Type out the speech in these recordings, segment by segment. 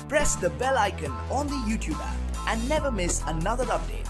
press the bell icon on the YouTube app and never miss another update.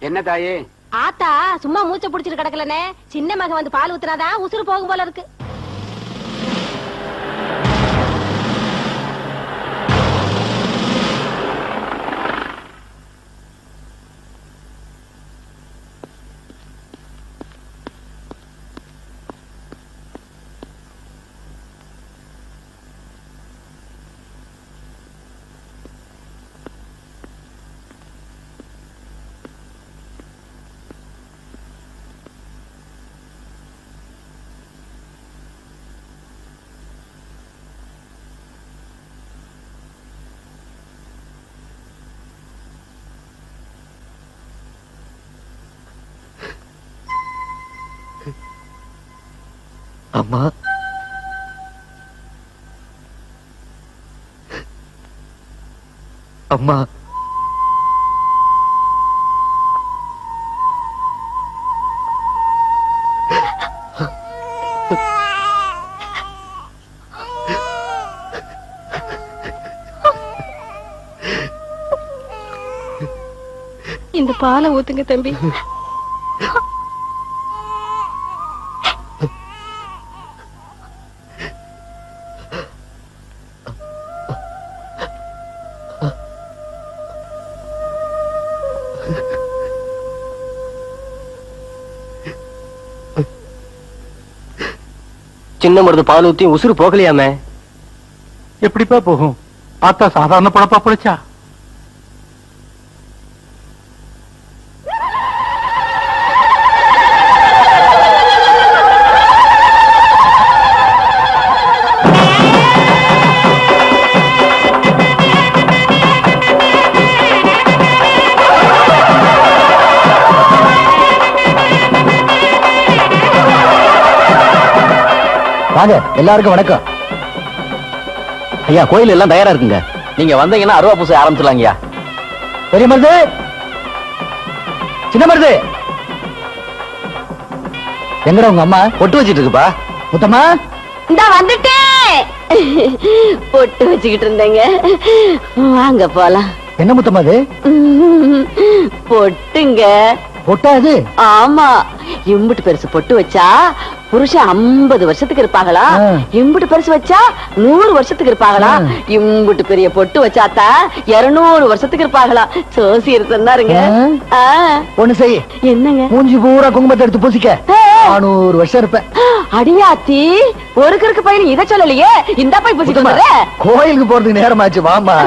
என்ன தாயே? ஆத்தா சும்மா மூச்சை புடிச்சிட்டு கிடக்கலனே. சின்ன மகன் வந்து பால் ஊத்துனாதான் உசுறு போகும் போல இருக்கு. அம்மா, அம்மா, இந்த பாலை ஊத்துங்க தம்பி. சின்ன மருது பால் ஊத்தி உசுறு போகலையாமே. எப்படிப்பா போகும்? பார்த்தா சாதாரண பழப்பா பிடிச்சா? வாங்க, எல்லாருக்கும் வணக்கம். ஐயா, கோயில் எல்லாம் தயாரா இருக்குங்க. நீங்க வந்தீங்கன்னா அருவா பூசை ஆரம்பிச்சிடலாங்கய்யா. பெரிய மருது, சின்ன மருது, எங்கடா உங்க அம்மா? பொட்டு வச்சிட்டு இருக்குப்பா. முத்தம்மா, இந்தா வந்துட்டேன். பொட்டு வச்சுக்கிட்டு இருந்தேங்க, வாங்க போலாம். என்ன முத்தம்மா அது? பொட்டுங்க. பொட்டா அது? ஆமா, இம்புட்டு பெருசு பொட்டு வச்சா புருஷன் 50 வருஷத்துக்கு இருப்பாங்களா, இம்புட்டு பெருசு வச்சா 100 வருஷத்துக்கு இருப்பாங்களா, இம்புட்டு பெரிய பொட்டு வச்சாத்தா 200 வருஷத்துக்கு இருப்பாங்களா. சோசியர் சொன்னாருங்க. ஒண்ணு செய். என்னங்க? மூஞ்சி பூரா குங்குமத்தை எடுத்து பூசிக்க. 400 வருஷம் இருப்பேன். அடியாத்தி, ஒரு கிறுக்கு பையன் இதை சொல்லலையே. இந்த போய் பூசிட்டு வந்துடுறேன். கோயிலுக்கு போறதுக்கு நேரமாச்சு, வாமா.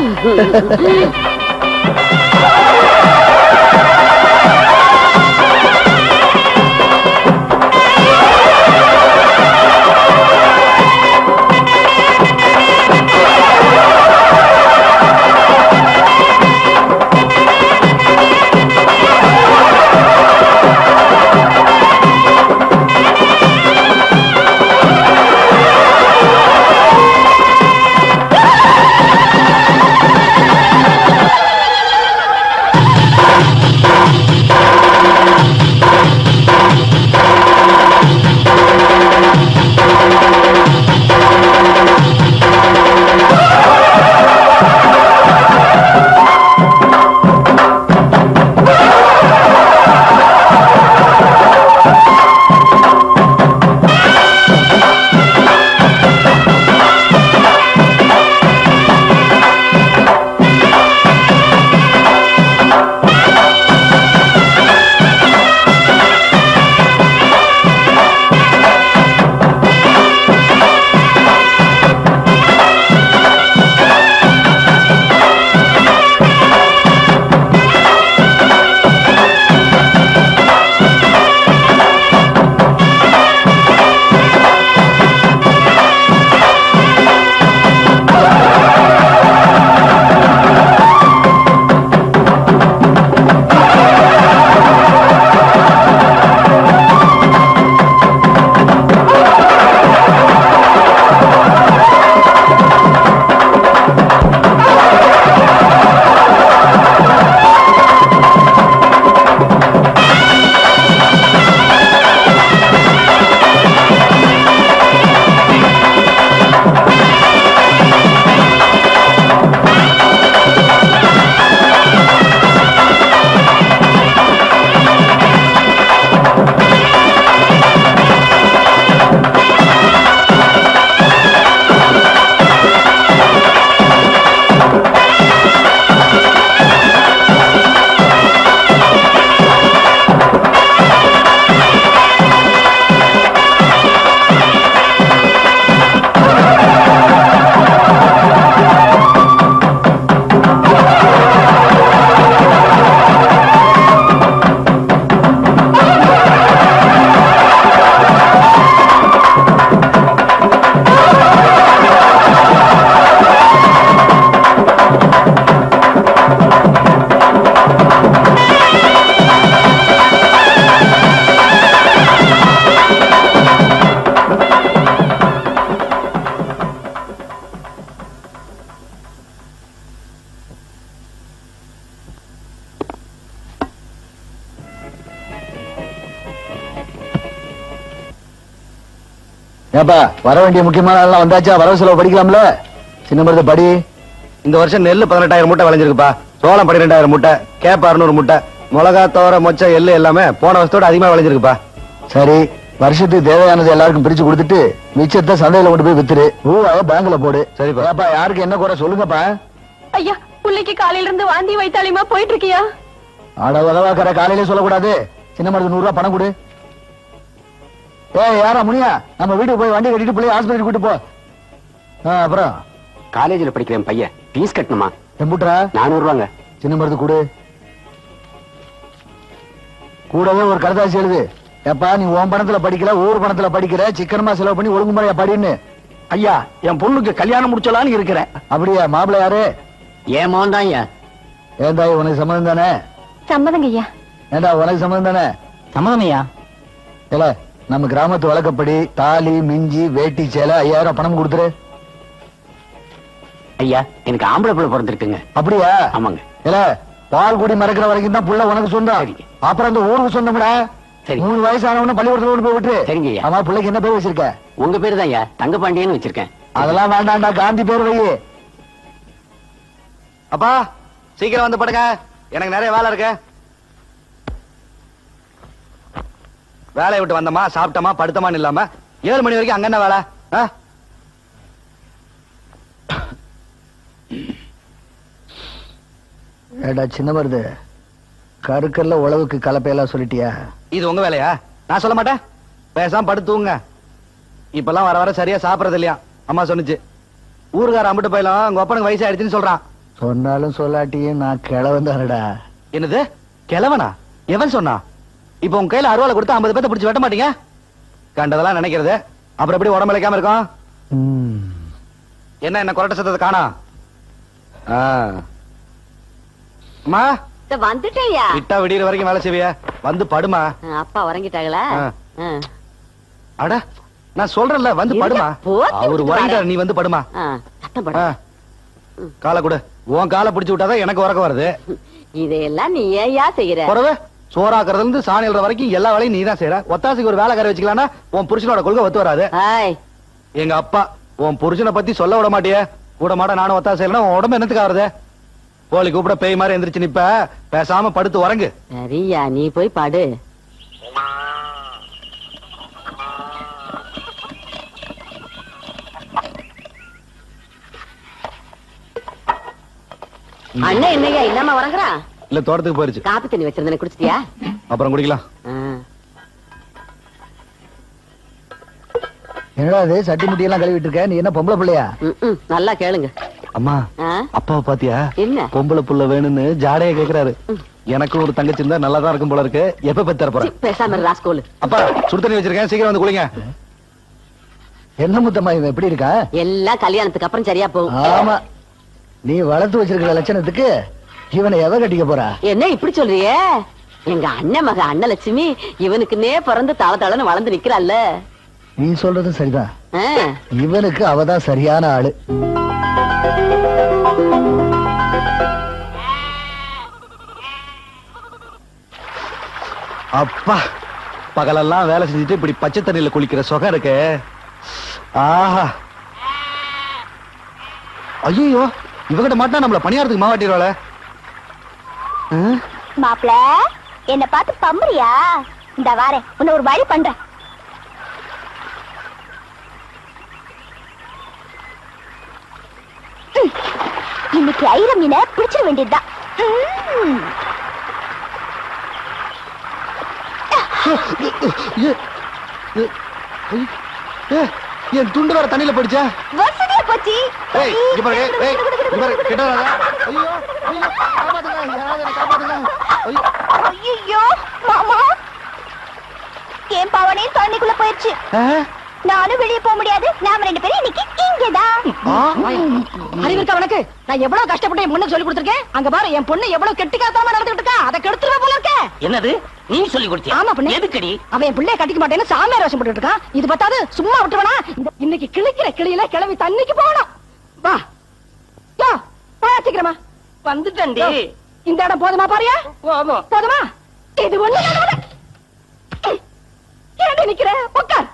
ஏப்பா வர வேண்டிய முக்கியமான ஆள்லாம் வந்தாச்சா? வரவு செலவு படிக்கலாம்ல? சின்ன மருது படி. இந்த வருஷம் நெல்லு 18,000 மூட்டை விளைஞ்சிருக்குப்பா. சோளம் 12,000 மூட்டை, கேப்ப 600 மூட்டை, மிளகா, தோரை, மொச்சை, எள்ளு எல்லாமே போன வருஷத்தோட அதிகமா விளைஞ்சிருக்குப்பா. சரி, வருஷத்துக்கு தேவையானது எல்லாருக்கும் பிரிச்சு கொடுத்துட்டு மிச்சத்தை சந்தையில கொண்டு போய் வித்துரு. ரூபாய பேங்க்ல போடு. சரிப்பா. ஏப்பா யாருக்கு என்ன குறை சொல்லுங்கப்பா. ஐயா புள்ளைக்கு காலையில இருந்து வாந்தி வைத்தாலியமா போயிட்டு இருக்கியா? அட உதவாக்கற காலையிலே சொல்லக்கூடாது. சின்ன மருது 100 ரூபாய் பணம் கொடு. ஏய் யாரா முனியா, நம்ம வீட்டுக்கு போய் வண்டி கட்டிட்டு போய் ஆஸ்பத்திரி கூட்டு போ. அப்புறம் காலேஜ்ல படிக்கிறேன் பையன், ஃபீஸ் கட்டணுமா? எம்புட்ரா? 400 ரூபாங்க. சின்ன மருது கொடு. கூடவே ஒரு கடுதாசி எழுது. ஏப்பா நீ உன் பணத்துல படிக்கிற, ஊர் பணத்துல படிக்கிற, சிக்கனமா செலவு பண்ணி ஒழுங்கு முறையா படின்னு. ஐயா என் பொண்ணுக்கு கல்யாணம் முடிச்சலான்னு இருக்கிறேன். அப்படியா? மாப்பிள்ளை யாரு? ஏன் மோன் தான் ஐயா. ஏன் தாய் உனக்கு சம்மதம் தானே? சம்மதங்க ஐயா. ஏண்டா உனக்கு சம்மதம் தானே? சம்மதம் ஐயா. இல்ல நம்ம கிராமத்து வழக்கப்படி தாலி, மிஞ்சி, வேட்டி, சேலை 5000 பணம் கொடுத்துரு. ஐயா எனக்கு ஆம்பளை பிள்ளை பிறந்திருக்குங்க. அப்படியா? ஆமாங்க. இல்ல பால் குடி மறக்கிற வரைக்கும் தான் புள்ள உனக்கு சொந்தம். சரிங்க. அப்புறம் அந்த ஊருக்கு சொந்தம்டா. சரி. 3 வயசானவன பள்ளிக்கூடத்துல கொண்டு போய் விட்டு. சரிங்க ஐயா. ஆமா, பிள்ளைக்கு என்ன பேர் வச்சிருக்க? உங்க பேரு தான் ஐயா, தங்கபாண்டியன்னு வச்சிருக்கேன். அதெல்லாம் வேண்டாம்டா, காந்தி பேர் வை. அப்பா சீக்கிரம் வந்து படுங்க, எனக்கு நிறைய வேலை இருக்கு. வேலையை விட்டு வந்தமா, சாப்பிட்டமா, படுத்தமான்னு இல்லாம 7 மணி வரைக்கும் அங்க என்ன வேலை? ஏடா சின்ன மருது, கருக்கல்ல உழவுக்கு கலப்பையெல்லாம் சொல்லிட்டியா? இது உங்க வேலையா? நான் சொல்ல மாட்டேன். பேசாம படுத்துங்க. இப்பெல்லாம் வர வர சரியா சாப்பிடறது இல்லையா? அம்மா சொன்னுச்சு. ஊருக்கார அம்பிட்டு போயிலும் உங்க அப்பனுக்கு வயசு ஆயிடுச்சுன்னு சொல்றான். சொன்னாலும் சொல்லாட்டியும் நான் கிழவன் தானடா. என்னது கிழவனா? எவன் சொன்னா? இப்ப உங்க கையில அருவாளை கொடுத்து 50 பேத்த பிடிச்சு வெட்ட மாட்டீங்க? கண்டதெல்லாம் நினைக்கிறது. அப்புறம் எப்படி உடம்பு இழைக்காம இருக்கும்? என்ன கொரட்ட சத்தத்தை காணா? அம்மா வந்துட்டேயா? விட்டா விடியற வரைக்கும் வேலை செய்விய, வந்து படுமா. அப்பா உறங்கிட்டாங்களா? அட நான் சொல்றேன்ல, வந்து படுமா. அவர் உறங்கிட்டார், நீ வந்து படுமா. சத்தம் போட. காலை கொடு. உன் காலை பிடிச்சு விட்டாதான் எனக்கு உறக்கம் வருது. இதையெல்லாம் நீ ஏயா செய்யற? பிறகு சோறாக்குறதுல இருந்து சாணி எழுற வரைக்கும் எல்லா வேலையும் நீ தான் செய்யற. ஒத்தாசிக்கு ஒரு வேலைக்கார வச்சுக்கலாம்னா உன் புருஷனோட கொள்கை ஒத்து வராது. எங்க அப்பா உன் புருஷனை பத்தி சொல்ல விட மாட்டியே. கூட மாட நானும் ஒத்தாசை செய்யலன்னா உன் உடம்பு என்னத்துக்கு ஆறுது? கோழி கூப்பிட பேய் மாதிரி எந்திரிச்சு நிப்ப. பேசாம படுத்து உறங்கு. சரியா, நீ போய் பாடு. அண்ணன் என்னையா இல்லாம உறங்குறா? இல்ல தோட்டத்துக்கு போயிருச்சு. காப்பி தண்ணி வச்சிருந்தேன், குடிச்சிட்டியா? அப்புறம் குடிக்கலாம். என்னடா அது சட்டி முட்டி எல்லாம் கழுவிட்டு இருக்க? நீ என்ன பொம்பளை பிள்ளையா? நல்லா கேளுங்க. அம்மா அப்பாவை பாத்தியா? என்ன பொம்பளை புள்ள வேணும்னு ஜாடையா கேக்குறாரு. எனக்கு ஒரு தங்கச்சி இருந்தா நல்லா தான் இருக்கும் போல இருக்கு. எப்ப பெத்து தர போறேன்? பேசாம ராஸ்கோல். அப்பா சுடு தண்ணி வச்சிருக்கேன், சீக்கிரம் வந்து குளிங்க. என்ன முத்தம்மா இவன் எப்படி இருக்கா? எல்லாம் கல்யாணத்துக்கு அப்புறம் சரியா போகும். ஆமா, நீ வளர்த்து வச்சிருக்கிற லட்சணத்துக்கு இவனை எவ கட்டிக்க போறா? என்ன இப்படி சொல்றியே? எங்க அண்ணன் மக அண்ணலட்சுமி இவனுக்குன்னே பிறந்து தவ தளன்னு வளர்ந்து நிக்கிறாள்ல. நீ சொல்றது சரிதான். இவனுக்கு அவதான் சரியான ஆளு. அப்பா பகலெல்லாம் வேலை செஞ்சுட்டு இப்படி பச்சை தண்ணியில குளிக்கிற சுகம் இருக்கு. ஆஹா, ஐயோ இவகிட்ட மாட்டா நம்மள பணியாரத்துக்கு மாவாட்டிடுவாள. மாப்ள என்ன பார்த்து பம்புறியா? இந்த வாரேன், உன்னை ஒரு வழி பண்றேன். இன்னைக்கு ஐரம் மீனை பிடிச்சிட வேண்டியதுதான். என் துண்டு வேற தண்ணியில போயிடுச்சா? வசதியா போச்சு. ஐயோ மாமா, என் பவனே தண்ணிக்குள்ள போயிடுச்சு. நானும் வெளியே போக முடியாது. நாம 2 பேரும் இன்னைக்கு இங்கதான். அறிவிருக்கா உனக்கு? நான் எவ்வளவு கஷ்டப்பட்டு என் பொண்ணு சொல்லி கொடுத்திருக்கேன். அங்க பாரு, என் பொண்ணு எவ்வளவு கெட்டிக்காத்தாம நடந்துட்டு இருக்கா. அதை கெடுத்துருவ போல இருக்க. என்னது நீ சொல்லி கொடுத்தியா? ஆமா பொண்ணு. எதுக்கடி? அவன் என் பிள்ளைய கட்டிக்க மாட்டேன்னு சாமியார் வேஷம் போட்டுட்டு இருக்கான். இது பத்தாது, சும்மா விட்டுவனா? இன்னைக்கு கிழிக்கிற கிளியில கிளம்பி தண்ணிக்கு போகணும். வா யோ, சீக்கிரமா வந்துட்டேன்டி. இந்த இடம் போதுமா பாரியா? போதுமா? இது ஒண்ணு ஏன் நிக்கிற? உட்கார்.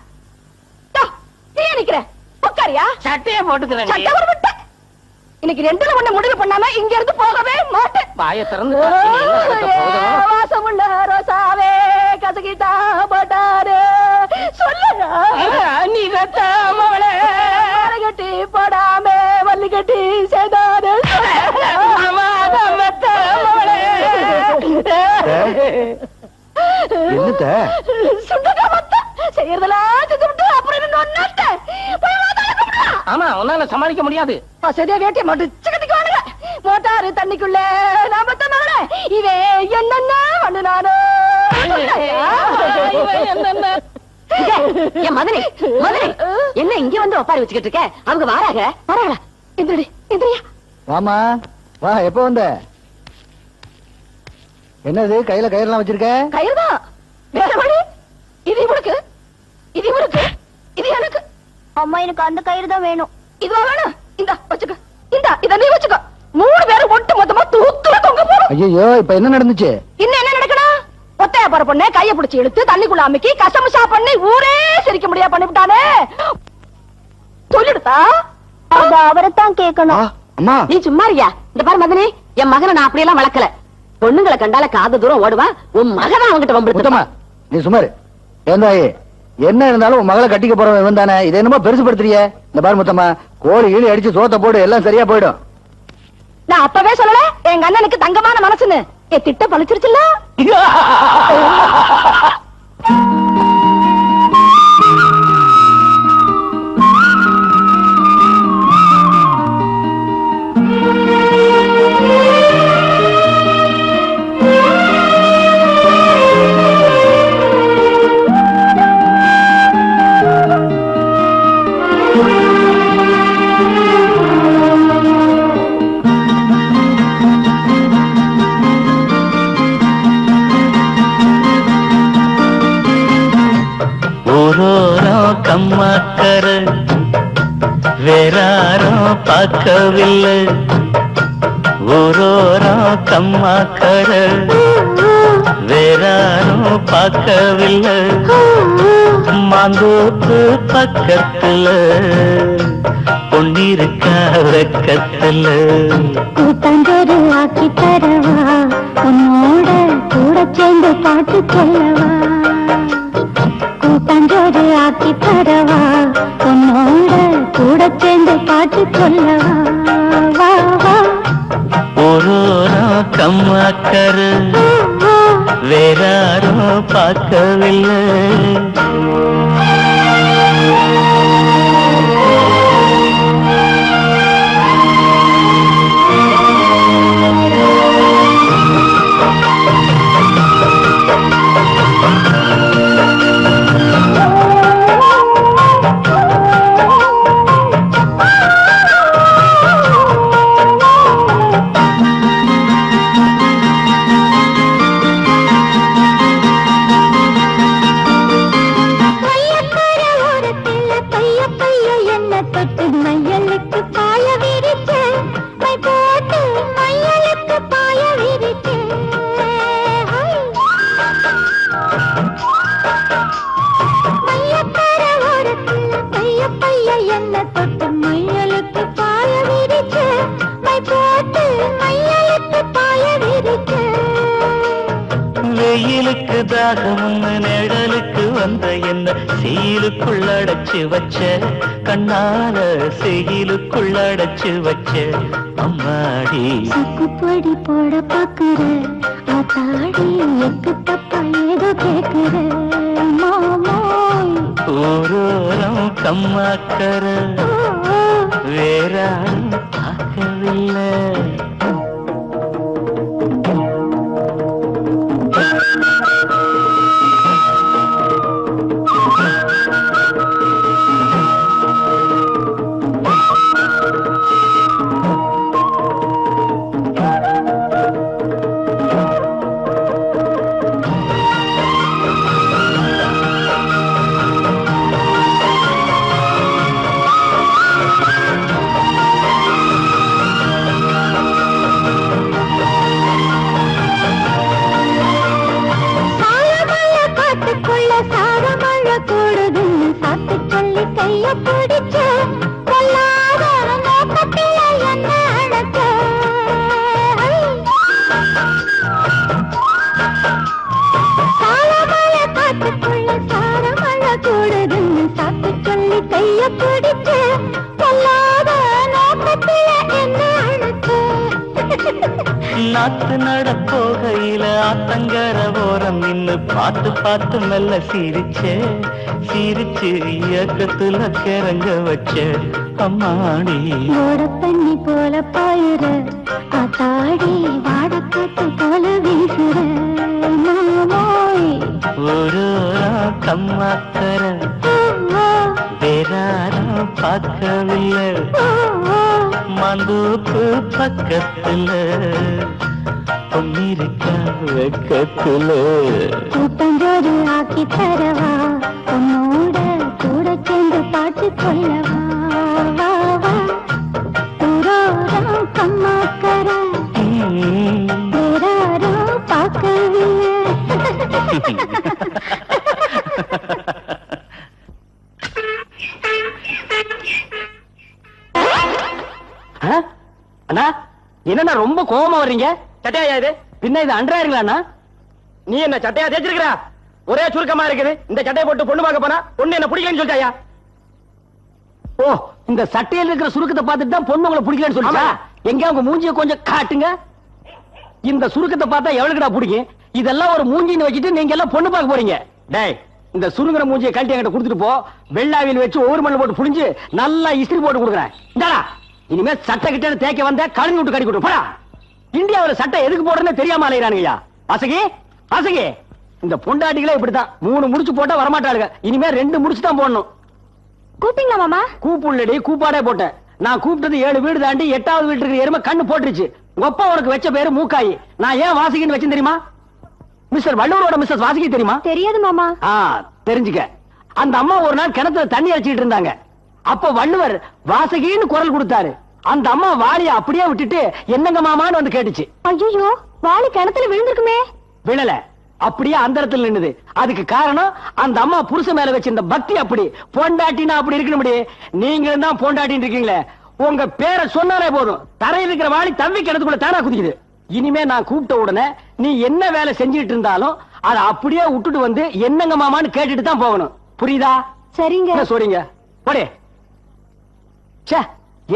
நிக்கிறேன் உட்காரியா சட்டையை போட்டுக்கிறேன் சட்டை ஒரு விட்ட இன்னைக்கு ரெண்டுல ஒண்ணு முடிவு பண்ணாம இங்க இருந்து போகவே மாட்டேன் வாயை திறந்து பார்த்தீங்க, என்ன நடக்க போகுதோ? வாசமுள்ள ரோசாவே கசகிட்டா போட்டாரு சொல்லுங்க நீ ரத்தாமவளே கட்டி போடாம வள்ளி கட்டி செய்தாரு என்னத்த சுண்டக்கா மத்த செய்யறதெல்லாம் செஞ்சுட்டு அப்புறம் ஆமா உன்னால சமாளிக்க முடியாது சரியா வேட்டிய மடிச்சு கட்டிக்குவானுங்க மோட்டாரு தண்ணிக்குள்ள நாம தன்னால இவே என்னென்ன பண்ணுனானோ என் மதனி மதனி என்ன இங்க வந்து ஒப்பாரி வச்சுக்கிட்டு இருக்க அவங்க வாராங்க வராங்களா எந்திரடி எந்திரியா வாமா வா எப்ப வந்த என்னது கையில கயிறுலாம் வச்சிருக்க கயிறுதான் வேற வழி இது இவனுக்கு இது இவனுக்கு இது எனக்கு அம்மா எனக்கு அந்த கயிறு தான் வேணும். இதுவா வேணும் இந்த வச்சுக்க இந்த இத நீ வச்சுக்க 3 பேரும் ஒட்டு மொத்தமா தூத்துல தொங்க போறோம். ஐயோ இப்ப என்ன நடந்துச்சு இன்னும் என்ன நடக்கணும் ஒத்தையா போற பொண்ணு கைய பிடிச்சு இழுத்து தண்ணிக்குள்ள அமுக்கி கசமுசா பண்ணி ஊரே சிரிக்க முடியா பண்ணிவிட்டானே சொல்லிடுதா அது அவரைத்தான் கேட்கணும். அம்மா நீ சும்மா இருக்கியா இந்த பாரு மதனி என் மகனை நான் அப்படியெல்லாம் வளர்க்கல பொண்ணுங்களை கண்டால காது தூரம் ஓடுவான் உன் மகன் அவங்கிட்ட வம்பிடுத்துமா நீ சுமாரு ஏந்தாயி என்ன இருந்தாலும் உன் மகளை கட்டிக்க போறவன் இவன் தானே இதை என்னமோ பெருசுப்படுத்துறிய இந்த பாரு முத்தம்மா கோழி ஈழி அடிச்சு சோத்த போடு எல்லாம் சரியா போயிடும் நான் அப்பவே சொல்லல எங்க அண்ணனுக்கு தங்கமான மனசுன்னு என் திட்ட பழிச்சிருச்சுல்ல கம்மாக்கர வேறாரும் பார்க்கவில்லை ஓரோரம் கம்மாக்கர வேறாரும் பார்க்கவில்லை மாந்தோப்பு பக்கத்துல பொன்னிருக்கா வெக்கத்துல கூட்டாஞ்சோறு ஆக்கி தரவா உன்னோட கூட சேர்ந்து பாட்டு சொல்லவா கூட்டாஞ்சோறு ஆக்கி தரவா உன்னோட கூட சேர்ந்து பாட்டு சொல்லவா வா வா ஓரோரம் கம்மாக்கர வேறாரும் பார்க்கவில்லை வெயிலுக்கு தாகம் நிழலுக்கு வந்த என்ன சீலுக்குள்ளடைச்சு வச்ச கண்ணால செய்யிலுக்குள்ளடைச்சு வச்ச அம்மாடி சுக்குப்பொடி போட பாக்குற ஆத்தாடி எக்கு தப்பா ஏதோ கேக்குற மாமோய் ஓரோரம் கம்மாக்கர வேறாரும் பார்க்கவில்லை நாத்து நட போகையில ஆத்தங்கர ஓரம் நின்னு பார்த்து பார்த்து மெல்ல சிரிச்சே சிரிச்சு இயக்கத்துல கிறங்க வச்ச அம்மாடி தண்ணி போல பாயுற ஆத்தாடி வாடக்காத்து போல வீசுற ஒரு கம்மாக்கர வேறாரும் பார்க்கவில்லை மந்தூப்பு பக்கத்துல பொன்னிருக்கா வெக்கத்துல கூட்டஞ்சோறு ஆக்கி தரவா உன்னோட கூட சேர்ந்து பாட்டு கொள்ளவா ஊரோரம் கம்மாக்கர வேறாரும் பார்க்கவில்லை அண்ணா என்னண்ணா ரொம்ப கோபமா வர்றீங்க? சட்டையா இது? பின்ன இது அன்றாயிருங்களா? நீ என்ன சட்டையா தேய்ச்சிருக்கிற? ஒரே சுருக்கமா இருக்குது. இந்த சட்டையை போட்டு பொண்ணு பார்க்க போனா பொண்ணு என்ன பிடிக்கலன்னு சொல்லிட்டாயா? ஓ, இந்த சட்டையில இருக்கிற சுருக்கத்தை பார்த்துட்டு தான் பொண்ணு உங்களை பிடிக்கலன்னு சொல்லிட்டா? எங்க உங்க மூஞ்சியை கொஞ்சம் காட்டுங்க. இந்த சுருக்கத்தை பார்த்தா எவ்வளவுடா பிடிக்கும்? இதெல்லாம் ஒரு மூஞ்சின்னு வச்சுட்டு நீங்க எல்லாம் பொண்ணு பார்க்க போறீங்க. டேய், இந்த சுருங்குற மூஞ்சியை கழட்டி என்கிட்ட கொடுத்துட்டு போ. வெள்ளாவில் வச்சு ஒவ்வொரு மண்ணு போட்டு புடிஞ்சு நல்லா இஸ்திரி போட்டு கொடுக்குறேன். இந்தாடா, இனிமே சட்டை கிட்ட தேய்க்க வந்த கழுவி விட்டு கடி கொடுப்பா. இந்தியாவில் சட்டை எதுக்கு போடுறேன்னு தெரியாம அலையிறானுங்கய்யா. வாசகி வாசகி, இந்த பொண்டாட்டிகளே இப்படித்தான். 3 முடிச்சு போட்டா வரமாட்டாளுங்க. இனிமே 2 முடிச்சு தான் போடணும். கூப்பிட்டீங்களா மாமா? கூப்புள்ளடி, கூப்பாடே போட்டேன். நான் கூப்பிட்டது 7 வீடு தாண்டி 8வது வீட்டுக்கு எருமை கண்ணு போட்டுருச்சு. ஒப்பா உனக்கு வச்ச பேரு மூக்காயி. நான் ஏன் வாசகின்னு வச்சேன் தெரியுமா? மிஸ்டர் வள்ளூரோட மிஸ்ஸஸ் வாசகி தெரியுமா? தெரியாது மாமா. தெரிஞ்சுக்க. அந்த அம்மா ஒரு நாள் கிணத்துல தண்ணி அடிச்சிட்டு இருந்தாங்க. அப்ப வள்ளுவர் வாசகின்னு குரல் கொடுத்தாரு. அந்த அம்மா வாளிய அப்படியே விட்டுட்டு என்னங்க மாமான்னு வந்து கேட்டுச்சு. ஐயோ, வாளி கிணத்துல விழுந்திருக்குமே. விழல, அப்படியே அந்த இடத்துல நின்னுது. அதுக்கு காரணம் அந்த அம்மா புருஷ மேல வச்சிருந்த பக்தி. அப்படி பொண்டாட்டினா அப்படி இருக்கணும். நீங்களும் தான் பொண்டாட்டின்னு இருக்கீங்களே. உங்க பேரை சொன்னாலே போதும், தரையில் இருக்கிற வாளி தம்பி கிணத்துக்குள்ள தானா குதிக்குது. இனிமே நான் கூப்பிட்ட உடனே நீ என்ன வேலை செஞ்சுட்டு இருந்தாலும் அதை அப்படியே விட்டுட்டு வந்து என்னங்க மாமான்னு கேட்டுட்டு தான் போகணும். புரியுதா? சரிங்க. சொல்றீங்க போடே.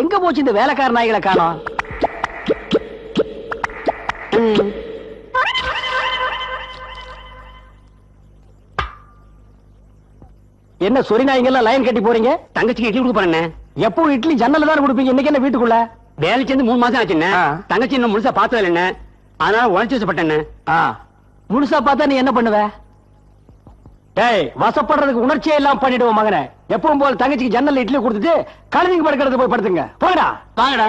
எங்க போச்சு இந்த வேலைக்கார நாய்களை காணோம்? என்ன சொரி நாய்ங்கெல்லாம் லைன் கட்டி போறீங்க? தங்கச்சிக்கு இட்லி கொடுக்க போறேன். எப்போ இட்லி ஜன்னல தான் கொடுப்பீங்க? இன்னைக்கு என்ன வீட்டுக்குள்ள? வேலை சேர்ந்து 3 மாசம் ஆச்சுண்ணே. தங்கச்சி இன்னும் முழுசா பார்த்தது என்ன, அதனால உழைச்சு வச்சப்பட்டேன்னு. முழுசா பார்த்தா நீ என்ன பண்ணுவ? டேய், வசப்படுறதுக்கு உணர்ச்சியே எல்லாம் பண்ணிடுவோம் மகனே. எப்பவும் போல தங்கச்சிக்கு ஜன்னல்ல இட்லி கொடுத்துட்டு கழுதிக்கு படுக்கிறது போய் படுத்துங்க. போங்கடா வாங்கடா.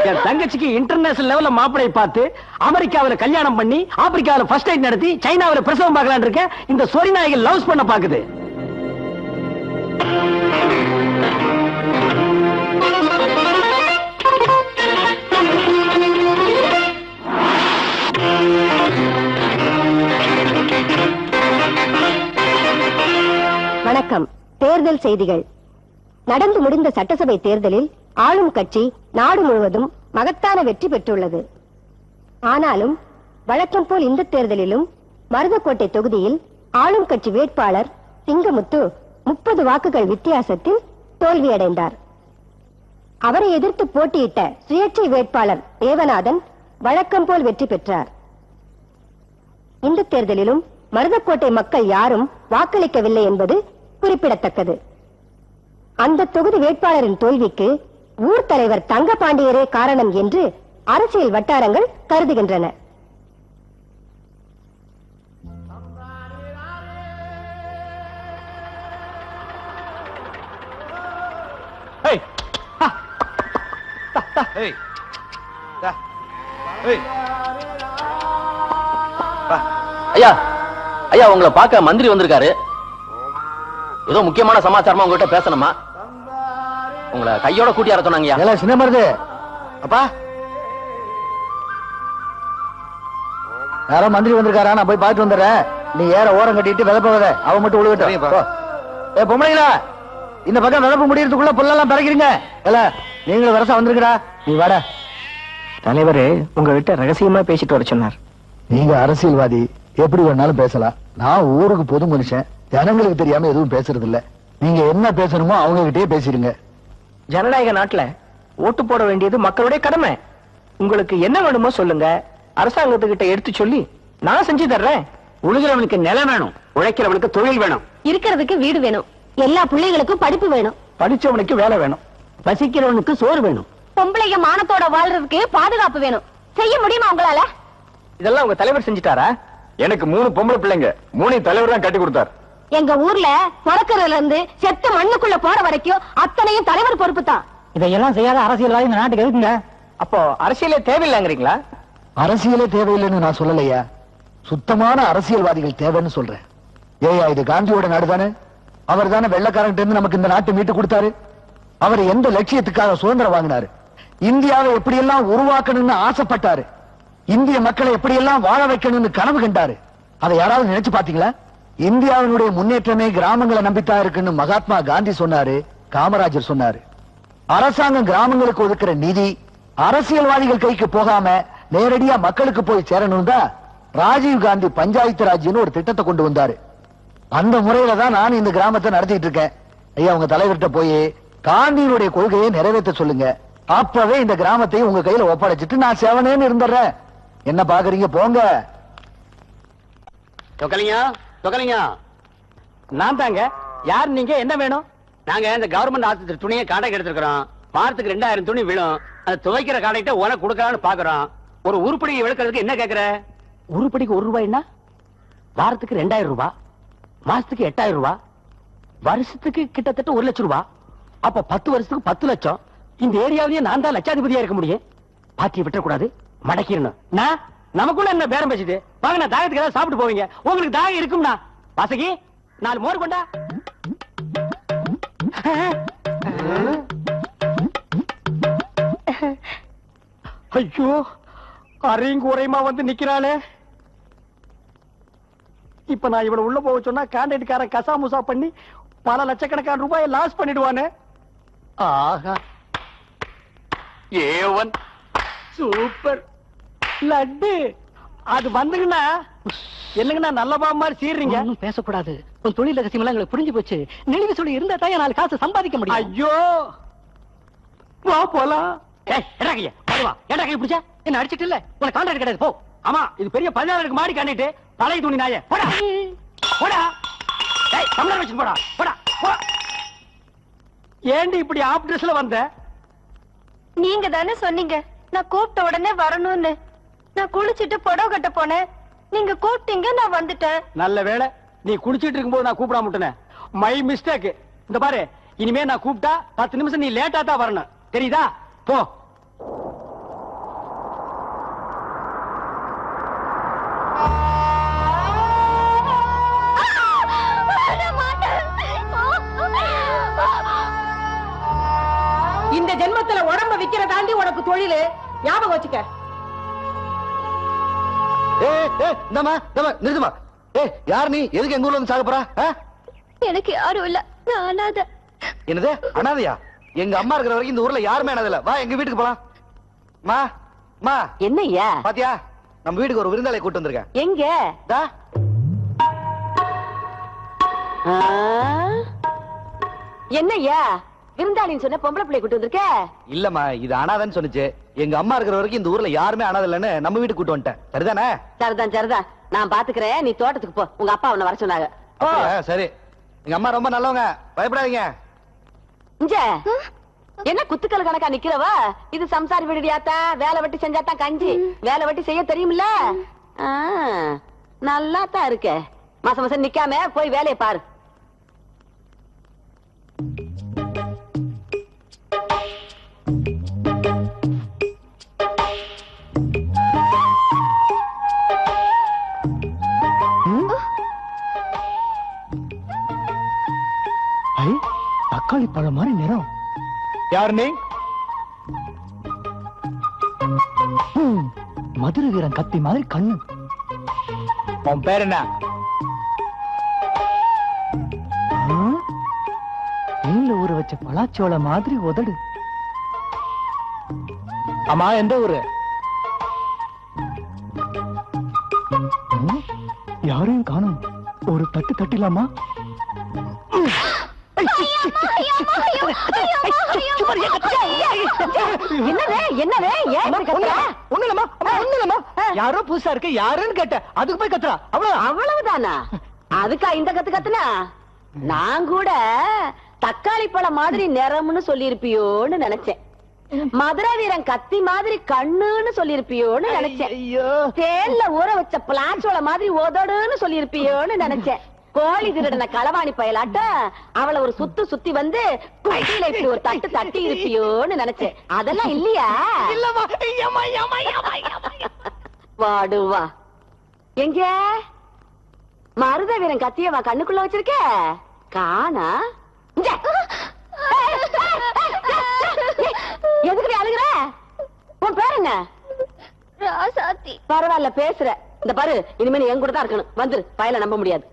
என் தங்கச்சிக்கு இன்டர்நேஷனல் லெவல்ல மாப்பிளை பார்த்து அமெரிக்காவில கல்யாணம் பண்ணி ஆப்பிரிக்காவில ஃபர்ஸ்ட் நைட் நடத்தி சைனாவில பிரசவம் பார்க்கலான்னு இருக்க. இந்த சொரி நாய்கள் லவ்ஸ் பண்ண பாக்குது. வணக்கம். தேர்தல் செய்திகள். நடந்து முடிந்த சட்டசபை தேர்தலில் ஆளும் கட்சி நாடு முழுவதும் மகத்தான வெற்றி பெற்றுள்ளது. ஆனாலும் வழக்கம் போல் இந்த தேர்தலிலும் மருதக்கோட்டை தொகுதியில் ஆளும் கட்சி வேட்பாளர் சிங்கமுத்து 30 வாக்குகள் வித்தியாசத்தில் தோல்வியடைந்தார். அவரை எதிர்த்து போட்டியிட்ட சுயேட்சை வேட்பாளர் தேவநாதன் வழக்கம் போல் வெற்றி பெற்றார். இந்த தேர்தலிலும் மருதக்கோட்டை மக்கள் யாரும் வாக்களிக்கவில்லை என்பது குறிப்பிடத்தக்கது. அந்த தொகுதி வேட்பாளரின் தோல்விக்கு ஊர் தலைவர் தங்கபாண்டியரே காரணம் என்று அரசியல் வட்டாரங்கள் கருதுகின்றன. ஐயா, ஐயா, உங்களை பார்க்க மந்திரி வந்திருக்காரு. ஏதோ முக்கியமான சமாச்சாரமா உங்ககிட்ட பேசணுமா? உங்களை கையோட கூட்டி வர சொன்னாங்க. சின்ன மருது அப்பா, யாரோ மந்திரி வந்திருக்காரா? நான் போய் பார்த்து வந்துடுறேன். நீ ஏற ஓரம் கட்டிட்டு விதப்பவத அவ மட்டும் உழுவிட்டோம். ஏ பொம்பளைங்களா, இந்த பக்கம் விதப்பு முடியறதுக்குள்ள புல்லெல்லாம் பறக்கிறீங்க. இல்ல நீங்களும் வரசா வந்திருக்கா? நீ வாடா. தலைவரு உங்ககிட்ட ரகசியமா பேசிட்டு வர சொன்னார். நீங்க அரசியல்வாதி, எப்படி வேணாலும் பேசலாம். நான் ஊருக்கு பொது மனுஷன், ஜனங்களுக்கு தெரியாம எதுவும் பேசுறது இல்ல. நீங்க என்ன பேசணுமோ அவங்க கிட்டே பேசிருங்க. ஜனநாயக நாட்டுல ஓட்டு போட வேண்டியது மக்களுடைய கடமை. உங்களுக்கு என்ன வேணுமோ சொல்லுங்க, அரசாங்கத்துக்கிட்ட எடுத்து சொல்லி நான் செஞ்சு தர்றேன். உழுகிறவனுக்கு நிலம் வேணும், உழைக்கிறவனுக்கு தொழில் வேணும். இருக்கிறதுக்கு வீடு வேணும், எல்லா பிள்ளைகளுக்கும் படிப்பு வேணும், படிச்சவனுக்கு வேலை வேணும், பசிக்கிறவனுக்கு சோறு வேணும். பொம்பளைங்க மானத்தோட வாழ்றதுக்கு பாதுகாப்பு வேணும். செய்ய முடியுமா உங்களால? இதெல்லாம் உங்க தலைவர் செஞ்சுட்டாரா? எனக்கு 3 பொம்பளை பிள்ளைங்க, 3 தலைவர் தான் கட்டி கொடுத்தார். எங்க ஊர்ல பிறக்கிறதுல இருந்து செத்த மண்ணுக்குள்ள போற வரைக்கும் அத்தனையும் தலைவர் பொறுப்பு தான். இதையெல்லாம் செய்யாத அரசியல்வாதி இந்த நாட்டுக்கு இருக்குங்க. அப்போ அரசியலே தேவையில்லைங்கிறீங்களா? அரசியலே தேவையில்லைன்னு நான் சொல்லலையா, சுத்தமான அரசியல்வாதிகள் தேவைன்னு சொல்றேன். ஏயா இது காந்தியோட நாடு தானே? அவர் தானே வெள்ளக்காரன் இருந்து நமக்கு இந்த நாட்டை மீட்டு கொடுத்தாரு. அவர் எந்த லட்சியத்துக்காக சுதந்திரம் வாங்கினாரு, இந்தியாவை எப்படியெல்லாம் உருவாக்கணும்னு ஆசைப்பட்டாரு, இந்திய மக்களை எப்படியெல்லாம் வாழ வைக்கணும்னு கனவு கண்டாரு. அதை யாராவது நினைச்சு பாத்தீங்களா? இந்தியாவினுடைய முன்னேற்றமே கிராமங்களை நம்பித்தான் இருக்குன்னு மகாத்மா காந்தி சொன்னாரு, காமராஜர் சொன்னாரு. அரசாங்கம் கிராமங்களுக்கு ஒதுக்குற நிதி அரசியல்வாதிகள் கைக்கு போகாம நேரடியா மக்களுக்கு போய் சேரணும் தான் ராஜீவ் காந்தி பஞ்சாயத்து ராஜ்னு ஒரு திட்டத்தை கொண்டு வந்தாரு. அந்த முறையில தான் நான் இந்த கிராமத்தை நடத்திட்டு இருக்கேன். ஐயா, உங்க தலைவர்கிட்ட போய் காந்தியினுடைய கொள்கையை நிறைவேற்ற சொல்லுங்க. அப்பவே இந்த கிராமத்தை உங்க கையில ஒப்படைச்சிட்டு நான் சேவனேன்னு இருந்துடுறேன். என்ன பாக்குறீங்க? போங்க. தொகலிங்க, நான் தாங்க. யார் நீங்க? என்ன வேணும்? நாங்க இந்த கவர்மெண்ட் ஆஸ்பத்திரி துணியை காண்டாக்ட் எடுத்துக்கிறோம். வாரத்துக்கு 2000 துணி விழும். அது துவைக்கிற காண்டாக்ட உனக்கு கொடுக்கலான்னு பாக்குறோம். ஒரு உருப்படி விளக்குறதுக்கு என்ன கேக்குற? உருப்படிக்கு 1 ரூபாய்னா வாரத்துக்கு 2000 ரூபாய், மாசத்துக்கு 8000 ரூபாய், வருஷத்துக்கு கிட்டத்தட்ட 1 லட்சம் ரூபாய். அப்ப 10 வருஷத்துக்கு 10 லட்சம். இந்த ஏரியாவிலேயே நான் தான் லட்சாதிபதியா இருக்க முடியும். பாத்தியை விட்டுறக்கூடாது, மடக்கிடணும். நான் நமக்குள்ள என்ன பேரம் பேசுது? வாங்க, நான் தாகத்துக்கு ஏதாவது சாப்பிட்டு போவீங்க. உங்களுக்கு தாகம் இருக்கும்னா வாசகி 4 மோர் கொண்டா. ஐயோ, அரையும் குறையுமா வந்து நிக்கிறாளே. இப்ப நான் இவளை உள்ள போக சொன்னா கான்ட்ராக்ட்காரன் கசாமுசா பண்ணி பல லட்சக்கணக்கான ரூபாயை லாஸ் பண்ணிடுவானே. ஆஹா, ஏவன் சூப்பர் லட்டு. அது வந்துங்கண்ணா என்னங்கண்ணா நல்ல பாம்பு மாதிரி சீர்றீங்க. பேசக்கூடாது, உன் தொழில் ரகசியம் எல்லாம் எங்களுக்கு புரிஞ்சு போச்சு. நெளிவு சொல்லி இருந்தா தான் 4 காசு சம்பாதிக்க முடியும். ஐயோ, வா போலாம். என்ன அடிச்சிட்டு இல்ல, உனக்கு கான்ட்ராக்ட் கிடையாது, போ. ஆமா, இது பெரிய 14 மாடி காண்டிட்டு பழைய துணி நாயே. போடா போடா, தமிழர் வச்சு போடா போடா போடா. ஏண்டி இப்படி ஆப் ட்ரெஸ்ல வந்த? நீங்க தானே சொன்னீங்க நான் கூப்பிட்ட உடனே வரணும்னு. நான் குளிச்சிட்டு புடவை கட்ட போனேன், நீங்க கூப்பிட்டீங்க, நான் வந்துட்டேன். நல்ல வேளை நீ குளிச்சிட்டு இருக்கும்போது நான் கூப்பிடாம விட்டேன். My mistake. இந்த பாரு, இனிமே நான் கூப்பிட்டா 10 நிமிஷம் நீ லேட்டா தான் வரணும், தெரியுதா? போ. இந்த ஜென்மத்துல உடம்ப விக்கிற தாண்டி உனக்கு தொழிலு, ஞாபகம் வச்சுக்க. நிறுத்துமா. யார் நீ? எதுக்கு எங்க ஊர்ல வந்து சாக போறா? எனக்கு யாரும் இல்ல, நான் அனாதை. என்னது அனாதையா? எங்க அம்மா இருக்கிற வரைக்கும் இந்த ஊர்ல யாருமே அனாதை இல்ல. வா, எங்க வீட்டுக்கு போலாம். மா மா, என்னய்யா? பாத்தியா, நம்ம வீட்டுக்கு ஒரு விருந்தாளை கூட்டு வந்திருக்கேன். எங்க? தா. என்னய்யா விருந்தாளின்னு சொன்ன பொம்பளை பிள்ளை கூட்டு வந்திருக்க? இல்லம்மா, இது அனாதைன்னு சொன்னுச்சு. எங்க அம்மா இருக்கிற வரைக்கும் இந்த ஊர்ல யாருமே அனாதை இல்லன்னு நம்ம வீட்டுக்கு கூட்டு வந்துட்டேன். சரிதானே? சரிதான் சரிதான், நான் பாத்துக்கிறேன். நீ தோட்டத்துக்கு போ, உங்க அப்பா உன்னை வர சொன்னாங்க. சரி. எங்க அம்மா ரொம்ப நல்லவங்க, பயப்படாதீங்க. இங்க என்ன குத்துக்கள் கணக்கா நிக்கிறவா? இது சம்சாரி வீடுடியாத்தா, வேலை வெட்டி செஞ்சாதான் கஞ்சி. வேலை வெட்டி செய்ய தெரியுமில்ல? நல்லா தான் இருக்க. மாசம் மாசம் நிக்காம போய் வேலையை பாரு. தக்காளி பழம் மாதிரி நிறம். யார் நீ? மதுரை வீரன் கத்தி மாதிரி கண்ணு. உன் பேர் என்ன? தேன்ல ஊற வச்ச பலாச்சோள மாதிரி உதடு. அம்மா, எந்த ஊரு? யாரையும் காணும். ஒரு தட்டு தட்டிலாமா? என்னவே என்னவே ஏன் இப்படி கத்துற? ஒண்ணுலமா யாரோ புதுசா இருக்கு யாருன்னு கேட்டேன் அதுக்கு போய் கத்துறா அவ்வளவு அவ்வளவுதானா? அதுக்கா இந்த கத்து கத்துனா? நான் கூட தக்காளி பழம் மாதிரி நிறம்னு சொல்லிருப்பியோன்னு நினைச்சேன். மதுரை வீரன் கத்தி மாதிரி கண்ணுன்னு சொல்லிருப்பியோன்னு நினைச்சேன். தேன்ல ஊற வச்ச பிளாச்சோள மாதிரி உதடுன்னு சொல்லிருப்பியோன்னு நினைச்சேன். கோழி திருடன களவாணி பயலாட்ட அவளை ஒரு சுத்தி வந்து குட்டியில இப்படி ஒரு தட்டு தட்டி இருப்பியோன்னு நினைச்சேன். அதெல்லாம் இல்லையா? வாடுவா எங்க மருத வீரன் கத்தியவா கண்ணுக்குள்ள வச்சிருக்க காணா? எதுக்கு அழுகுற? உன் பேர் என்ன? பரவாயில்ல பேசுற. இந்த பாரு இனிமே என் கூட தான் இருக்கணும். வந்துரு, பயல நம்ப முடியாது.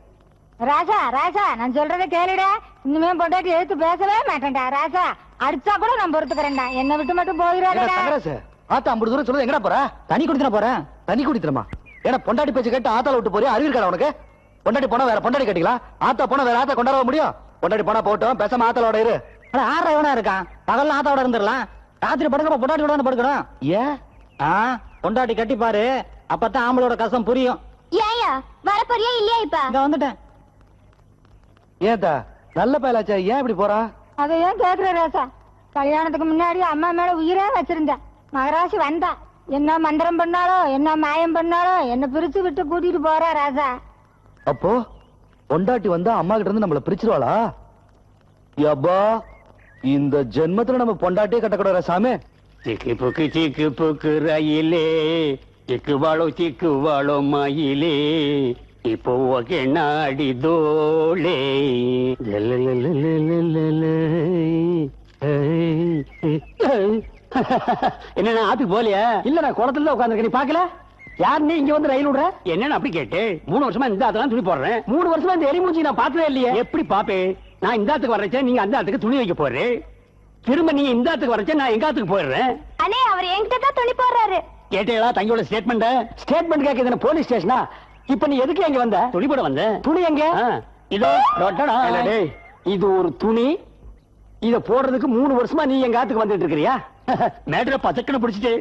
ராஜா ராஜா நான் சொல்றத கேளுடா. இனிமே பொண்டாட்டி எடுத்து பேசவே மாட்டேன்டா ராஜா. அடிச்சா கூட நான் பொறுத்துக்கிறேன்டா. என்ன விட்டு மட்டும் போகிறாடா. ஆத்தா 50 தூரம் சொல்லுது எங்கடா போற? தண்ணி குடித்துற போறேன். தண்ணி குடித்துறமா? ஏன்னா பொண்டாட்டி பேச்சு கேட்டு ஆத்தால விட்டு போறியா? அறிவு இருக்கா உனக்கு? பொண்டாட்டி போனா வேற பொண்டாட்டி கட்டிக்கலாம், ஆத்தா போனா வேற ஆத்தா கொண்டாட முடியும்? பொண்டாட்டி போனா போட்டோம், பேசாம ஆத்தாலோட இரு. ஆறா எவனா இருக்கான்? பகல்ல ஆத்தாவோட இருந்துடலாம், ராத்திரி படுக்கிறப்ப பொண்டாட்டியோட படுக்கணும். ஏன்? பொண்டாட்டி கட்டி பாரு, அப்பதான் ஆம்பளோட கஷ்டம் புரியும். ஏயா வரப்போறியா இல்லையா? இப்ப இங்க வந்துட்டேன். ஏதா நல்ல பயலாச்சா, ஏன் இப்படி போறா? அதை ஏன் கேக்குற ராசா? கல்யாணத்துக்கு முன்னாடி அம்மா மேல உயிரே வச்சிருந்தேன். மகராசி வந்தா என்ன மந்திரம் பண்ணாலோ என்ன மாயம் பண்ணாலோ என்ன பிரிச்சு விட்டு கூட்டிட்டு போறா ராசா. அப்போ பொண்டாட்டி வந்தா அம்மா கிட்ட இருந்து நம்மள பிரிச்சிருவாளா? யப்பா, இந்த ஜென்மத்துல நம்ம பொண்டாட்டியே கட்டக்கூடாது சாமி. சிக்கு புக்கு ரயிலே சிக்கு வாழோ மயிலே இப்போ நாடி தோளே. என்ன ஆத்துக்கு போலியா? இல்ல நான் குளத்துல தான் உட்கார்ந்து நீ பாக்கல? யார் நீ இங்க வந்து ரயில் விடுற? என்னன்னு அப்படி கேட்டு 3 வருஷமா இந்த ஆத்துலாம் துணி போடுறேன். 3 வருஷமா இந்த எலி மூஞ்சி நான் பார்த்ததே இல்லையே. எப்படி பாப்பேன்? நான் இந்த ஆத்துக்கு வர்றேன், நீங்க அந்த ஆத்துக்கு துணி வைக்க போறேன். திரும்ப நீங்க இந்த ஆத்துக்கு வர்றேன், நான் எங்க ஆத்துக்கு போயிடுறேன். அண்ணே அவர் என்கிட்ட தான் துணி போடுறாரு. கேட்டீங்களா தங்கியோட ஸ்டேட்மெண்ட்? ஸ்டேட்மெண்ட் கேக்குது போலீஸ் ஸ்டேஷனா? இப்ப நீ எதுக்கு எங்க வந்த? துணி போட வந்தேன். துணி எங்க? இதோ டொட்டடா. இல்ல டேய், இது ஒரு துணி. இத போடுறதுக்கு 3 வருஷமா நீ எங்க ஆத்துக்கு வந்துட்டு இருக்கறியா? மேட்டரை பச்சக்கன்னு பிடிச்சிட்டு.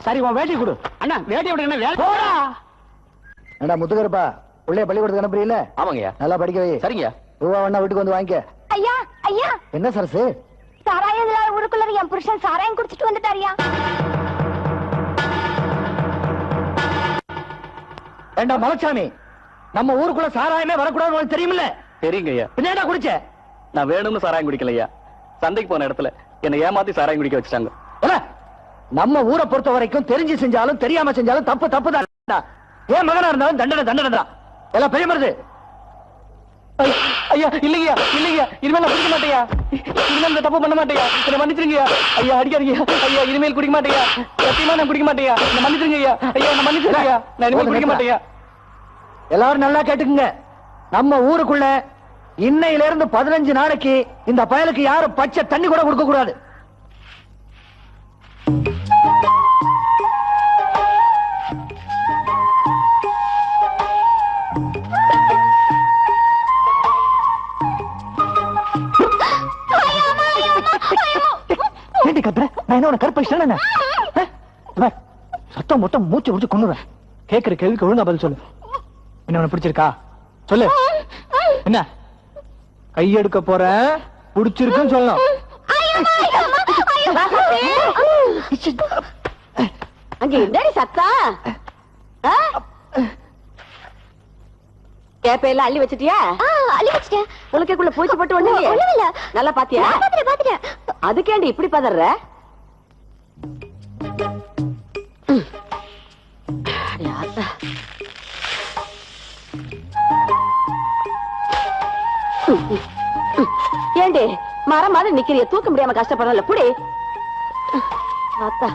சரி உன் வேட்டி கொடு. அண்ணா வேட்டையோட என்ன வேலை? போடா. ஏண்டா முத்துக்கருப்பா, பிள்ளைய பள்ளிக்கூடத்துக்கு அனுப்புறீல? ஆமாங்கய்யா. நல்லா படிக்க வை. சரிங்க. ரூபா வேணா வீட்டுக்கு வந்து வாங்கிக்க. ஐயா ஐயா, என்ன சரசு? சாராயம் ஊருக்குள்ள என் புருஷன் சாராயம் குடிச்சிட்டு வந்துட்டாரியா. ஏண்டா மலைச்சாமி, நம்ம ஊருக்குள்ள சாராயமே வரக்கூடாதுன்னு உனக்கு தெரியுமில்ல? சரிங்கய்யா. என்னடா குடிச்ச? நான் வேணும்னு சாராயம் குடிக்கலையா, சந்தைக்கு போன இடத்துல என்ன ஏமாத்தி சாராயம் குடிக்க வச்சுட்டாங்க. நம்ம ஊரை பொறுத்த வரைக்கும் தெரிஞ்சு செஞ்சாலும் தெரியாம செஞ்சாலும் தப்பு தப்பு தான். ஏன் மகனா இருந்தாலும் தண்டனை தண்டனை தான். எல்லாம் பெரிய மருது. ஐயா இல்லையா இல்லையா, இனிமேல் நான் குடிக்க மாட்டேயா. இனிமேல் இந்த தப்பு பண்ண மாட்டேயா. என்ன மன்னிச்சிருங்கய்யா. ஐயா அடிக்காதீங்க ஐயா. இனிமேல் குடிக்க மாட்டேயா. சத்தியமா நான் குடிக்க மாட்டேயா. என்ன மன்னிச்சிருங்க ஐயா. ஐயா என்ன மன்னிச்சிருங்க. நான் இனிமேல் குடிக்க மாட்டேயா. எல்லாரும் நல்லா கேட்டுக்குங்க. நம்ம ஊருக்குள்ள இன்னையில இருந்து 15 நாளைக்கு இந்த பயலுக்கு யாரும் பச்சை தண்ணி கூட கொடுக்க கூடாது. ஏண்டி கத்துற? நான் என்ன உனக்கு கற்பழிச்சிட்டேன்? சத்தம் மொத்தம் மூச்சு முடிச்சு கொண்டுறேன். கேட்கிற கேள்விக்கு ஒழுங்கா பதில் சொல்லு. என்ன உனக்கு பிடிச்சிருக்கா சொல்லு. என்ன கையெடுக்க போற? பிடிச்சிருக்குன்னு சொல்லணும். அங்க என்னடி சத்தா? கேப்பையில அள்ளி வச்சிட்டியா? அள்ளி வச்சிட்டேன். உனக்குள்ள பூச்சி போட்டு ஒண்ணு இல்ல. நல்லா பாத்தியா? பாத்துட்டேன். அதுக்கேண்டி இப்படி பதற? ஏண்டி மரம் மாதிரி நிக்கிறிய, தூக்க முடியாம கஷ்டப்படுறல புடி. ஆத்தா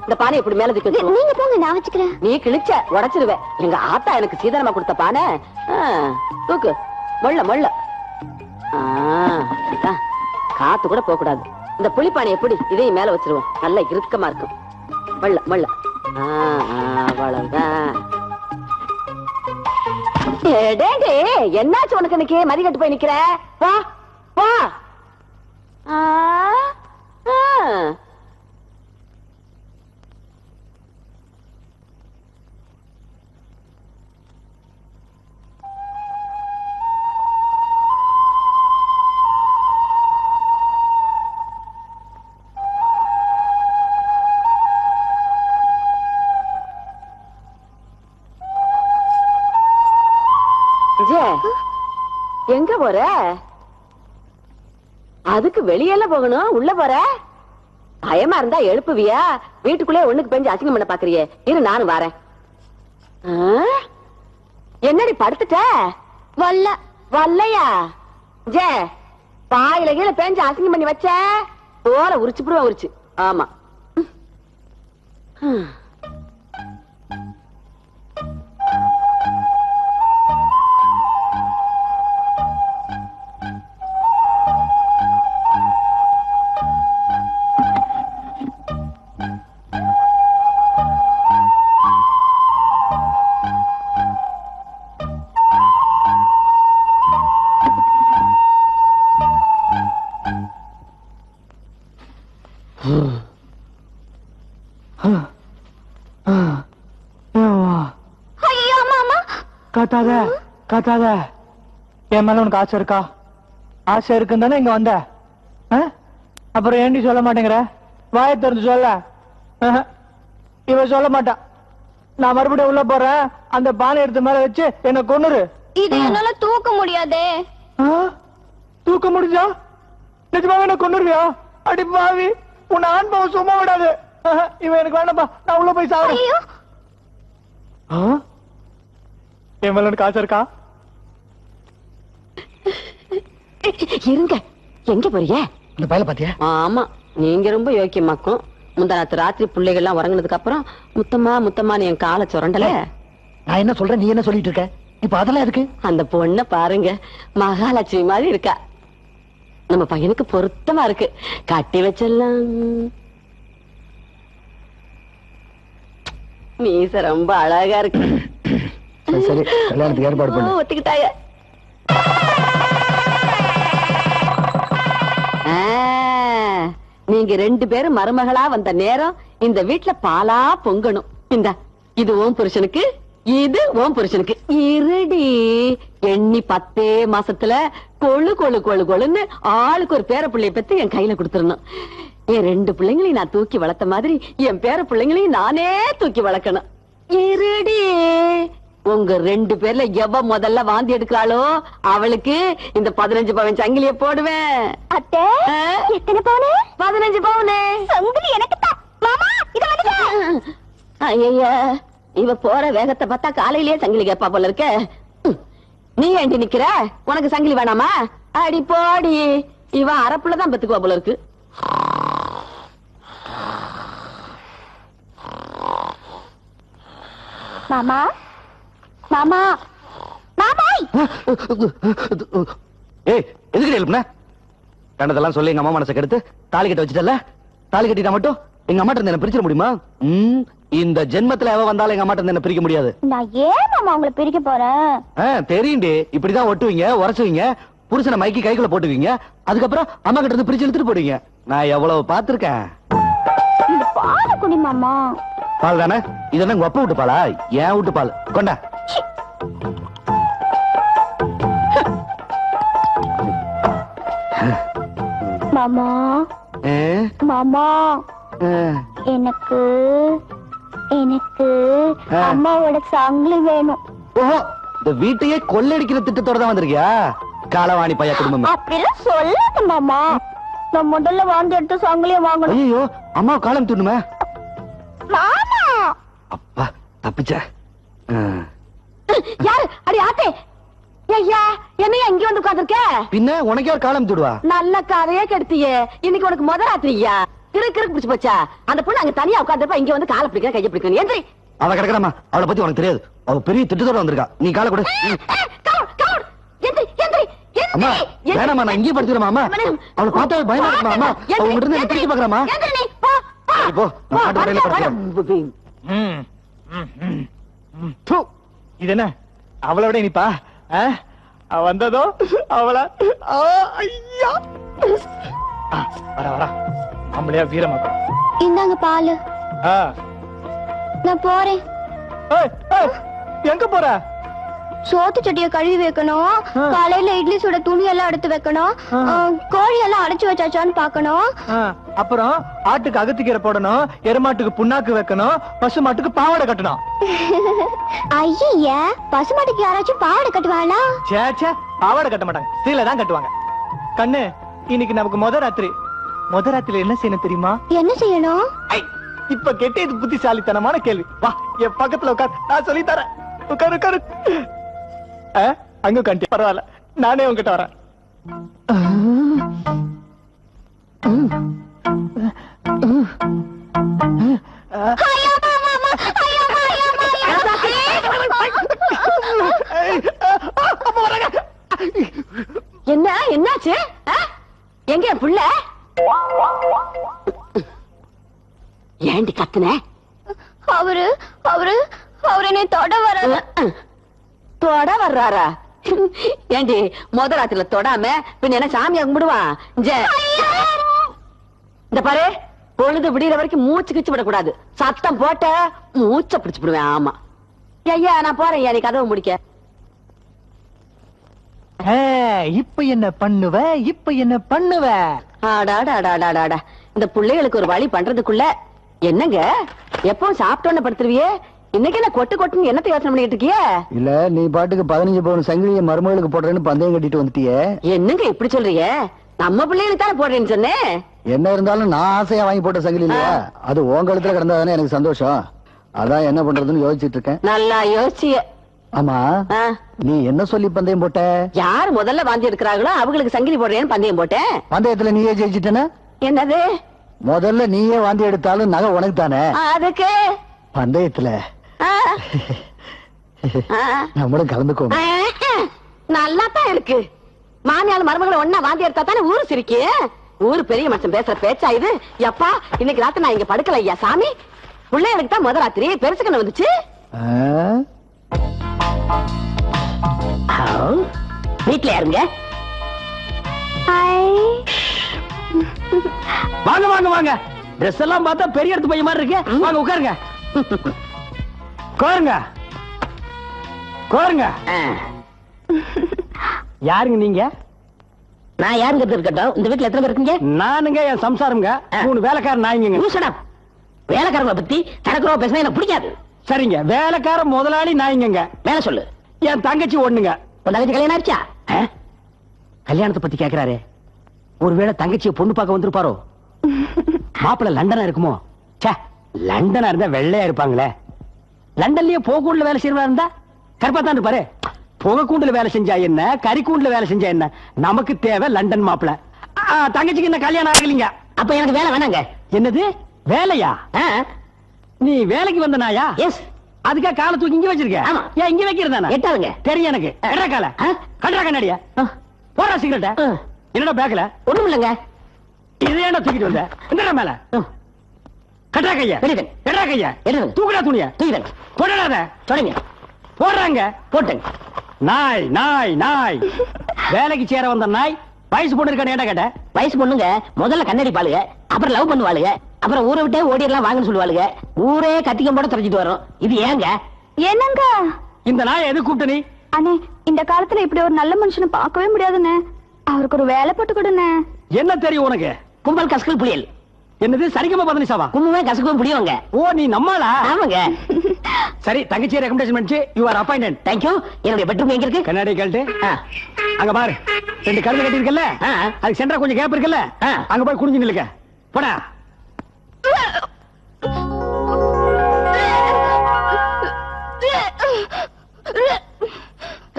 இந்த பானை இப்படி மேல தூக்கி நீங்க போங்க, நான் வச்சுக்கிறேன். நீ கிழிச்ச உடைச்சிருவேன். எங்க ஆத்தா எனக்கு சீதனமா கொடுத்த பானை. தூக்கு மொள்ள மொள்ள. காத்து கூட போக கூடாது. இந்த புளிப்பானை எப்படி இதையும் மேல வச்சிருவோம். நல்ல இறுக்கமா இருக்கும். மொள்ள மொள்ள. அவ்வளவுதான். டேடி, என்னாச்சு உனக்கு இன்னைக்கு மதி கட்டு போய் நிக்கிற? வா வா. ஆ, ஆ. எங்க போற? அதுக்கு வெளியெல்லாம் போகணும், உள்ள போற? பயமா இருந்தா எழுப்புவியா? வீட்டுக்குள்ளே ஒண்ணுக்கு பெஞ்சு அசிங்கம் பண்ண பாக்குறியே. இரு நானும் வரேன். என்னடி படுத்துட்ட? வல்லையா? ஜே, பாயில கீழே பெஞ்சு அசிங்கம் பண்ணி வச்ச தோலை உரிச்சு புடுவா உரிச்சு. ஆமா. காட்டாத காட்டாத. என் மேல உனக்கு ஆசை இருக்கா? ஆசை இருக்குன்னு தானே இங்க வந்த. அப்புறம் ஏண்டி சொல்ல மாட்டேங்கிற? வாயை திறந்து சொல்ல. இவ சொல்ல மாட்டா. நான் மறுபடியும் உள்ள போறேன். அந்த பானை எடுத்து மேல வச்சு என்ன கொன்னுரு. இது என்னால தூக்க முடியாதே. தூக்க முடிஞ்சா நிஜமாவே என்ன கொன்னுருவியா? அடி பாவி, உன்னை ஆண்பாவம் சும்மா விடாது. இவன் எனக்கு வேண்டாப்பா, நான் உள்ள போய் சாகுறேன். என் மேல எனக்கு ஆசை இருக்கா? இருங்க, எங்க போறீங்க? அந்த பயல பாத்தியா? ஆமா, நீங்க ரொம்ப யோக்கியமாக்கும். முந்தானத்து ராத்திரி பிள்ளைகள் எல்லாம் உறங்கினதுக்கு அப்புறம் முத்தமா முத்தமா என் காலை சுரண்டல. நான் என்ன சொல்றேன், நீ என்ன சொல்லிட்டு இருக்க? இப்ப அதெல்லாம் இருக்கு. அந்த பொண்ண பாருங்க, மகாலட்சுமி மாதிரி இருக்கா. நம்ம பையனுக்கு பொருத்தமா இருக்கு. கட்டி வச்சிடலாம். மீச ரொம்ப அழகா இருக்கு. சரி, கல்யாணத்துக்கு ஏற்பாடு பண்ணு. ஒத்துக்கிட்டாய. நீங்க 2 பேரும் மருமகளா வந்த நேரம் இந்த வீட்டுல பாலா பொங்கணும். இந்த இது ஓம் புருஷனுக்கு, இது ஓம் புருஷனுக்கு. இருடி, எண்ணி 10 மாசத்துல கொழு கொழு கொழு கொழுன்னு ஆளுக்கு ஒரு பேர பிள்ளைய பத்தி என் கையில கொடுத்துடணும். என் 2 பிள்ளைங்களையும் நான் தூக்கி வளர்த்த மாதிரி என் பேர பிள்ளைங்களையும் நானே தூக்கி வளர்க்கணும். இருடி, உங்க 2 பேர்ல எவ முதல்ல வாந்தி எடுக்கிறாளோ அவளுக்கு இந்த 15 பவன் சங்கிலிய போடுவேன். அத்தை, எத்தனை பவுனு? 15 பவுனு சங்கிலி எனக்கு தான். மாமா, இத வந்துட்டேன். ஐயா, இவ போற வேகத்தை பார்த்தா காலையிலேயே சங்கிலி கேப்பா போல இருக்க. நீ ஏண்டி நிக்கிற? உனக்கு சங்கிலி வேணாமா? அடி போடி, இவ அரப்புலதான் பெத்துக்குவா போல இருக்கு. மாமா, மாமா, மாமாய். ஏய், எதுக்கு எழுப்புன? கண்டதெல்லாம் சொல்லி எங்க அம்மா மனசை கெடுத்து தாலி கட்ட வச்சுட்டல. தாலி கட்டிட்டா மட்டும் எங்க அம்மாட்ட இருந்து என்ன பிரிச்சிட முடியுமா? இந்த ஜென்மத்துல எவ வந்தாலும் எங்க அம்மாட்ட இருந்து என்ன பிரிக்க முடியாது. நான் ஏன் மாமா உங்களை பிரிக்க போறேன்? தெரியுண்டி, இப்படிதான் ஒட்டுவீங்க, உரைச்சுவீங்க, புருஷனை மைக்கி கைக்குள்ள போட்டுவீங்க, அதுக்கப்புறம் அம்மா கிட்ட இருந்து பிரிச்சு எடுத்துட்டு போடுவீங்க. நான் எவ்வளவு பாத்திருக்கேன். இந்த பாலை குடி மாமா. பால் தானே இது? என்ன உங்க அப்பா விட்டு பாலா? ஏன் விட்டு பால் கொண்டா. மாமா, மாமா, எனக்கு எனக்கு அம்மாவோட சங்கிலி வேணும். ஓஹோ, இந்த வீட்டையே கொள்ளடிக்கிற திட்டத்தோட தான் வந்திருக்கியா? காலவாணி பையா குடும்பம். அப்படிலாம் சொல்லாத மாமா. நான் முதல்ல வாந்தி எடுத்து சங்கிலிய வாங்கணும். ஐயோ, அம்மா காலம் தூணுமே. மாமா, அப்பா தப்பிச்ச. யாரு? அடி ஆத்தே. ஐயா, என்னையா இங்க வந்து உட்கார்ந்திருக்க? பின்ன உனக்கு யார் காலம் தூடுவா? நல்ல கதையே கெடுத்தியே. இன்னைக்கு உனக்கு முத ராத்திரியா? கிறுக்கு பிடிச்சு போச்சா? அந்த பொண்ணு அங்க தனியா உட்கார்ந்திருப்பா, இங்க வந்து காலை பிடிக்க கையை பிடிக்க. எந்திரி. அவ கிடக்குறாமா, அவளை பத்தி உனக்கு தெரியாது. அவ பெரிய திட்டத்தோட வந்திருக்கா. நீ காலை கொடு. அம்மா வேணாமா, நான் இங்கே படுத்துக்கிறேன். அம்மா அவளை பார்த்தா பயமா இருக்குமா? அம்மா அவங்க கிட்ட இருந்து பிடிக்க பாக்குறாமா? போ, நான் காட்டு வரையில படுத்துக்கிறேன். இது என்ன அவளை விட இனிப்பா வந்ததோ அவளா ஐயா வர நம்மளையா வீரமாக்கும். இந்தாங்க பாலு. நான் போறேன். எங்க போற? சோத்து சட்டிய கழுவி வைக்கணும், காலையில இட்லி சுட துணி எல்லாம் எடுத்து வைக்கணும், கோழி எல்லாம் அடைச்சு வச்சாச்சான்னு பாக்கணும். அப்புறம் ஆட்டுக்கு அகத்திக்கீரை போடணும், எருமாட்டுக்கு புண்ணாக்கு வைக்கணும், பசு மாட்டுக்கு பாவாடை கட்டணும். ஐய, பசுமாட்டுக்கு யாராச்சும் பாவாடை கட்டுவாங்களா? சேச்சே, பாவாடை கட்ட மாட்டாங்க, சீலை தான் கட்டுவாங்க. கண்ணு, இன்னைக்கு நமக்கு முத ராத்திரி என்ன செய்யணும் தெரியுமா? என்ன செய்யணும்? இப்ப கேட்டு இது புத்திசாலித்தனமான கேள்வி. வா என் பக்கத்துல உட்கார், நான் சொல்லி தரேன். உட்காரு. அங்க கண்டி பரவாயில்ல, நானே உங்ககிட்ட வரேன். என்னாச்சு? எங்க புள்ள? ஏண்டி கத்துன? அவரு என்னை தொட வர்றாரா? ஏண்டி முத ராத்திரில தொடாம பின்ன என்ன சாமியா கும்பிடுவான்? இந்த பாரு, பொழுது விடிகிற வரைக்கும் மூச்சு கிச்சு விடக்கூடாது. சத்தம் போட்ட மூச்ச பிடிச்சு விடுவேன். ஆமா ஐயா, நான் போறேன். நீ கதவை முடிக்க. இப்ப என்ன பண்ணுவ? ஆடாடாடாடாடா, இந்த பிள்ளைகளுக்கு ஒரு வழி பண்றதுக்குள்ள என்னங்க எப்பவும் சாப்பிட்டோன்னு படுத்துருவியே, இன்னைக்கு என்ன கொட்டுன்னு என்னத்தை யோசனை பண்ணிட்டு இருக்கிய? இல்ல, நீ பாட்டுக்கு 15 பவுன் சங்கிலிய மருமகளுக்கு போடுறேன்னு பந்தயம் கட்டிட்டு வந்துட்டியே. என்னங்க இப்படி சொல்றீங்க? நம்ம பிள்ளைகளுக்கு தானே போடுறேன்னு சொன்னேன். என்ன இருந்தாலும் நான் ஆசையா வாங்கி போட்ட சங்கிலி இல்லையா, அது உன் கழுத்துல கிடந்தாதானே எனக்கு சந்தோஷம். அதான் என்ன பண்றதுன்னு யோசிச்சுட்டு இருக்கேன். நல்லா யோசிச்சிய. ஆமா, நீ என்ன சொல்லி பந்தயம் போட்ட? யார் முதல்ல வாந்தி எடுக்கிறாங்களோ அவங்களுக்கு சங்கிலி போடுறேன்னு பந்தயம் போட்டேன். பந்தயத்துல நீயே ஜெயிச்சிட்டன? என்னது? முதல்ல நீயே வாந்தி எடுத்தாலும் நகை உனக்கு தானே. அதுக்கு பந்தயத்துல நம்மளும் கலந்துக்கோங்க. நல்லா தான் இருக்கு. மாமியார் மருமகளை ஒன்னா வாந்தி எடுத்தா தானே ஊரு சிரிக்கு. ஊரு பெரிய மனுஷன் பேசுற பேச்சா இது? எப்பா, இன்னைக்கு ராத்திரி நான் இங்க படுக்கல ஐயா சாமி. பிள்ளைகளுக்கு தான் முத ராத்திரி பெருசுக்கண்ணு வந்துச்சு. வீட்டுல யாருங்க? வாங்க. ட்ரெஸ் எல்லாம் பார்த்தா பெரிய இடத்து பையன் மாதிரி இருக்கு. வாங்க உட்காருங்க. கோருங்க. யாருங்க நீங்க? நான் யாருங்க இருக்கட்டும். இந்த வீட்டுல எத்தனை பேர் இருக்கீங்க? நானுங்க என் சம்சாரம்ங்க, 3 வேலைக்காரன் நாய்ங்க. வேலைக்காரங்களை பத்தி தரக்குறவ பேசினா எனக்கு பிடிக்காது. சரிங்க, வேலைக்கார முதலாளி நாய்ங்க. வேலை சொல்லு. என் தங்கச்சி ஒண்ணுங்க. உன் தங்கச்சி கல்யாணம் ஆச்சா? கல்யாணத்தை பத்தி கேக்குறாரு. ஒருவேளை தங்கச்சியை பொண்ணு பார்க்க வந்திருப்பாரோ? மாப்பிள்ள லண்டனா இருக்குமோ? லண்டனா இருந்தா வெள்ளையா இருப்பாங்களே. லண்டன்லயே போகக்கூண்டுல வேலை செய்யறதா இருந்தா கருப்பா தான் இருப்பாரு. புகைக்கூண்டுல வேலை செஞ்சா என்ன, கறிக்கூண்டுல வேலை செஞ்சா என்ன, நமக்கு தேவை லண்டன் மாப்பிள்ள. தங்கச்சிக்கு என்ன கல்யாணம் ஆகலீங்க. அப்ப எனக்கு வேலை வேணாங்க. என்னது வேலையா? நீ வேலைக்கு வந்த நாயா? எஸ். அதுக்கா காலை தூக்கி இங்க வச்சிருக்க? ஆமா. ஏன் இங்க வைக்கிறதானே? எட்டாதுங்க. தெரியும் எனக்கு. எட்ரா கால கட்ரா கண்ணாடியா போடுறா சிகரெட்ட. என்னடா பேக்கல? ஒண்ணும் இல்லைங்க. இது ஏன்டா தூக்கிட்டு வந்த? என்னடா மேல கட்ரா கையா? எட்ரா கையா? தூக்குடா துணியா? தூக்கிடுங்க. போடாத. தொடங்க. போடுறாங்க. போட்டுங்க. நாய் நாய் நாய். வேலைக்கு சேர வந்த நாய் வயசு பொண்ணு இருக்கானு ஏன்டா கேட்ட? வயசு பொண்ணுங்க முதல்ல கண்ணாடி பாளுங்க, அப்புறம் லவ் பண்ணுவாளுங்க, அப்புறம் ஊரை விட்டே ஓடிடலாம் வாங்கன்னு சொல்லுவாளுங்க. ஊரே கத்திக்கம் போட தெரிஞ்சிட்டு வரும். இது ஏங்க? என்னங்க இந்த நாயை எது கூப்பிட்ட நீ? அண்ணே, இந்த காலத்துல இப்படி ஒரு நல்ல மனுஷனை பார்க்கவே முடியாதுண்ணே. அவருக்கு ஒரு வேலை போட்டு கொடுண்ணே. என்ன தெரியும் உனக்கு? கும்பல் கசக்கல் புயல். என்னது சரிகமா பதினிசாவா? கும்பமே கசக்கவும் புடியவங்க. ஓ, நீ நம்மளா? ஆமாங்க. சரி, தங்கச்சி ரெக்கமெண்டேஷன் பண்ணிச்சு. You are appointed. தேங்க்யூ. என்னுடைய பெட்ரூம் எங்க இருக்கு? கண்ணாடி கழட்டு. அங்க பாரு, 2 கழுதை கட்டி இருக்கல, அதுக்கு சென்டரா கொஞ்சம் கேப் இருக்குல்ல, அங்க போய் குனிஞ்சு நில்லுங்க. போடா.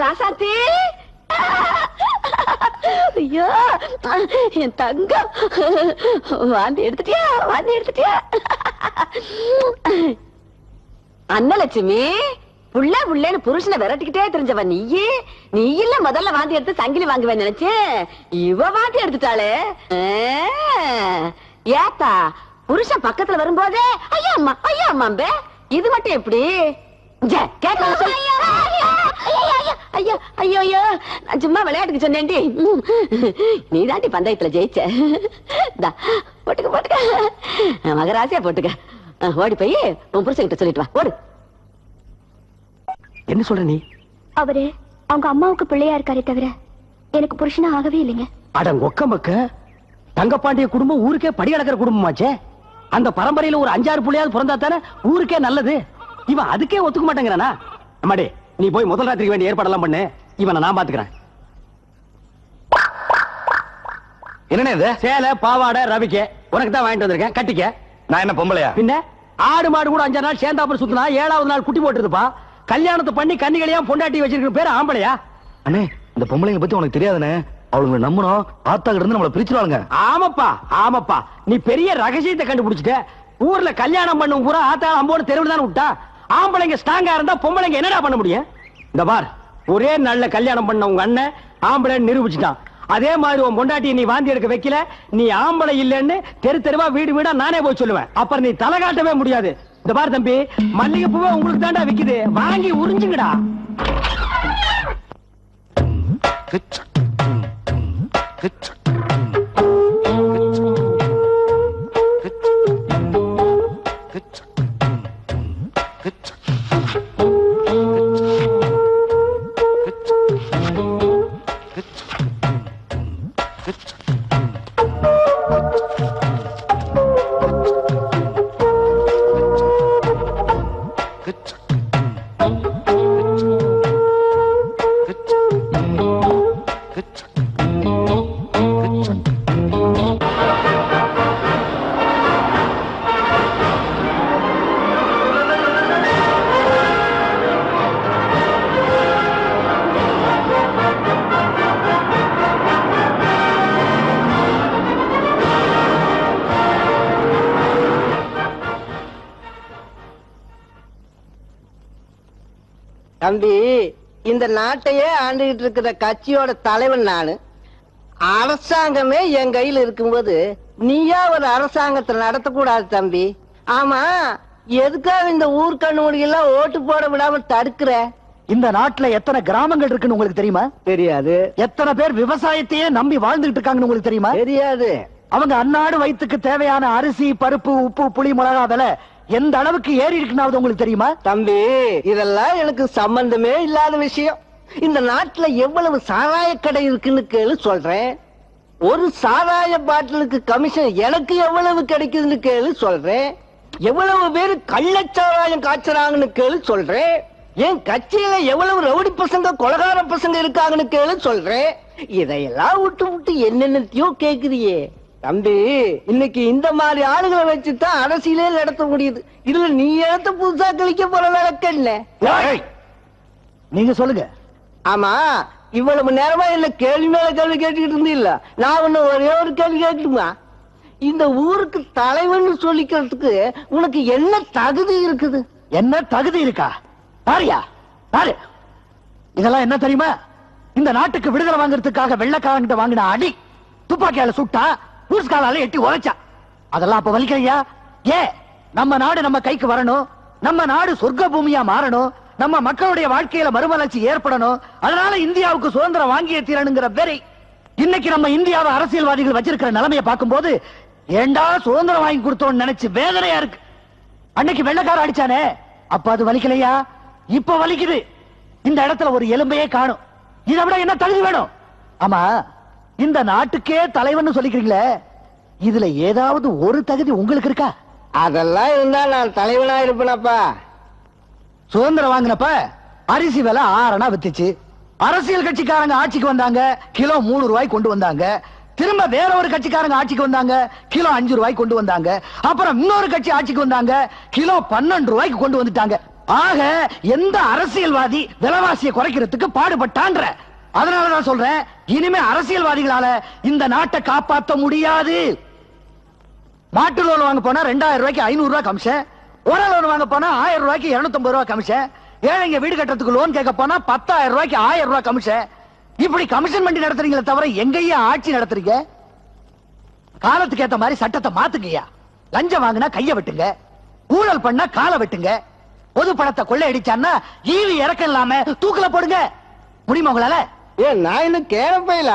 ராசாத்தி, ஐயோ என் தங்கம், வாந்தி எடுத்துட்டியா? அன்னலட்சுமி, புள்ள புள்ளன்னு புருஷனை விரட்டிக்கிட்டே தெரிஞ்சவ நீ இல்ல முதல்ல வாந்தி எடுத்து சங்கிலி வாங்குவேன் நினைச்சேன். இவ வாந்தி எடுத்துட்டாளே. ஏத்தா, புருஷன் பக்கத்துல வரும்போதே ஐயா அம்மா அம்மாம்பே. இது மட்டும் எப்படி? கேட்க ஐயா ஐயோ ஐயோ நான் சும்மா விளையாட்டுக்கு சொன்னேன்டி. நீ தாண்டி பந்தயத்துல ஜெயிச்ச. போட்டுக்க போட்டுக்க மகராசியா போட்டுக்க. ஓடி போய் உன் புருஷன்கிட்ட சொல்லிட்டு வா. ஓடு. என்ன சொல்ற நீ? அவரு அவங்க அம்மாவுக்கு பிள்ளையா இருக்காரே தவிர எனக்கு புருஷனா ஆகவே இல்லைங்க. அட ஒக்கமக்க, தங்கப்பாண்டிய குடும்பம் ஊருக்கே படி அடக்கிற குடும்பமாச்சே. அந்த பரம்பரையில ஒரு 5-6 புள்ளையாவது பிறந்தா தானே ஊருக்கே நல்லது. இவன் அதுக்கே ஒத்துக்க மாட்டேங்கிறானா? அம்மாடி, நீ போய் முதல் ராத்திரிக்கு வேண்டிய ஏற்பாடெல்லாம் பண்ணு. இவனை நான் பாத்துக்கிறேன். என்னண்ணே இது? சேலை பாவாடை ரவிக்கே உனக்கு தான் வாங்கிட்டு வந்திருக்கேன், கட்டிக்க. நான் என்ன பொம்பளையா? பின்ன ஆடு மாடு கூட 5 நாள் சேர்ந்தாப்புல சுத்தினா 7வது நாள் குட்டி போட்டுருப்பா. கல்யாணத்தை பண்ணி கன்னிகளையா பொண்டாட்டி வச்சிருக்கிற பேரு ஆம்பளையா? அண்ணே, இந்த பொம்பளைங்க பத்தி உனக்கு தெரியாதுண்ணே. அவளுங்க நம்பணும், ஆத்தா கிட்ட இருந்து நம்மள பிரிச்சுருவாங்க. ஆமாப்பா ஆமாப்பா, நீ பெரிய ரகசியத்தை கண்டுபிடிச்சிட்ட. ஊர்ல கல்யாணம் பண்ண பூரா ஆத்தா அம்போட தெருவில் தானே விட்டா. ஆம்பளைங்க ஸ்ட்ராங்கா இருந்தா பொம்பளைங்க என்னடா பண்ண முடியும்? இந்த பார், ஒரே நாள்ல கல்யாணம் பண்ண உங்க அண்ணன் ஆம்பளை நிரூபிச்சுட்டான். அதே மாதிரி உன் பொண்டாட்டியை நீ வாந்தி எடுக்க வைக்கல, நீ ஆம்பளை இல்லன்னு தெரு தெருவா வீடு வீடா நானே போய் சொல்லுவேன். அப்புறம் நீ தலை காட்டவே முடியாது. இந்த பார் தம்பி, மல்லிகை பூவை உங்களுக்கு தாண்டா விக்குது, வாங்கி உறிஞ்சுங்கடா. தம்பி, இந்த நாட்டையே ஆண்டுகிட்டு இருக்கிற கட்சியோட தலைவன் நானு. அரசாங்கமே என் கையில் இருக்கும்போது நீயா ஒரு அரசாங்கத்தை நடத்தக்கூடாது தம்பி. ஆமா, எதுக்காக இந்த ஊர் கண்ணுமொழியெல்லாம் ஓட்டு போட விடாம தடுக்கிற? இந்த நாட்டுல எத்தனை கிராமங்கள் இருக்குன்னு உங்களுக்கு தெரியுமா? தெரியாது. எத்தனை பேர் விவசாயத்தையே நம்பி வாழ்ந்துட்டு இருக்காங்கன்னு உங்களுக்கு தெரியுமா? தெரியாது. அவங்க அன்னாடு வயிற்றுக்கு தேவையான அரிசி பருப்பு உப்பு புளி மிளகா விலை எந்த அளவுக்கு ஏறி இருக்குன்னு உங்களுக்கு தெரியுமா? தம்பி, இதெல்லாம் எனக்கு சம்பந்தமே இல்லாத விஷயம். இந்த நாட்டுல எவ்வளவு சாராய கடை இருக்குன்னு கேளு சொல்றேன். ஒரு சாராய பாட்டிலுக்கு கமிஷன் எனக்கு எவ்வளவு கிடைக்குதுன்னு கேளு சொல்றேன். எவ்வளவு பேரு கள்ளச்சாராயம் காய்ச்சறாங்கன்னு கேளு சொல்றேன். என் கட்சியில எவ்வளவு ரவுடி பசங்க கொலகார பசங்க இருக்காங்கன்னு கேளு சொல்றேன். இதையெல்லாம் விட்டு விட்டு என்னென்னத்தையோ கேக்குறியே தம்பி. இன்னைக்கு இந்த மாதிரி ஆளுகளை வச்சுதான் அரசியலே நடத்த முடியுது. இதுல நீ எடுத்த புதுசா கழிக்க போற விளக்கு என்ன? நீங்க சொல்லுங்க. ஆமா, இவ்வளவு நேரமா என்ன கேள்வி மேல கேள்வி கேட்டுக்கிட்டு இருந்தீல்ல, நான் ஒண்ணு ஒரே ஒரு கேள்வி கேட்கணுமா? இந்த ஊருக்கு தலைவன் சொல்லிக்கிறதுக்கு உனக்கு என்ன தகுதி இருக்குது? என்ன தகுதி இருக்கா? பாரியா பாரு, இதெல்லாம் என்ன தெரியுமா? இந்த நாட்டுக்கு விடுதலை வாங்குறதுக்காக வெள்ளக்காரங்கிட்ட வாங்கின அடி, துப்பாக்கியால சுட்டா ஊர்ஸ்காலால எட்டி உரைச்சா, அதெல்லாம் அப்ப வலிக்கலையா? நம்ம நாடு நம்ம கைக்கு வரணும், நம்ம நாடு சொர்க்க பூமியா மாறணும், நம்ம மக்களுடைய வாழ்க்கையில மறுமலர்ச்சி ஏற்படணும். அதனால இந்தியாவுக்கு சுதந்திரம் வாங்கிய தீரணுங்கிற வெறி இன்னைக்கு நம்ம இந்தியாவை அரசியல்வாதிகள் வச்சிருக்கிற நிலைமையை பார்க்கும்போது ஏண்டா சுதந்திரம் வாங்கி கொடுத்தோம்னு நினைச்சு வேதனையா இருக்கு. அன்னைக்கு வெள்ளக்கார அடிச்சானே, அப்ப அது வலிக்கலையா? இப்ப வலிக்குது. இந்த இடத்துல ஒரு எலும்பையே காணும். இதை விட என்ன தகுதி வேணும்? ஆமா, இந்த நாட்டுக்கே தலைவன் சொல்லிக்கிறீங்களே, இதுல ஏதாவது ஒரு தகுதி உங்களுக்கு இருக்கா? அதெல்லாம் இருந்தா நான் தலைவனா இருப்பேனப்பா. சுதந்திரம் வாங்கினப்ப அரிசி விலை 6 அணா வித்துச்சு. அரசியல் கட்சிக்காரங்க ஆட்சிக்கு வந்தாங்க, கிலோ 3 ரூபாய் கொண்டு வந்தாங்க. திரும்ப வேற ஒரு கட்சிக்காரங்க ஆட்சிக்கு வந்தாங்க, கிலோ 5 ரூபாய் கொண்டு வந்தாங்க. அப்புறம் இன்னொரு கட்சி ஆட்சிக்கு வந்தாங்க, கிலோ 12 ரூபாய்க்கு கொண்டு வந்துட்டாங்க. ஆக எந்த அரசியல்வாதி விலைவாசியை குறைக்கிறதுக்கு பாடுபட்டான்ற. அதனாலதான் சொல்றேன், இனிமே அரசியல்வாதிகளால இந்த நாட்டை காப்பாற்ற முடியாது. மாட்டு லோன் வாங்க போனா 2000 ரூபாய்க்கு 500 ரூபாய் கமிஷன், ஒரு லோன் வாங்க போனா 1000 ரூபாய்க்கு 250 ரூபாய் கமிஷன், ஏழைங்க வீடு கட்டுறதுக்கு லோன் கேட்க போனா 10,000 ரூபாய்க்கு 1000 ரூபாய் கமிஷன். இப்படி கமிஷன் பண்ணி நடத்துறீங்களே தவிர எங்கேயா ஆட்சி நடத்துறீங்க? காலத்துக்கு ஏத்த மாதிரி சட்டத்தை மாத்துங்கய்யா. லஞ்சம் வாங்கினா கைய வெட்டுங்க, ஊழல் பண்ணா காலை வெட்டுங்க, பொது பணத்தை கொள்ளை அடிச்சான்னா ஈவி இறக்கம் இல்லாம தூக்குல போடுங்க. முடியுமா உங்களால? ஏன் நான் என்ன கேட்பையில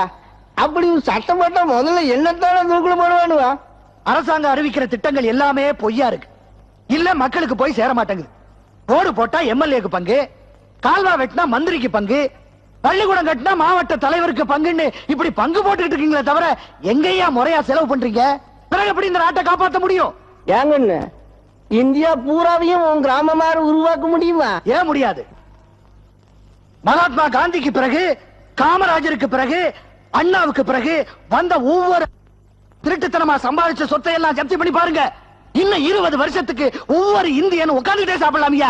அப்படி சட்டம் போட்டா முதல்ல என்னத்தான தூக்குல போடுவானுவா? அரசாங்கம் அறிவிக்கிற திட்டங்கள் எல்லாமே பொய்யா இருக்கு, இல்ல மக்களுக்கு போய் சேர மாட்டேங்குது. ரோடு போட்டா எம்எல்ஏக்கு பங்கு, கால்வா வெட்டினா மந்திரிக்கு பங்கு, பள்ளிக்கூடம் கட்டினா மாவட்ட தலைவருக்கு பங்குன்னு இப்படி பங்கு போட்டுக்கிட்டு இருக்கீங்களே தவிர எங்கேயா முறையா செலவு பண்றீங்க? பிறகு எப்படி இந்த நாட்டை காப்பாற்ற முடியும்? ஏங்கன்னு இந்தியா பூராவையும் உன் கிராமமாறு உருவாக்க முடியுமா? ஏன் முடியாது? மகாத்மா காந்திக்கு பிறகு, காமராஜருக்கு பிறகு, அண்ணாவுக்கு பிறகு வந்த ஒவ்வொரு திருட்டுத்தனமா சம்பாதிச்ச சொத்தை எல்லாம் ஜப்தி பண்ணி பாருங்க. இன்னும் 20 வருஷத்துக்கு ஒவ்வொரு இந்தியன் உட்கார்ந்துட்டே சாப்பிடலாமியா?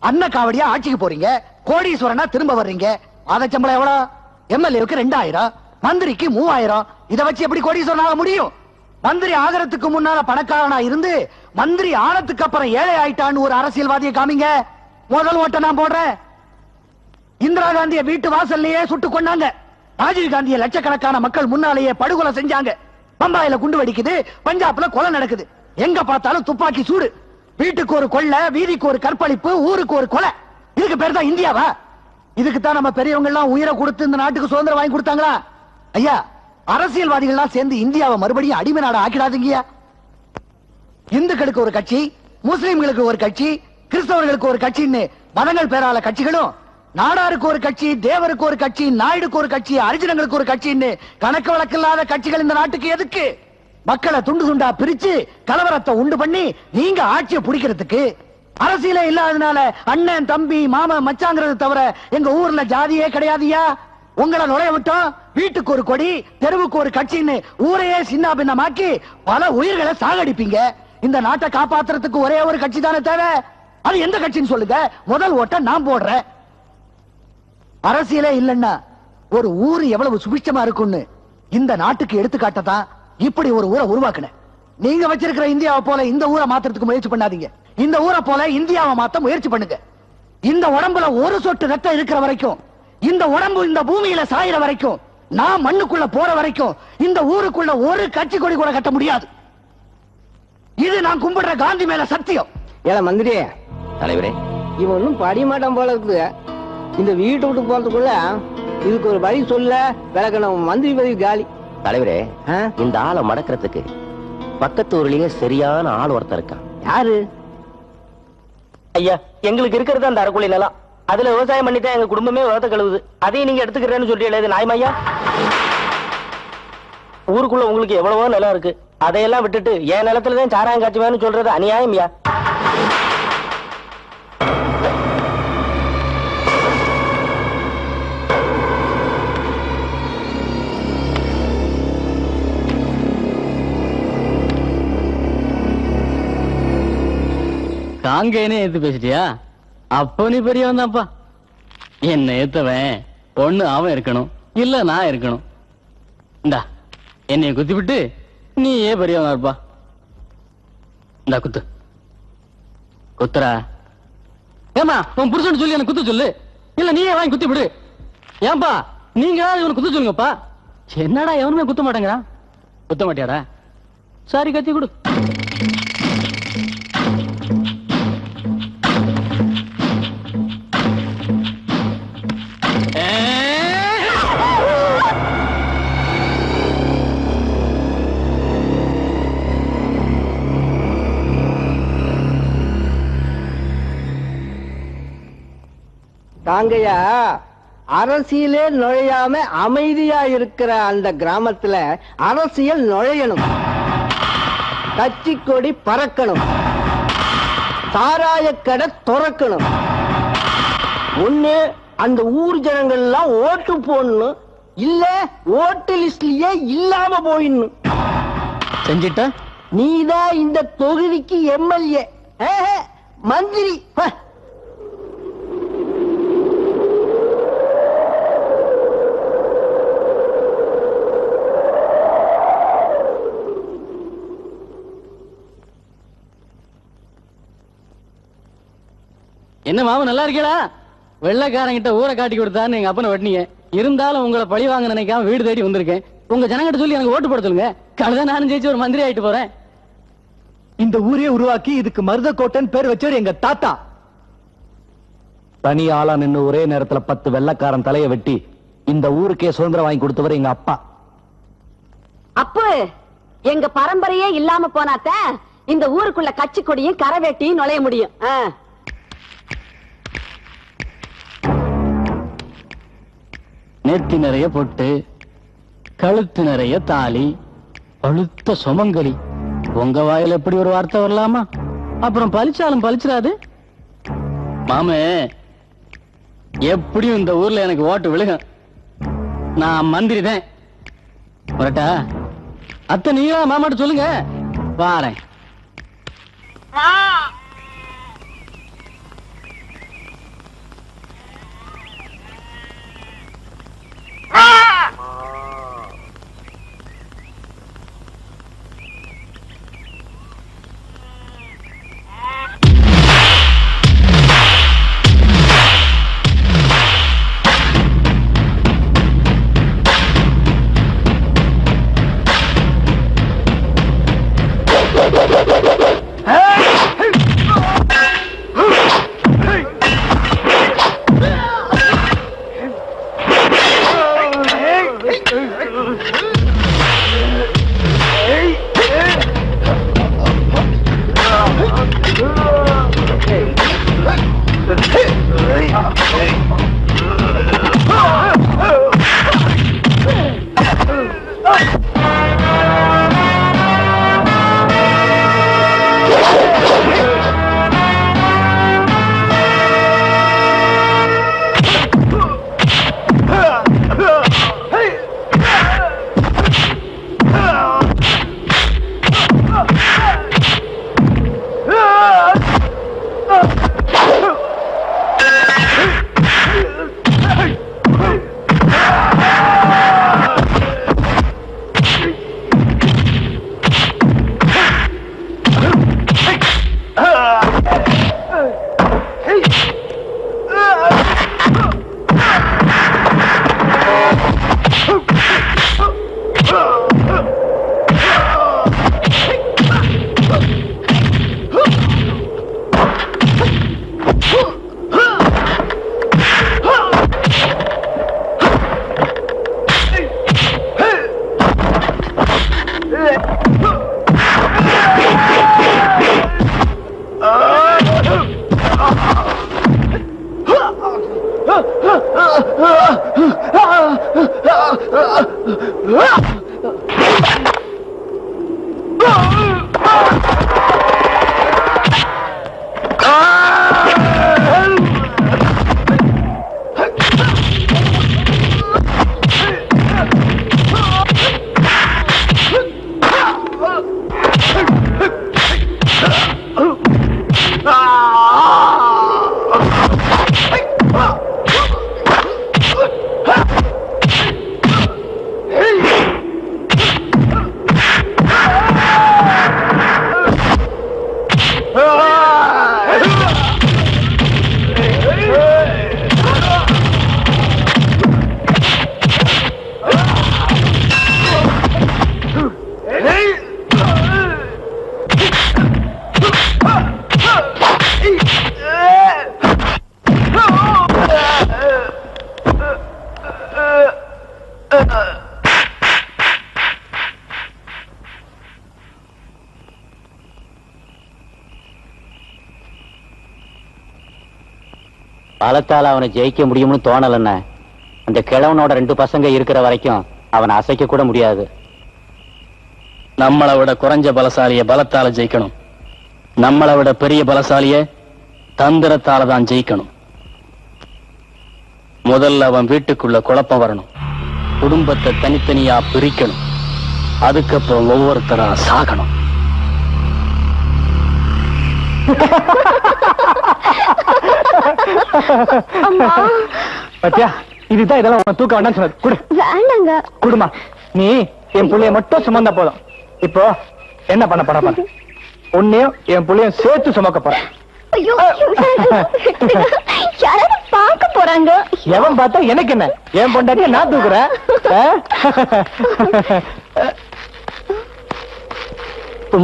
அன்னக்காவடியா ஆட்சிக்கு போறீங்க, கோடீஸ்வரனா திரும்ப வர்றீங்க. மாத சம்பளம் எவ்வளவு? எம்எல்ஏவுக்கு 2000, மந்திரிக்கு 3000. இதை வச்சு எப்படி கோடீஸ்வரன் ஆக முடியும்? மந்திரி ஆகிறதுக்கு முன்னால பணக்காரனா இருந்து மந்திரி ஆனதுக்கு அப்புறம் ஏழை ஆயிட்டான்னு ஒரு அரசியல்வாதியை காமிங்க. முதல் ஓட்ட நான் போடுறேன். இந்திரா காந்திய வீட்டு வாசல்லையே சுட்டு கொண்டாங்க. ராஜீவ் காந்திய லட்சக்கணக்கான மக்கள் முன்னாலேயே படுகொலை செஞ்சாங்க. பம்பாயில குண்டு வெடிக்குது, பஞ்சாப்ல கொலை நடக்குது. எங்க பார்த்தாலும் துப்பாக்கி சூடு. வீட்டுக்கு ஒரு கொள்ளை, வீதிக்கு ஒரு கற்பழிப்பு, ஊருக்கு ஒரு கொலை. இதுக்கு பேர் தான் இந்தியாவா? இதுக்கு தான் நம்ம பெரியவங்க எல்லாம் உயிரை கொடுத்து இந்த நாட்டுக்கு சுதந்திரம் வாங்கி கொடுத்தாங்களா? ஐயா, அரசியல்வாதிகள் எல்லாம் சேர்ந்து இந்தியாவை மறுபடியும் அடிமை நாடு ஆக்கிடாதீங்கயா. இந்துக்களுக்கு ஒரு கட்சி, முஸ்லிம்களுக்கு ஒரு கட்சி, கிறிஸ்தவர்களுக்கு ஒரு கட்சின்னு மதங்கள் பேரால கட்சிகளும், நாடாருக்கு ஒரு கட்சி, தேவருக்கு ஒரு கட்சி, நாயுடுக்கு ஒரு கட்சி, அரிஜனங்களுக்கு ஒரு கட்சின்னு கணக்கு வழக்கில்லாத கட்சிகள் இந்த நாட்டுக்கு எதுக்கு? மக்களை துண்டு துண்டா பிரிச்சு கலவரத்தை உண்டு பண்ணி நீங்க ஆட்சியை பிடிக்கிறதுக்கு. அரசியலே இல்லாதனால அண்ணன், தம்பி, மாமன், மச்சாங்கிறது தவிர எங்க ஊர்ல ஜாதியே கிடையாதுயா. உங்களை நுழைய விட்டோம். வீட்டுக்கு ஒரு கொடி, தெருவுக்கு ஒரு கட்சின்னு ஊரையே சின்ன பின்னமாக்கி பல உயிர்களை சாகடிப்பீங்க. இந்த நாட்டை காப்பாத்துறதுக்கு ஒரே ஒரு கட்சி தானே தேவை. அது எந்த கட்சின்னு சொல்லுங்க. முதல் ஓட்ட நான் போடுறேன். அரசியலே இல்லன்னா ஒரு ஊர் எவ்வளவு சுபிட்சமா இருக்கும்னு இந்த நாட்டுக்கு எடுத்துக்காட்டதான் இப்படி ஒரு ஊரை உருவாக்குன. நீங்க வச்சிருக்கிற இந்தியாவை போல இந்த ஊரை மாத்துறதுக்கு முயற்சி பண்ணாதீங்க. இந்த ஊரை போல இந்தியாவை மாத்த முயற்சி பண்ணுங்க. இந்த உடம்புல ஒரு சொட்டு ரத்தம் இருக்கிற வரைக்கும், இந்த உடம்பு இந்த பூமியில சாயிற வரைக்கும், நான் மண்ணுக்குள்ள போற வரைக்கும் இந்த ஊருக்குள்ள ஒரு கட்சி கொடி கூட கட்ட முடியாது. இது நான் கும்பிடுற காந்தி மேல சத்தியம். ஏல மந்திரி தலைவரே, இவன் ஒன்னும் படிய மாட்டான் போல இருக்குது. இந்த வீட்டை விட்டு போறதுக்குள்ள இதுக்கு ஒரு வழி சொல்ல விளக்கணும். மந்திரி பதவி காலி. தலைவரே, இந்த ஆளை மடக்கிறதுக்கு பக்கத்து ஊர்லயே சரியான ஆள் ஒருத்தர் இருக்கான். யாரு? ஐயா, எங்களுக்கு இருக்கிறது அந்த அரைக்குழி நிலம். அதுல விவசாயம் பண்ணிதான் எங்க குடும்பமே விவரத்தை கழுவுது. அதையும் நீங்க எடுத்துக்கிறேன்னு சொல்றீங்களே, இது நியாயமா? ஊருக்குள்ள உங்களுக்கு எவ்வளவோ நிலம் இருக்கு. அதையெல்லாம் விட்டுட்டு என் நிலத்துலதான் சாராயம் காட்சி வேணும்னு சொல்றது அநியாயம்யா. காங்கேனே ஏத்து பேசிட்டியா? அப்போ நீ பெரியவன் தான்ப்பா. என்ன ஏத்தவன் ஒண்ணு அவன் இருக்கணும், இல்ல நான் இருக்கணும். இந்தா என்னைய குத்தி விட்டு நீ ஏன் பெரியவனா இருப்பா? இந்தா குத்து, குத்துறா. ஏமா உன் புருஷன் சொல்லி எனக்கு குத்து சொல்லு, இல்ல நீயே வாங்கி குத்தி விடு. ஏன்பா நீங்க இவனை குத்த சொல்லுங்கப்பா. என்னடா எவனுமே குத்த மாட்டேங்கிறான். குத்த மாட்டியாடா? சாரி, கத்தி கொடு. தாங்கய்யா, அரசியலே நுழையாம அமைதியா இருக்கிற அந்த கிராமத்துல அரசியல் நுழையணும். கட்சி கொடி பறக்கணும். சாராய கடை துறக்கணும். ஒண்ணு அந்த ஊர் ஜனங்கள் எல்லாம் ஓட்டு போடணும், இல்ல ஓட்டு லிஸ்ட்லயே இல்லாம போயிடணும். செஞ்சிட்ட நீதான் இந்த தொகுதிக்கு எம்எல்ஏ, மந்திரி. என்ன மாமா நல்லா இருக்கீங்களா? வெள்ளைக்காரங்கிட்ட ஊரை காட்டி கொடுத்தான்னு எங்க அப்பனை வெட்டினீங்க. இருந்தாலும் உங்களை பழி வாங்க நினைக்காம வீடு தேடி வந்திருக்கேன். உங்க ஜனங்கிட்ட சொல்லி எனக்கு ஓட்டு போட சொல்லுங்க. கழுத நானும் ஜெயிச்சு ஒரு மந்திரி ஆயிட்டு போறேன். இந்த ஊரே உருவாக்கி இதுக்கு மருதக்கோட்டன் பேர் வச்சவர் எங்க தாத்தா. தனி ஆளா நின்னு ஒரே நேரத்துல 10 வெள்ளக்காரன் தலையை வெட்டி இந்த ஊருக்கே சுதந்திரம் வாங்கி கொடுத்தவர் எங்க அப்பா. அப்பு எங்க பரம்பரையே இல்லாம போனாத்த இந்த ஊருக்குள்ள கட்சி கொடியும் கரை வெட்டியும் நுழைய முடியும். நெத்தி நிறைய பொட்டு, கழுத்து நிறைய தாலி, பழுத்த சுமங்கலி. உங்க வாயில எப்படி ஒரு வார்த்தை வரலாமா? அப்புறம் பலிச்சாலும் பலிச்சிடாது. மாமே, எப்படியும் இந்த ஊர்ல எனக்கு ஓட்டு விழுகும். நான் மந்திரி தான். வரட்டா? அத்தை நீங்களா மாமாட்ட சொல்லுங்க, வாரேன். பலத்தால அவனை ஜெயிக்க முடியும்னு தோணலன்னா அந்த கிழவனோட 2 பசங்க இருக்கிற வரைக்கும் அவனை அசைக்க கூட முடியாது. நம்மளை விட குறைஞ்ச பலசாலிய பலத்தால ஜெயிக்கணும். நம்மளை விட பெரிய பலசாலிய தந்திரத்தால தான் ஜெயிக்கணும். முதல்ல அவன் வீட்டுக்குள்ள குழப்பம் வரணும். குடும்பத்தை தனித்தனியா பிரிக்கணும். அதுக்கப்புறம் ஒவ்வொருத்தரா சாகணும். பத்தியா, இதுதான் இதெல்லாம் உன தூக்க வேண்டாம்னு சொன்னது. குடு. வேண்டாங்க. குடுமா, நீ என் புள்ளைய மட்டும் சுமந்தா போதும். இப்போ என்ன பண்ண போற? உன்னையும் என் புள்ளையும் சேர்த்து சுமக்க போற. ஐயோ, யாராவது பார்க்க போறாங்க. எவன் பார்த்தா எனக்கு என்ன? என் பொண்டாட்டிய நான் தூக்குறேன்.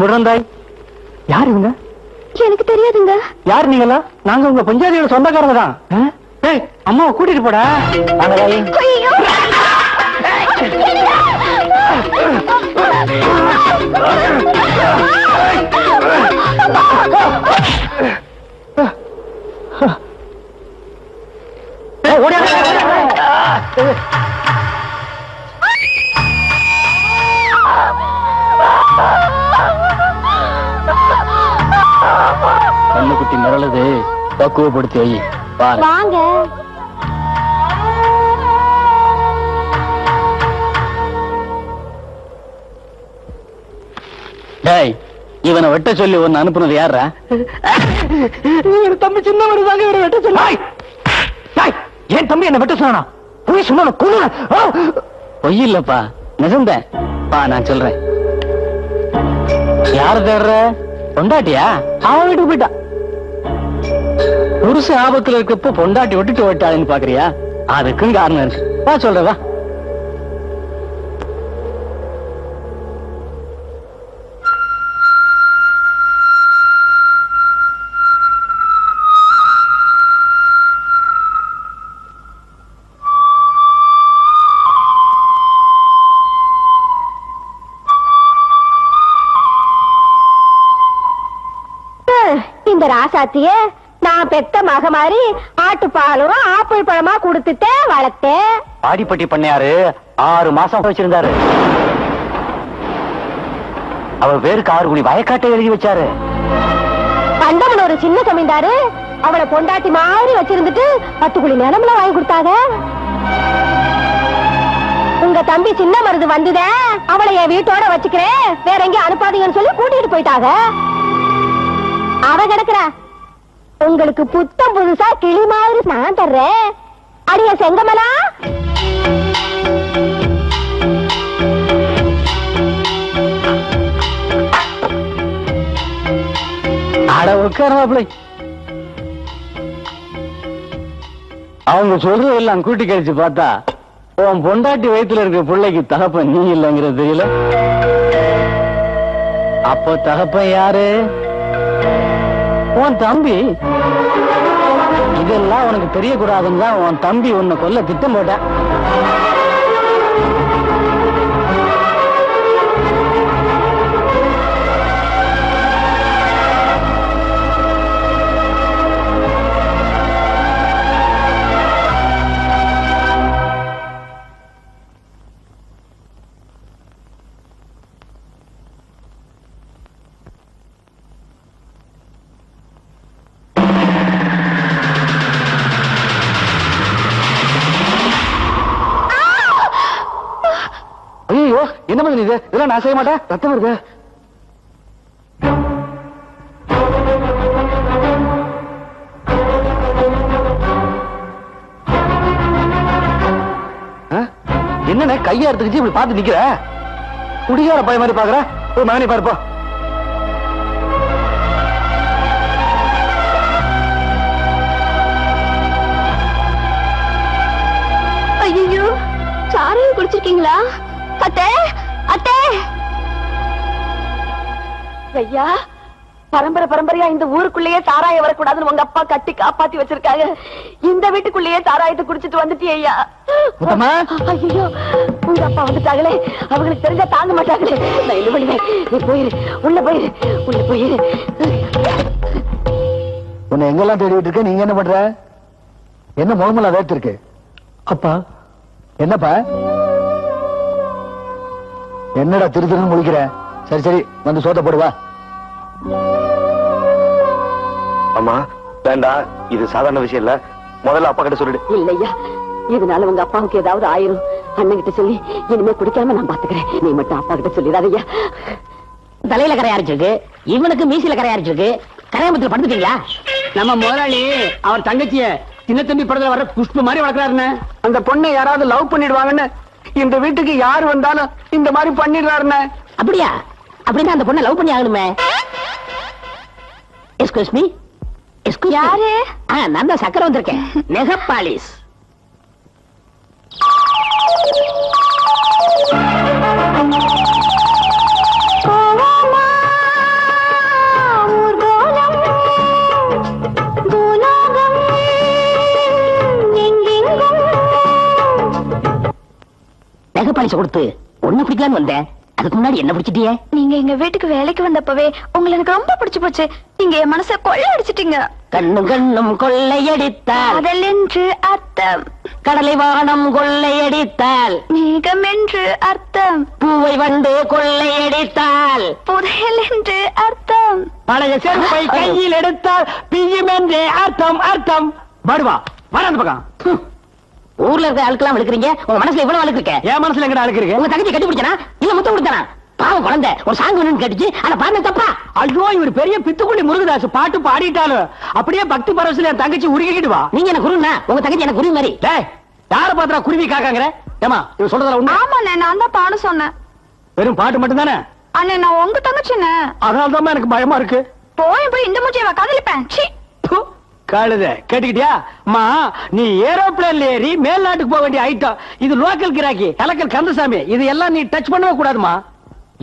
முருகந்தாய், யார் இவங்க? எனக்கு தெரியாதுங்க. யார் நீங்களா? நாங்க உங்க பஞ்சாயத்தோட சொந்தக்காரங்க தான். அம்மாவை கூட்டிட்டு போடா. ஐயோ! கண்ணுக்குட்டி மிரளுது, பக்குவப்படுத்தி வை. பாரு. வாங்க. டேய், இவனை வெட்ட சொல்லி ஒன்னு அனுப்புனது யாரா? தம்பி சின்ன தாங்க இவரை வெட்ட சொன்னா. என் தம்பி என்ன வெட்ட சொன்னா? போய் சொன்ன கொல்லுற. பொய் இல்லப்பா, நிஜம்தான். பா, நான் சொல்றேன். யார தேடுற? பொண்டாட்டியா? அவன் வீட்டுக்கு போயிட்டா. புருஷன் ஆபத்துல இருக்கப்போ பொண்டாட்டி விட்டுட்டு ஓட்டாதுன்னு பாக்குறியா? அதுக்கும் காரணம் இருக்கு. வா சொல்ற, வா. இந்த ராசாத்திய நான் பெத்த மக மாதிரி ஆட்டுப்பாலும் ஆப்பிள் பழமா கொடுத்துட்டே வளர்த்தேன். ஆடிப்பட்டி பண்ணையாரு 6 மாசம் வச்சிருந்தாரு. அவர் பேருக்கு 6 குடி வயக்காட்டை எழுதி வச்சாரு. பண்டமன் ஒரு சின்ன ஜமீன்தாரு அவளை பொண்டாட்டி மாதிரி வச்சிருந்துட்டு 10 குழி நிலம்ல வாங்கி கொடுத்தாங்க. உங்க தம்பி சின்ன மருது வந்துதே, அவளை என் வீட்டோட வச்சுக்கிறேன், வேற எங்கேயும் அனுப்பாதீங்கன்னு சொல்லி கூட்டிட்டு போயிட்டாங்க. அவ கிடக்குறா. உங்களுக்கு புத்தம் புதுசா கிளி மாதிரி நான் தர்றேன். அடிய செங்கமலா, அட உட்காரமாப்பிள்ளை. அவங்க சொல்றதெல்லாம் கூட்டி கழிச்சு பார்த்தா உன் பொண்டாட்டி வயித்துல இருக்க பிள்ளைக்கு தகப்பன் நீ இல்லைங்கிறது தெரியல. அப்போ தகப்பன் யாரு? உன் தம்பி. இதெல்லாம் உனக்கு தெரியக்கூடாதுன்னு தான் உன் தம்பி உன்னை கொல்ல திட்டம் போட்ட. என்ன பண்ணி இது? இதெல்லாம் நான் செய்ய மாட்டேன். ரத்தம் இருக்கு. என்ன கையா எடுத்துக்கிச்சு இப்படி பார்த்து நிக்கிற? குடிகார பையன் மாதிரி பாக்குற? ஒரு மகனை பாருப்போ. ஐயோ, சாரையும் குடிச்சிருக்கீங்களா? அத்தே, அத்தே. ஐயா, பரம்பரை பரம்பரையா இந்த ஊருக்குள்ளேயே சாராயம் வரக்கூடாதுன்னு உங்க அப்பா கட்டி காப்பாத்தி வச்சிருக்காங்க. இந்த வீட்டுக்குள்ளேயே சாராயத்தை குடிச்சிட்டு வந்துட்டியே ஐயா. ஐயோ, உங்க அப்பா வந்துட்டாங்களே, அவங்களுக்கு தெரிஞ்சா தாங்க மாட்டாங்களே. நான் என்ன பண்ணுவேன்? நீ போயிரு, உள்ள போயிரு, உள்ள போயிரு. உன்னை எங்கெல்லாம் தேடிட்டு இருக்க? நீங்க என்ன பண்ற? என்ன முகமெல்லாம் வேர்த்து இருக்கு? அப்பா. என்னப்பா? என்னடா திரு திருன்னு முழிக்கிற? சரி சரி, வந்து சோத்த போடுவா. அம்மா வேண்டாம், இது சாதாரண விஷயம் இல்ல. முதல்ல அப்பா கிட்ட சொல்லிடு. இல்லையா, இதனால உங்க அப்பாவுக்கு ஏதாவது ஆயிரும். அண்ணன் கிட்ட சொல்லி இனிமே குடிக்காம நான் பாத்துக்கிறேன். நீ மட்டும் அப்பா கிட்ட சொல்லிடாதய்யா. தலையில கரை அரைச்சிருக்கு, இவனுக்கு மீசில கரை அரைச்சிருக்கு. கரையாமத்துல படுத்துட்டீங்களா? நம்ம முதலாளி அவர் தங்கச்சிய சின்ன தம்பி படத்துல வர புஷ்ப மாதிரி வளர்க்கறாருன்னு. அந்த பொண்ணை யாராவது லவ் பண்ணிடுவாங்கன்னு இந்த வீட்டுக்கு யாரு வந்தாலும் இந்த மாதிரி பண்ணிடுறாருன்னு. அப்படியா? அப்படின்னா அந்த பொண்ணை லவ் பண்ணி ஆகணுமே. Excuse me. எஸ்கூஸ் யாரு? நான் தான் சக்கரை வந்திருக்கேன். நெகப்பாலிஸ். ஊர்கோலம் பைசா கொடுத்து ஒண்ணு பிடிக்கலான்னு வந்தேன். அதுக்கு முன்னாடி என்ன பிடிச்சிட்டியே? நீங்க எங்க வீட்டுக்கு வேலைக்கு வந்தப்பவே உங்களை எனக்கு ரொம்ப பிடிச்சு போச்சு. நீங்க என் மனச கொள்ளை அடிச்சிட்டீங்க. கண்ணும் கண்ணும் கொள்ளையடித்தால் காதல் என்று அர்த்தம், கடலை வானம் கொள்ளையடித்தால் மேகம் என்று அர்த்தம், பூவை வந்து கொள்ளையடித்தால் புதையல் என்று அர்த்தம், பழைய செருப்பை கையில் எடுத்தால் பிய்யும் என்றே அர்த்தம். அர்த்தம் பாடுவா வர அந்த பக்கம். ஊர்ல இருக்க ஆளுக்கெல்லாம் வளர்க்குறீங்க, உங்க மனசுல இவ்வளவு வளர்க்குறீங்க. என் மனசுல எங்கடா அழுக்கு இருக்கு? உங்க தங்கச்சி கட்டி பிடிச்சனா இல்ல முத்தம் கொடுத்தானா? பாவம் குழந்தை ஒரு சாங் ஒண்ணு கட்டிச்சு அதை பாருங்க தப்பா? ஐயோ இவர் பெரிய பித்துக்குள்ளி முருகதாஸ் பாட்டு பாடிட்டாலும் அப்படியே பக்தி பரவசில என் தங்கச்சி உருகிட்டு வா. நீங்க என்ன குருன்னா உங்க தங்கச்சி என்ன குருவி மாதிரி. டேய் யார பாத்திரா குருவி காக்காங்கற? ஏமா இவ சொல்றதுல உண்மை? ஆமாண்ணே, நான் தான் பாட சொன்னேன். வெறும் பாட்டு மட்டும் தானே? அண்ணே நான் உங்க தங்கச்சிண்ணே. அதனால தான் எனக்கு பயமா இருக்கு. போய் இந்த மூச்சைய காதலிப்பேன். காழுத கேட்டுக்கிட்டியா? அம்மா நீ ஏரோப்ளேன்ல ஏறி மேல்நாட்டுக்கு போக வேண்டிய ஐட்டம். இது லோக்கல் கிராக்கி கலக்கல் கந்தசாமி. இது எல்லாம் நீ டச் பண்ணவே கூடாதுமா.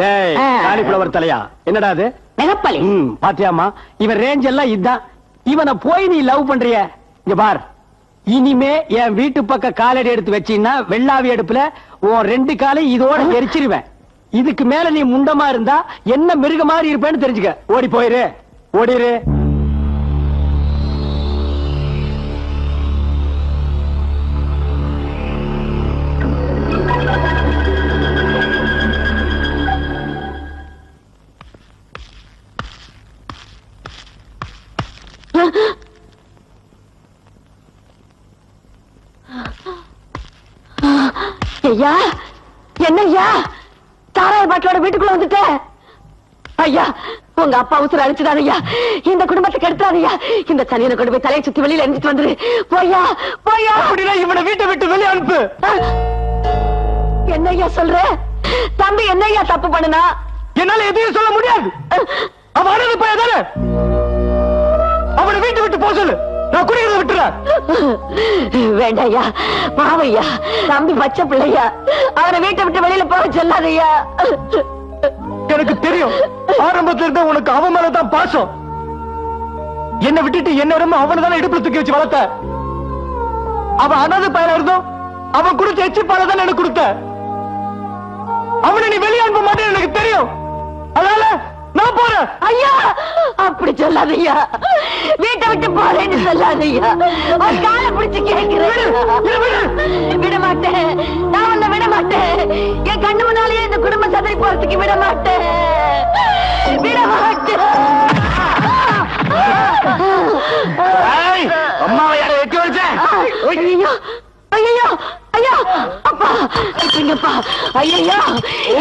டேய் காலிஃப்ளவர் தலையா என்னடா அது? நெகப்பலி. பாத்தியாமா இவன் ரேஞ்ச் எல்லாம் இதுதான். இவனை போய் நீ லவ் பண்றிய? இங்க பார், இனிமே என் வீட்டு பக்க காலடி எடுத்து வச்சீன்னா வெள்ளாவி அடுப்புல உன் 2 காலை இதோட எரிச்சிருவேன். இதுக்கு மேல நீ முண்டமா இருந்தா என்ன மிருக மாதிரி இருப்பேன்னு தெரிஞ்சுக்க. ஓடி போயிரு, ஓடிரு. ஐயா என்ன ஐயா சாராய பாட்டிலோட வீட்டுக்குள்ள வந்துட்ட? ஐயா உங்க அப்பா உசுர அழிச்சிடாதய்யா, இந்த குடும்பத்தை கெடுத்தாதய்யா. இந்த சனியனை கொண்டு போய் தலையை சுத்தி வெளியில எரிஞ்சிட்டு வந்துரு. போய்யா போய்யா. அப்படின்னா இவனை வீட்டை விட்டு வெளியே அனுப்பு. என்ன ஐயா சொல்ற? தம்பி என்ன ஐயா தப்பு பண்ணுனா? என்னால எதையும் சொல்ல முடியாது. அவன் அனது பையன் தானே, அவனை வீட்டை விட்டு போக சொல்லு. நான் குடிக்கிறத விட்டுறேன். வேண்டாய்யா, பாவையா, தம்பி பச்சை பிள்ளையா, அவனை வீட்டை விட்டு வெளியில போக சொல்லாதய்யா. எனக்கு தெரியும் ஆரம்பத்துல இருந்த உனக்கு அவன் மேலதான் பாசம். என்ன விட்டுட்டு என்ன அவனை தானே இடுப்புல தூக்கி வச்சு வளர்த்த. அவன் அனாதை பையனா இருந்தோம், அவன் கொடுத்த எச்சி பாலை தானே எனக்கு கொடுத்த. அவனை நீ வெளியே அனுப்ப மாட்டேன்னு எனக்கு தெரியும். அதனால நான் போறேன். ஐயா அப்படி சொல்லாதய்யா, வீட்டை விட்டு போறேன்னு சொல்லாதய்யா. ஒரு காலை பிடிச்சு கேட்கிறேன். விட மாட்டேன், நான் உன்னை விட மாட்டேன். என் கண்ணு முன்னாலேயே இந்த குடும்பம் சதறி போறதுக்கு விட மாட்டேன், விட மாட்டேன். அம்மாவை யாரை வெட்டி வச்சேன்? ஐயோ ஐயோ ஐயா அப்பா இப்பங்கப்பா. ஐயோ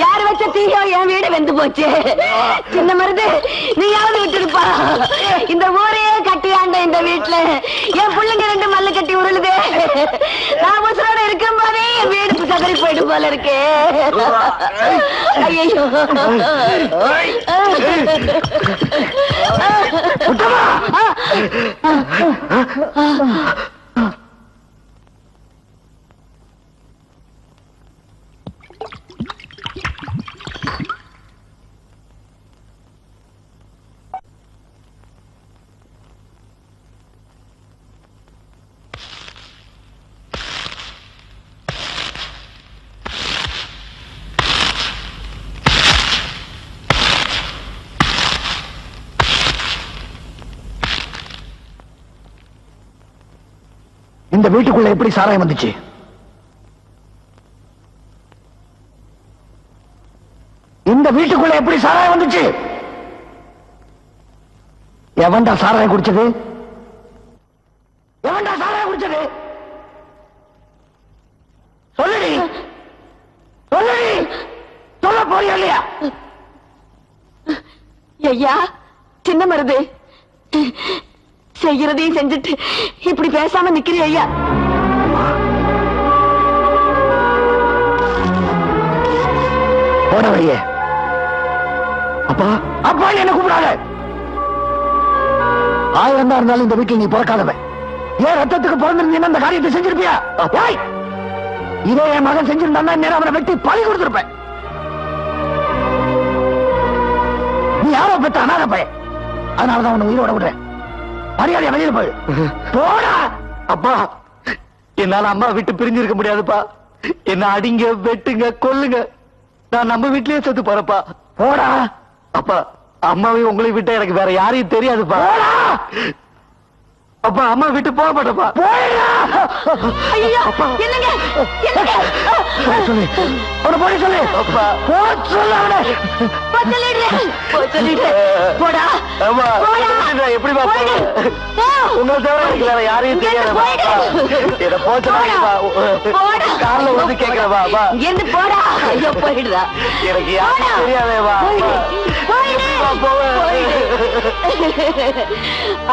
யாரு வச்ச தீயோ என் வீடு வெந்து போச்சு. சின்ன மருது நீயாவது விட்டுருப்பா. இந்த ஊரையே கட்டி ஆண்ட இந்த வீட்டுல என் பிள்ளைங்க 2 மல்லு கட்டி உருளுதே. நான் உசுரோட இருக்கும் போதே என் வீடு சதறி போயிடும் போல இருக்கு. ஐயோ இந்த வீட்டுக்குள்ள எப்படி சாராயம் வந்துச்சு? இந்த வீட்டுக்குள்ள எப்படி சாராயம் வந்துச்சு? எவன்டா சாராயம் குடிச்சது? எவன்டா சாராயம் குடிச்சது? சொல்லுடி, சொல்லுடி, சொல்ல போறியா இல்லையா? ஐயா சின்ன மருது, செய்யறதையும் செஞ்சுட்டு இப்படி பேசாம நிக்கிறீ ஐயா. போட வழியே. அப்பா அப்பா என்ன கூப்பிடாத. 1000 தான் இருந்தாலும் இந்த வீட்டில் நீ பிறக்காதவன். ஏன் ரத்தத்துக்கு பிறந்திருந்தீங்கன்னா இந்த காரியத்தை செஞ்சிருப்பியா? இதே என் மகன் செஞ்சிருந்தா நேரம் அவனை வெட்டி பழி கொடுத்திருப்பேன். நீ யாரோ பெற்ற அனாத பையன், அதனாலதான் உன்னை உயிரோட விடுறேன். மரியாதை வெளியில போய் போடா. அப்பா என்னால அம்மா விட்டு பிரிஞ்சிருக்க முடியாதுப்பா. என்ன அடிங்க வெட்டுங்க கொல்லுங்க, நான் நம்ம வீட்லயே செத்து போறப்பா. போடா அப்பா, அம்மாவையும் உங்களை விட்டு எனக்கு வேற யாரையும் தெரியாதுப்பா. அப்பா அம்மா விட்டு போக மாட்டப்பா. என்னங்க சொல்லு அவனை போய் சொல்லு. அப்பா போ சொல்லு அவனை. போடா எப்படிப்பா உங்களை தவிர வேற யாரையும் தெரியாதுப்பா. என்ன போச்சு கார்ல வந்து கேட்கிறப்பா. இருந்து போடா. ஐயோ போயிடுதா. எனக்கு யாரும் தெரியாதேவா.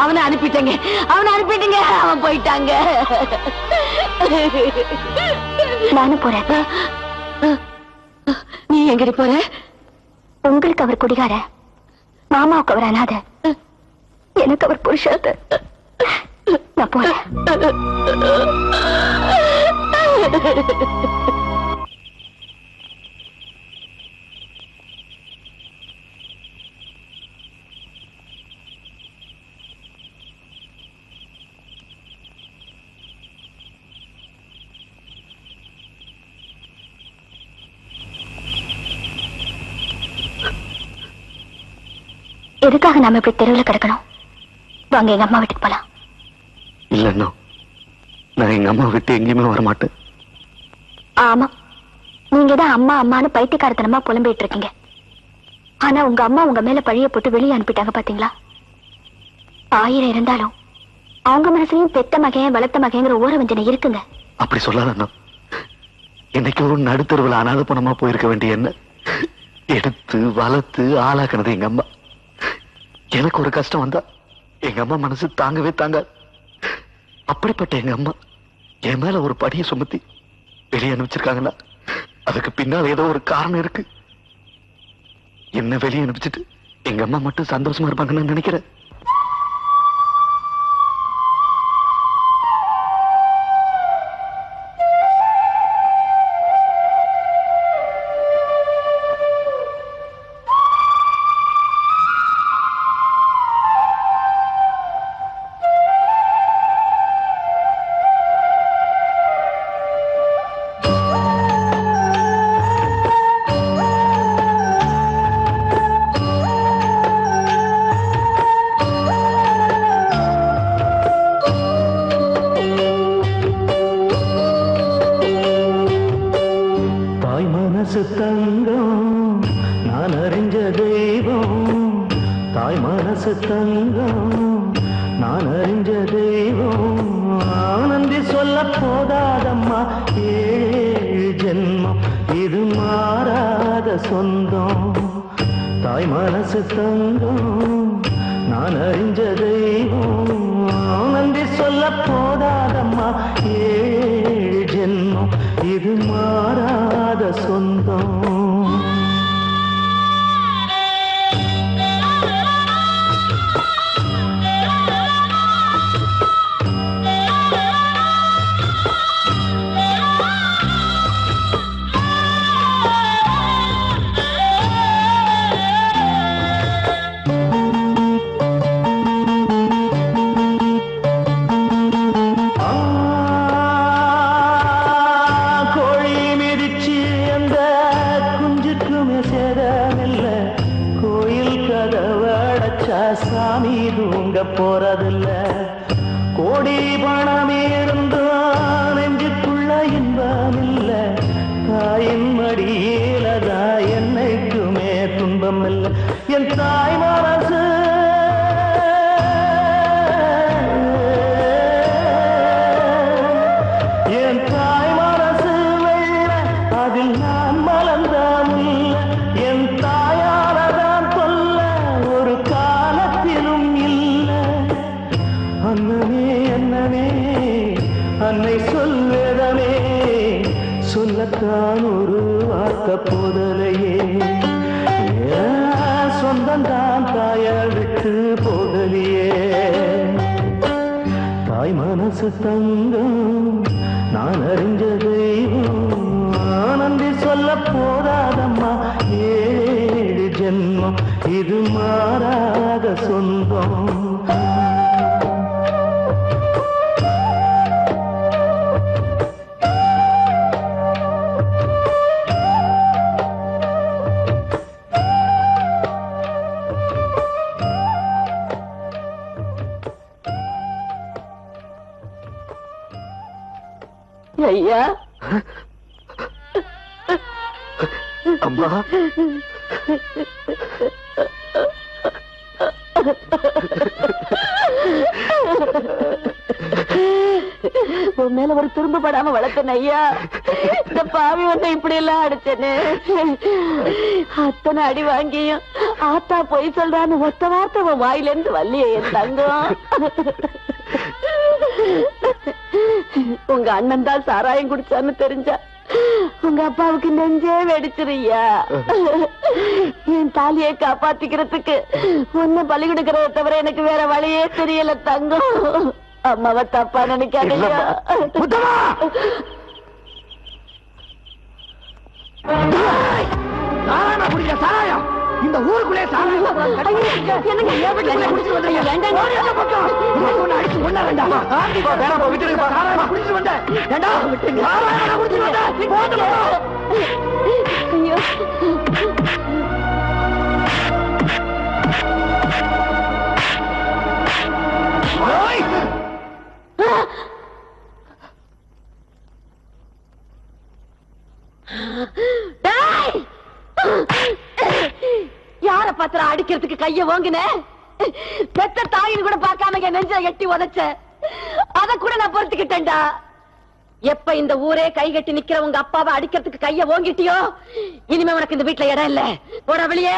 அவனை அனுப்பிட்டேங்க, அவன் போயிட்டாங்க. நானும் போறேன். நீ எங்கடி போற? உங்களுக்கு அவர் குடிகார, மாமாவுக்கு அவர் அனாத, எனக்கு அவர் புருஷாத. நான் போறேன். எதுக்காக நாம இப்படி தெருவில் கிடக்கணும்? வாங்க எங்க அம்மா வீட்டுக்கு போலாம். இல்ல, நான் எங்க அம்மா விட்டு எங்கேயுமே வரமாட்டேன். ஆமா, நீங்க தான் அம்மா அம்மான்னு பைத்தியக்காரத்தனமா புலம்பிட்டு இருக்கீங்க. ஆனா உங்க அம்மா உங்க மேல பழிய போட்டு வெளியே அனுப்பிட்டாங்க பாத்தீங்களா? 1000 இருந்தாலும் அவங்க மனசுலயும் பெத்த மகன் வளர்த்த மகங்கிற ஓர வஞ்சனை இருக்குங்க. அப்படி சொல்லாத. என்னைக்கு ஒரு நடுத்தருவில் அனாத பணமா போயிருக்க வேண்டிய என்ன எடுத்து வளர்த்து ஆளாக்குனது எங்க அம்மா. எனக்கு ஒரு கஷ்டம் வந்தா எங்க அம்மா மனசு தாங்கவே தாங்காது. அப்படிப்பட்ட எங்க அம்மா என் மேல ஒரு படியை சுமத்தி வெளியே அனுப்பிச்சிருக்காங்கன்னா அதுக்கு பின்னால் ஏதோ ஒரு காரணம் இருக்கு. என்ன வெளியே அனுப்பிச்சிட்டு எங்க அம்மா மட்டும் சந்தோஷமா இருப்பாங்கன்னு நான் நினைக்கிறேன். ஐயா அம்மா உன் மேல ஒரு திரும்ப படாம வளர்த்தேன் ஐயா. இந்த பாவி வந்து இப்படி எல்லாம் அடிச்சேன்னு அத்தனை அடி வாங்கியும் ஆத்தா போய் சொல்றான்னு ஒத்த வார்த்தை உன் வாயில இருந்து வள்ளியே என் தங்கம். உங்க அண்ணன் தான் சாராயம் குடிச்சான்னு தெரிஞ்சா உங்க அப்பாவுக்கு நெஞ்சே வெடிச்சிருயா. என் தாலியை காப்பாத்திக்கிறதுக்கு உன்னை பலி கொடுக்கறத தவிர எனக்கு வேற வழியே தெரியல தங்கம். அம்மாவை தப்பா நினைக்காதீங்க. சாராயம் இந்த ஊருக்குள்ளே யார பாத்திர அடிக்கிறதுக்கு கைய வாங்கின? பெத்த தாயின்னு கூட பார்க்காம என் நெஞ்ச எட்டி உதைச்ச. அத கூட நான் பொறுத்துக்கிட்டேன்டா. எப்ப இந்த ஊரே கை கட்டி நிக்கிற உங்க அப்பாவை அடிக்கிறதுக்கு கைய ஓங்கிட்டியோ இனிமே உனக்கு இந்த வீட்டுல இடம் இல்ல. போட வெளியே,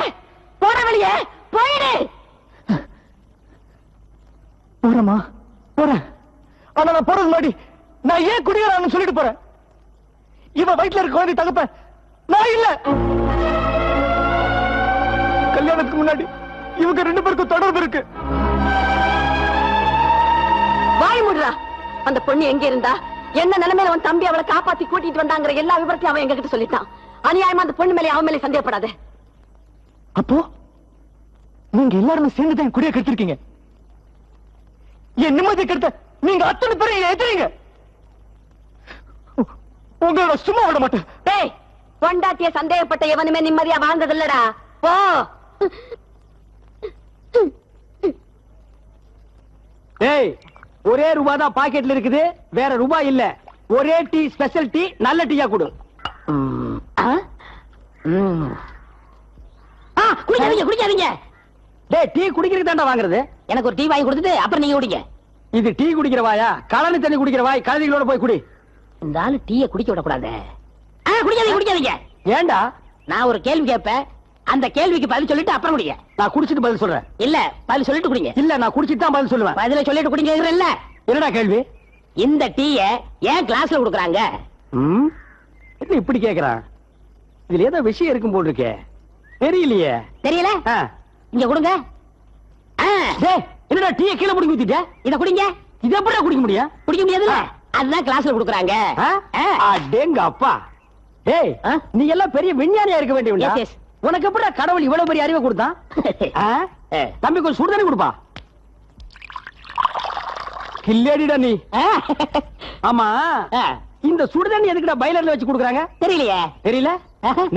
போட வெளியே, போயிடு. போறமா போறேன். ஆனா நான் போறது முன்னாடி நான் ஏன் குடிக்கிறான்னு சொல்லிட்டு போறேன். இவ வயிற்றுல இருக்க குழந்தை தகப்ப நான் இல்ல. கல்யாணத்துக்கு முன்னாடி இவங்க 2 பேருக்கும் தொடர்பு இருக்கு. வாய் மூடுறா. அந்த பொண்ணு எங்க இருந்தா, என்ன நிலைமையில அவன் தம்பி அவளை காப்பாத்தி கூட்டிட்டு வந்தாங்கிற எல்லா விவரத்தையும் அவன் எங்க கிட்ட சொல்லிட்டான். அநியாயமா அந்த பொண்ணு மேலே அவன் மேலே சந்தேகப்படாத. அப்போ நீங்க எல்லாரும் சேர்ந்துதான் குடிய கெடுத்திருக்கீங்க. என் நிம்மதி கெடுத்த நீங்க அத்தனை பேரும் எதிரீங்க. உங்களோட சும்மா விட மாட்டேன். டேய், பொண்டாட்டிய சந்தேகப்பட்ட எவனுமே நிம்மதியா வாழ்ந்தது இல்லடா. போ. டேய், ஒரே ரூபா தான் பாக்கெட்ல இருக்குது, வேற ரூபாய் இல்ல. ஒரே டீ, ஸ்பெஷல் டீ, நல்ல டீயா கொடு. குடிக்காதீங்க, குடிக்காதீங்க. டேய், டீ குடிக்கிறதுக்கு தாண்டா வாங்குறது. எனக்கு ஒரு டீ வாங்கி கொடுத்துட்டு அப்புறம் நீங்க குடிங்க. இது டீ குடிக்கிற வாயா? கழனி தண்ணி குடிக்கிற வாய். கழுதிகளோட போய் குடி. இந்த ஆளு டீய குடிக்க விடக்கூடாது. குடிக்காதீங்க, குடிக்காதீங்க. ஏண்டா? நான் ஒரு கேள்வி கேட்பேன், அந்த கேள்விக்கு பதில் சொல்லிட்டு அப்புறம் குடிங்க. நான் குடிச்சிட்டு பதில் சொல்றேன். இல்ல, பதில் சொல்லிட்டு குடிங்க. இல்ல, நான் குடிச்சிட்டு தான் பதில் சொல்லுவேன். பதில சொல்லிட்டு குடிங்க. இல்ல, என்னடா கேள்வி? இந்த டீய ஏன் கிளாஸ்ல குடுக்குறாங்க? என்ன இப்படி கேக்குறான்? இதுல ஏதோ விஷயம் இருக்கும் போல் இருக்கே. தெரியலையே. தெரியல? இங்க கொடுங்க. டேய், என்னடா டீய கீழே புடிங்கி ஊத்திட்ட? இத குடிங்க. இத எப்படிடா குடிக்க முடியும்? குடிக்க முடியாதுல்ல, அதுதான் கிளாஸ்ல குடுக்குறாங்க. அடேங்க அப்பா. டேய், நீ எல்லாம் பெரிய விஞ்ஞானியா இருக்க வேண்டியவன்டா. Yes, yes. உனக்கு எப்படிடா கடவுள் இவ்வளவு பெரிய அறிவை கொடுத்தான்? தம்பி கொஞ்சம் சுடுதண்ணி கொடுப்பா. கில்லேடிடா நீ. ஆமா, இந்த சுடுதண்ணி எதுக்குடா பைலர்ல வச்சு கொடுக்குறாங்க? தெரியலையே. தெரியல?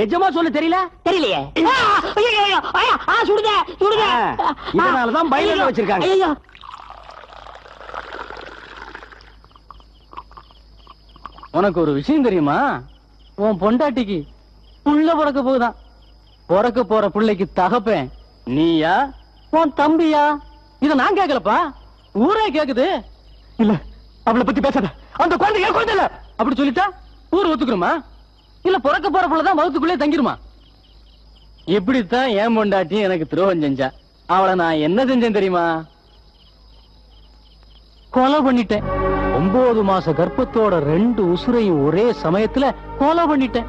நிஜமா சொல்லு, தெரியல? தெரியலையே. சுடுங்க, சுடுங்க. இதனாலதான் பைலர்ல வச்சிருக்காங்க. ஐயோ, உனக்கு ஒரு விஷயம் தெரியுமா? உன் பொண்டாட்டிக்கு புள்ள பிறக்க போகுதான். பிறக்க போற பிள்ளைக்கு தகப்பேன் நீயா உன் தம்பியா? இத நான் கேட்கலப்பா, ஊரே கேக்குது. இல்ல, அவளை பத்தி பேசாத. அந்த குழந்தை ஏன் குழந்தை இல்ல. அப்படி சொல்லிட்டா ஊர் ஒத்துக்குறோமா? இல்ல பிறக்க போற புள்ளதான் வகுத்துக்குள்ளே தங்கிருமா? இப்படித்தான் ஏன் பொண்டாட்டி எனக்கு துரோகம் செஞ்சா. அவளை நான் என்ன செஞ்சேன் தெரியுமா? கொலை பண்ணிட்டேன். 9 மாச கர்ப்பத்தோட 2 உசுரையும் ஒரே சமயத்துல கொலை பண்ணிட்டேன்.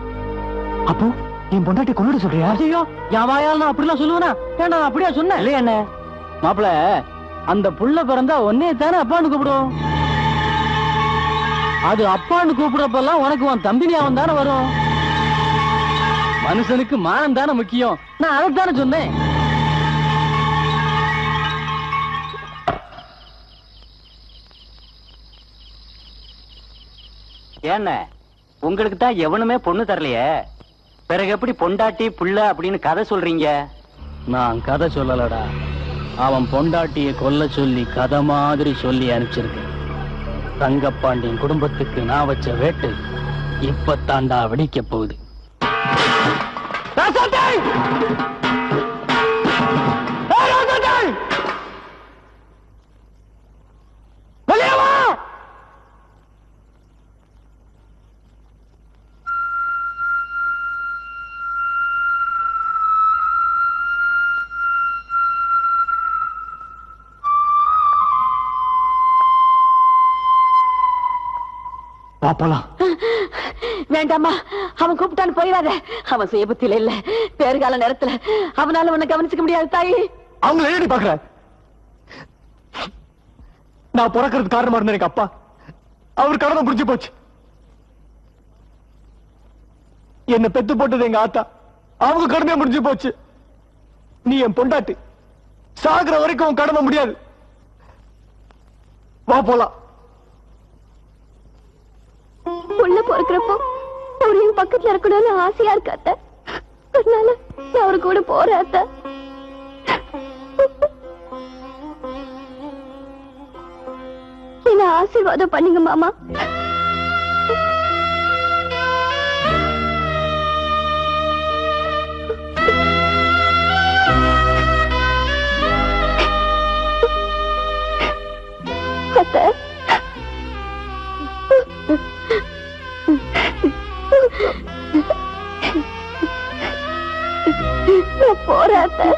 அப்போ என் பொண்டாட்டி கொண்டுட சொல்றியா? ஐயோ, என் வாயால் நான் அப்படிலாம் சொல்லுவேனா? ஏன்னா நான் அப்படியா சொன்னேன் இல்லையா? என்ன மாப்பிள, அந்த புள்ள பிறந்தா ஒன்னே தானே அப்பான்னு கூப்பிடும். அது அப்பான்னு கூப்பிடுறப்பெல்லாம் உனக்கு உன் தம்பி ஞாபகம் தானே வரும். மனுஷனுக்கு மானம் தானே முக்கியம். நான் அதைத்தானே சொன்னேன். ஏன்ன உங்களுக்கு தான் எவனுமே பொண்ணு தரலையே, பிறகு எப்படி பொண்டாட்டி புள்ள அப்படின்னு கதை சொல்றீங்க? நான் கதை சொல்லலடா, அவன் பொண்டாட்டிய கொல்ல சொல்லி கதை மாதிரி சொல்லி அனுப்பிச்சிருக்கேன். தங்கப்பாண்டியன் குடும்பத்துக்கு நான் வச்ச வேட்டு இப்ப தாண்டா வெடிக்க போகுது. போலாம். வேண்டாமா, அவன் கூப்பிட்டான்னு போயிடாத. அவன் சுயபுத்தியில இல்ல, பேறுகால நேரத்துல அவனால உன்னை கவனிச்சுக்க முடியாது தாயி. அவங்க ஏடி பாக்குற? நான் பிறக்கிறது காரணமா இருந்த எனக்கு அப்பா, அவர் கடமை புடிச்சு போச்சு. என்ன பெத்து போட்டது எங்க ஆத்தா, அவங்க கடமையா முடிஞ்சு போச்சு. நீ என் பொண்டாட்டி, சாகுற வரைக்கும் உன் கடமை முடியாது. வா போலாம். உள்ள பொறுக்கிறப்போ அவரையும் பக்கத்துல இருக்கணும்னு ஆசையா இருக்காத்த, அதனால நான் அவரு கூட போறேன் அத்த. என்ன ஆசீர்வாதம் பண்ணுங்க மாமா. அத்தை, நான் போறேன் அத்தை.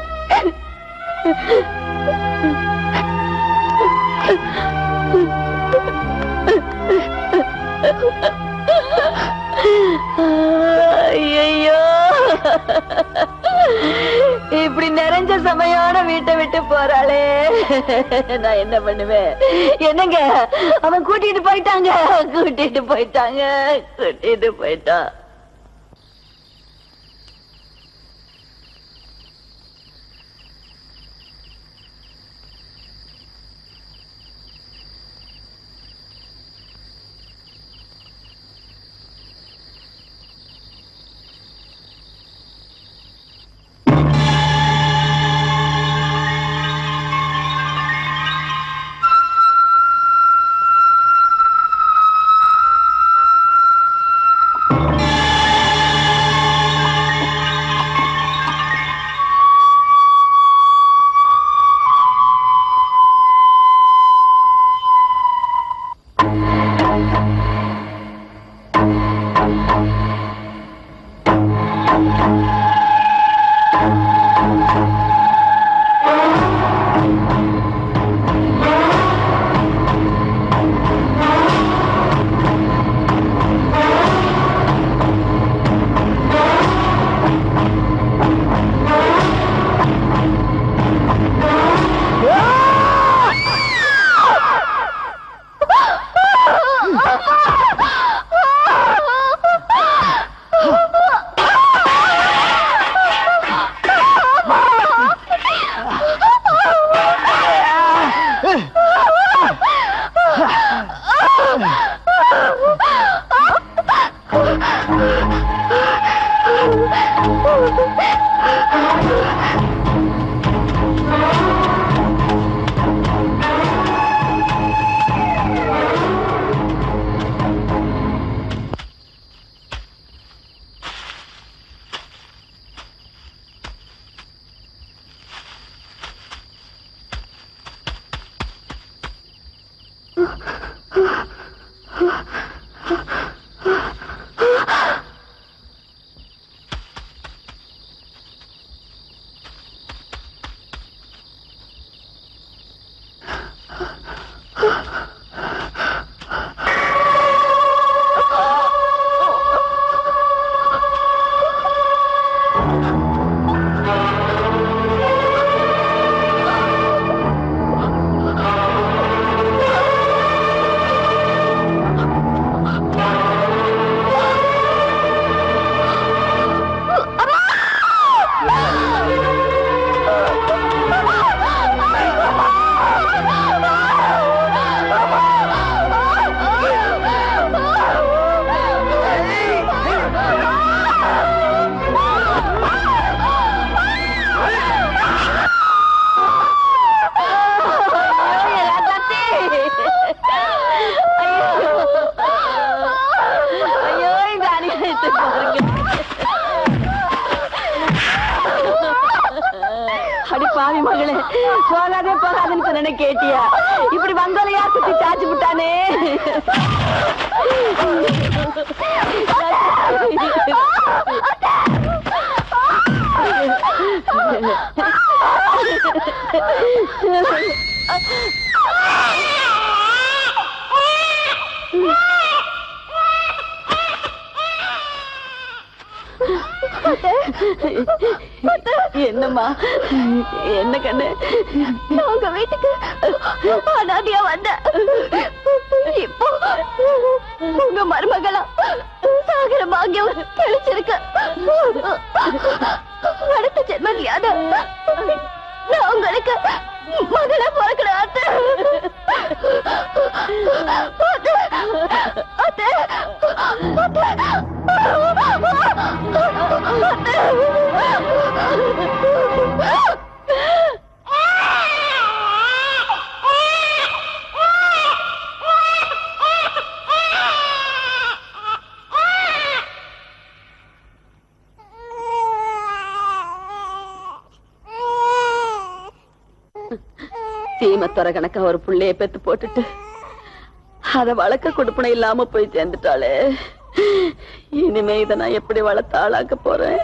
ஐயோ, இப்படி நிறைஞ்ச சமையோட வீட்டை விட்டு போறாளே, நான் என்ன பண்ணுவேன்? என்னங்க, அவன் கூட்டிட்டு போயிட்டாங்க, கூட்டிட்டு போயிட்டான். அடி பாவி மகளே, போகாதே போகாதுன்னு சொன்ன கேட்டியா? இப்படி வந்தோலையா குத்தி சாச்சு விட்டானே. என்னம்மா, என்ன கண்ணு? உங்க வீட்டுக்கு அனாதையா வந்த இப்போ உங்க மருமகளா சாகர பாக்கியம் கிடைச்சிருக்கு. அடுத்த ஜென்மத்தியாவது நான் உங்களுக்கு மகளா பிறக்கணும். சீமத்தொர கணக்கா ஒரு புள்ளைய பெத்து போட்டுட்டு அத வளர்க்க கொடுப்பனை இல்லாம போய் சேர்ந்துட்டாளே. இனிமே இத நான் எப்படி வளர்த்து ஆளாக்க போறேன்?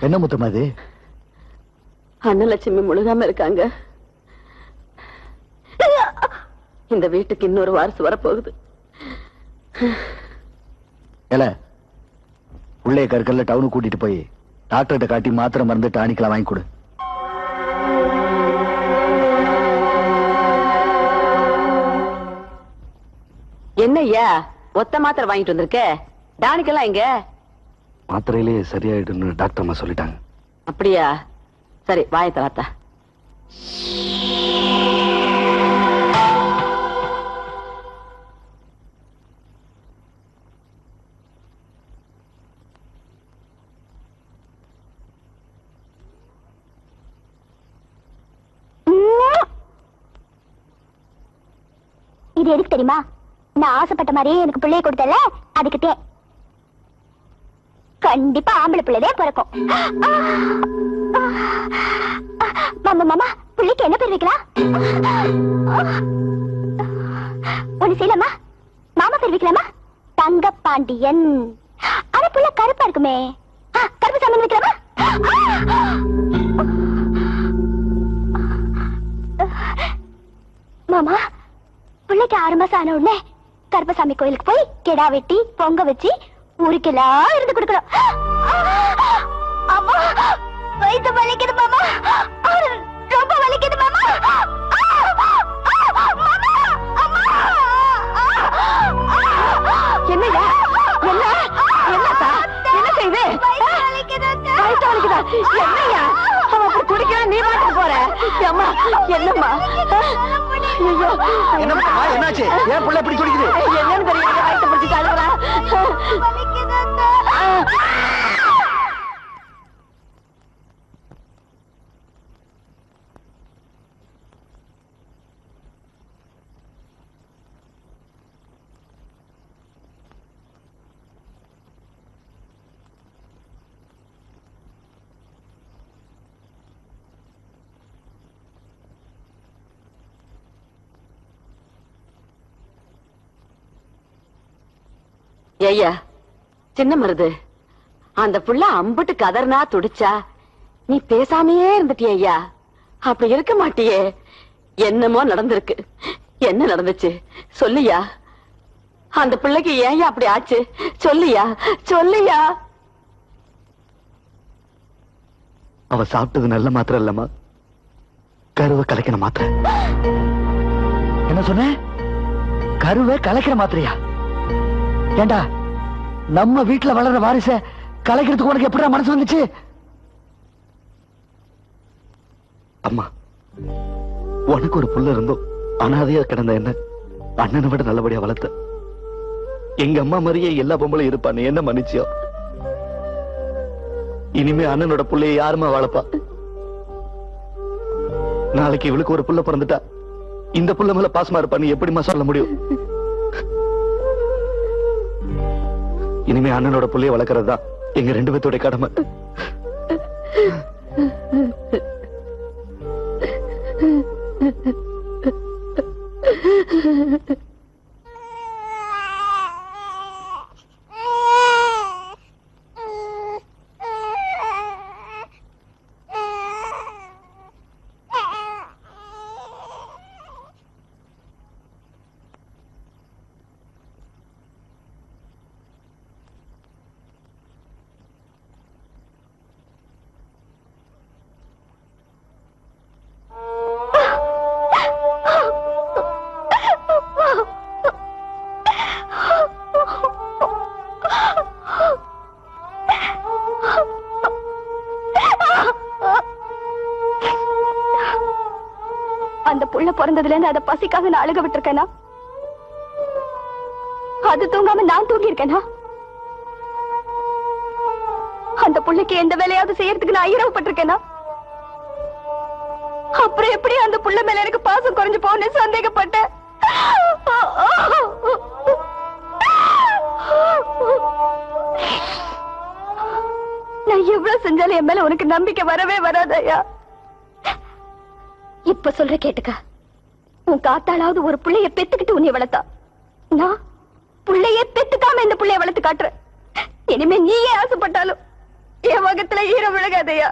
என்ன முத்தமா இது? அன்னலட்சுமி முழுகாம இருக்காங்க. இந்த வீட்டுக்கு இன்னொரு வாரிசு வரப்போகுது. உள்ளே கற்கல்ல டவுனுக்கு கூட்டிட்டு போய் டாக்டர்கிட்ட காட்டி மாத்திரை மருந்து டானிக்கலாம் வாங்கி கொடு. என்னய்யா ஒத்த மாத்திரை வாங்கிட்டு வந்திருக்க? டானிக்கெல்லாம் எங்க? மாத்திரையிலே சரியாயிடுன்னு டாக்டர் அம்மா சொல்லிட்டாங்க. அப்படியா? சரி வாய தராத்தா. இது எதுக்கு தெரியுமா? நான் ஆசைப்பட்ட மாதிரியே எனக்கு பிள்ளைய கொடுத்தல, அதுக்கிட்டே கண்டிப்பா ஆம்பளை பிள்ளைதான் பிறக்கும். மாமா மாமா, பிள்ளைக்கு என்ன பேர் வைக்கலாம்? ஒண்ணு செய்யலாமா? மாமா பேர் வைக்கலாமா? தங்கப்பாண்டியன். ஆனா புள்ள கருப்பா இருக்குமே, கருப்பு சாமி வைக்கலாமா? மாமா, பிள்ளைக்கு 6 மாசம் ஆன உடனே கருப்பசாமி கோயிலுக்கு போய் கெடா வெட்டி பொங்க வச்சு ஊருக்கெல்லாம் இருந்து கொடுக்கணும். அம்மா, வயித்து வலிக்குது மாமா, ரொம்ப வலிக்குது மாமா. என்னையா? என்ன என்னத்தா? என்ன செய்து? வயித்து வலிக்குதா? என்னையா அவன் குடிக்க நீ பாட்டு போற? அம்மா என்னம்மா? என்னாச்சு? ஏன் பிள்ளை இப்படி குடிக்குது? என்னன்னு தெரியல, வயிற்று பிடிச்சி அழுகுறா. ஐயா சின்ன மருது, அந்த புள்ள அம்புட்டு கதர்னா துடிச்சா நீ பேசாமையே இருந்துட்டிய ஐயா. அப்படி இருக்க மாட்டியே. என்னமோ நடந்திருக்கு. என்ன நடந்துச்சு சொல்லியா? அந்த பிள்ளைக்கு ஏன் அப்படி ஆச்சு சொல்லியா? சொல்லியா? அவ சாப்பிட்டது நல்ல மாத்திரை இல்லம்மா, கருவை கலைக்கிற மாத்திரை. என்ன சொன்ன? கருவை கலைக்கிற மாத்திரையா? ஏண்டா, நம்ம வீட்டுல வளர்ற வாரிச கலைக்கிறதுக்கு உனக்கு எப்படி மனசு வந்துச்சு? அம்மா, உனக்கு ஒரு புள்ள இருந்தோம் அனாதையா கிடந்த என்ன அண்ணனை விட நல்லபடியா வளர்த்த. எங்க அம்மா மாதிரியே எல்லா பொம்பளையும் இருப்பான்னு என்ன மன்னிச்சியோ. இனிமே அண்ணனோட புள்ளைய யாருமா வளர்ப்பா? நாளைக்கு இவளுக்கு ஒரு புள்ள பிறந்துட்டா இந்த புள்ள மேல பாசமா இருப்பான்னு எப்படிமா சொல்ல முடியும்? இனிமே அண்ணனோட புள்ளைய வளர்க்கறது தான் எங்க 2 பேத்தோட கடமை. அந்த புள்ள பிறந்ததுல இருந்து அதை பசிக்காக நான் அழுக விட்டுருக்கேனா? அது தூங்காம நான் தூங்கி இருக்கேனா? அந்த புள்ளைக்கு எந்த வேலையாவது செய்யறதுக்கு நான் ஐயரவப்பட்டிருக்கேனா? அப்புறம் எப்படி அந்த புள்ள மேல எனக்கு பாசம் குறைஞ்சு போன்னு சந்தேகப்பட்டேன். நான் எவ்வளவு செஞ்சாலும் என் மேல உனக்கு நம்பிக்கை வரவே வராதயா. இப்ப சொல்ற கேட்டுக்க. உன் காத்தாளாவது ஒரு புள்ளைய பெத்துக்கிட்டு உன்னை வளர்த்தா, நான் புள்ளைய பெத்துக்காம இந்த புள்ளைய வளர்த்து காட்டுறேன். இனிமே நீயே ஆசைப்பட்டாலும் என் வகத்துல ஈரம் விழுகாதையா.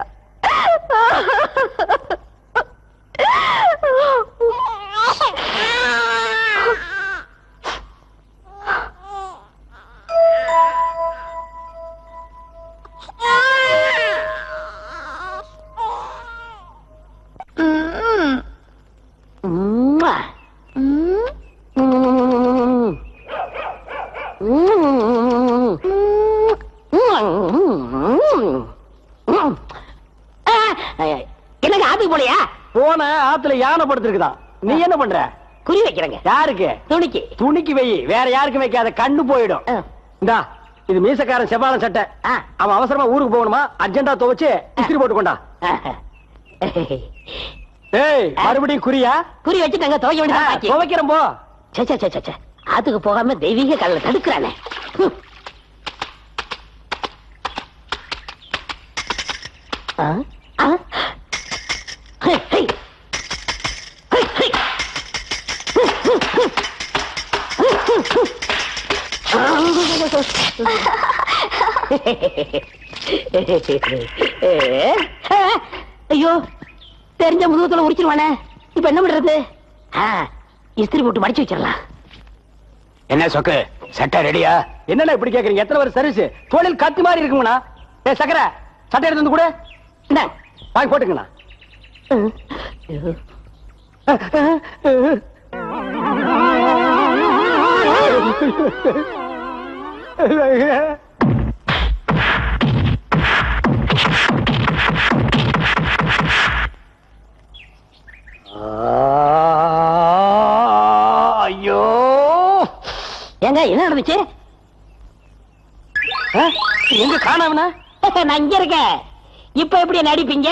என்னங்க ஆத்துக்கு போலையா? போன ஆத்துல யானை படுத்திருக்குதான். நீ என்ன பண்ற? குறி வைக்கிறேங்க. யாருக்கு? துணிக்கு. துணிக்கு வை, வேற யாருக்கும் வைக்காத, கண்ணு போயிடும். இந்தா இது மீசக்காரன் செவ்வாழம் சட்டை. அவன் அவசரமா ஊருக்கு போகணுமா, அர்ஜென்டா துவைச்சு இஸ்திரி போட்டு கொண்டா. ஏய், மறுபடியும் குறியா? குறி வச்சுட்டாங்க, துவைக்க வேண்டியது. துவைக்கிறோம் போ. ஆத்துக்கு போகாம தெய்வீக கடலை தடுக்கிறானே. ஐயோ, தெரிஞ்ச முதுகத்துல உரிச்சிருவானே. இப்ப என்ன பண்றது? இஸ்திரி போட்டு மடிச்சு வச்சிடலாம். என்ன சொக்கு, சட்டை ரெடியா? என்னடா இப்படி கேக்குறீங்க? எத்தனை வருஷம் சர்வீஸ்? தொழில் கத்தி மாதிரி இருக்குங்கண்ணா. ஏ சக்கரை, சட்டை எடுத்து வந்து கூட வாங்கி போட்டுங்கண்ணா. ஐயோ, ஏங்க என்ன நடந்துச்சு? எங்க காணாமனா? நான் இங்க இருக்கேன். இப்ப எப்படி நடிப்பீங்க?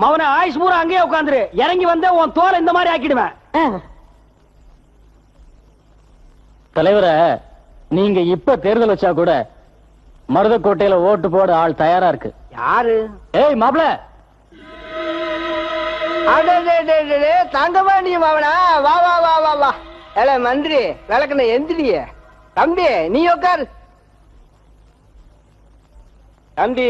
மவன ஆயுஷ் பூரா அங்கேயே உட்காந்துரு. இறங்கி வந்த உன் தோலை இந்த மாதிரி ஆக்கிடுவேன். தலைவரை, நீங்க இப்ப தேர்தல் வச்சா கூட மருதக்கோட்டையில ஓட்டு போட ஆள் தயாரா இருக்கு. யாரு? ஏய் மாப்ள, தங்கமா நீ மாவனா? வா வா வா வா வா. ஏல மந்திரி, விளக்குன எந்திரிய. தம்பி நீ உட்காரு. தம்பி,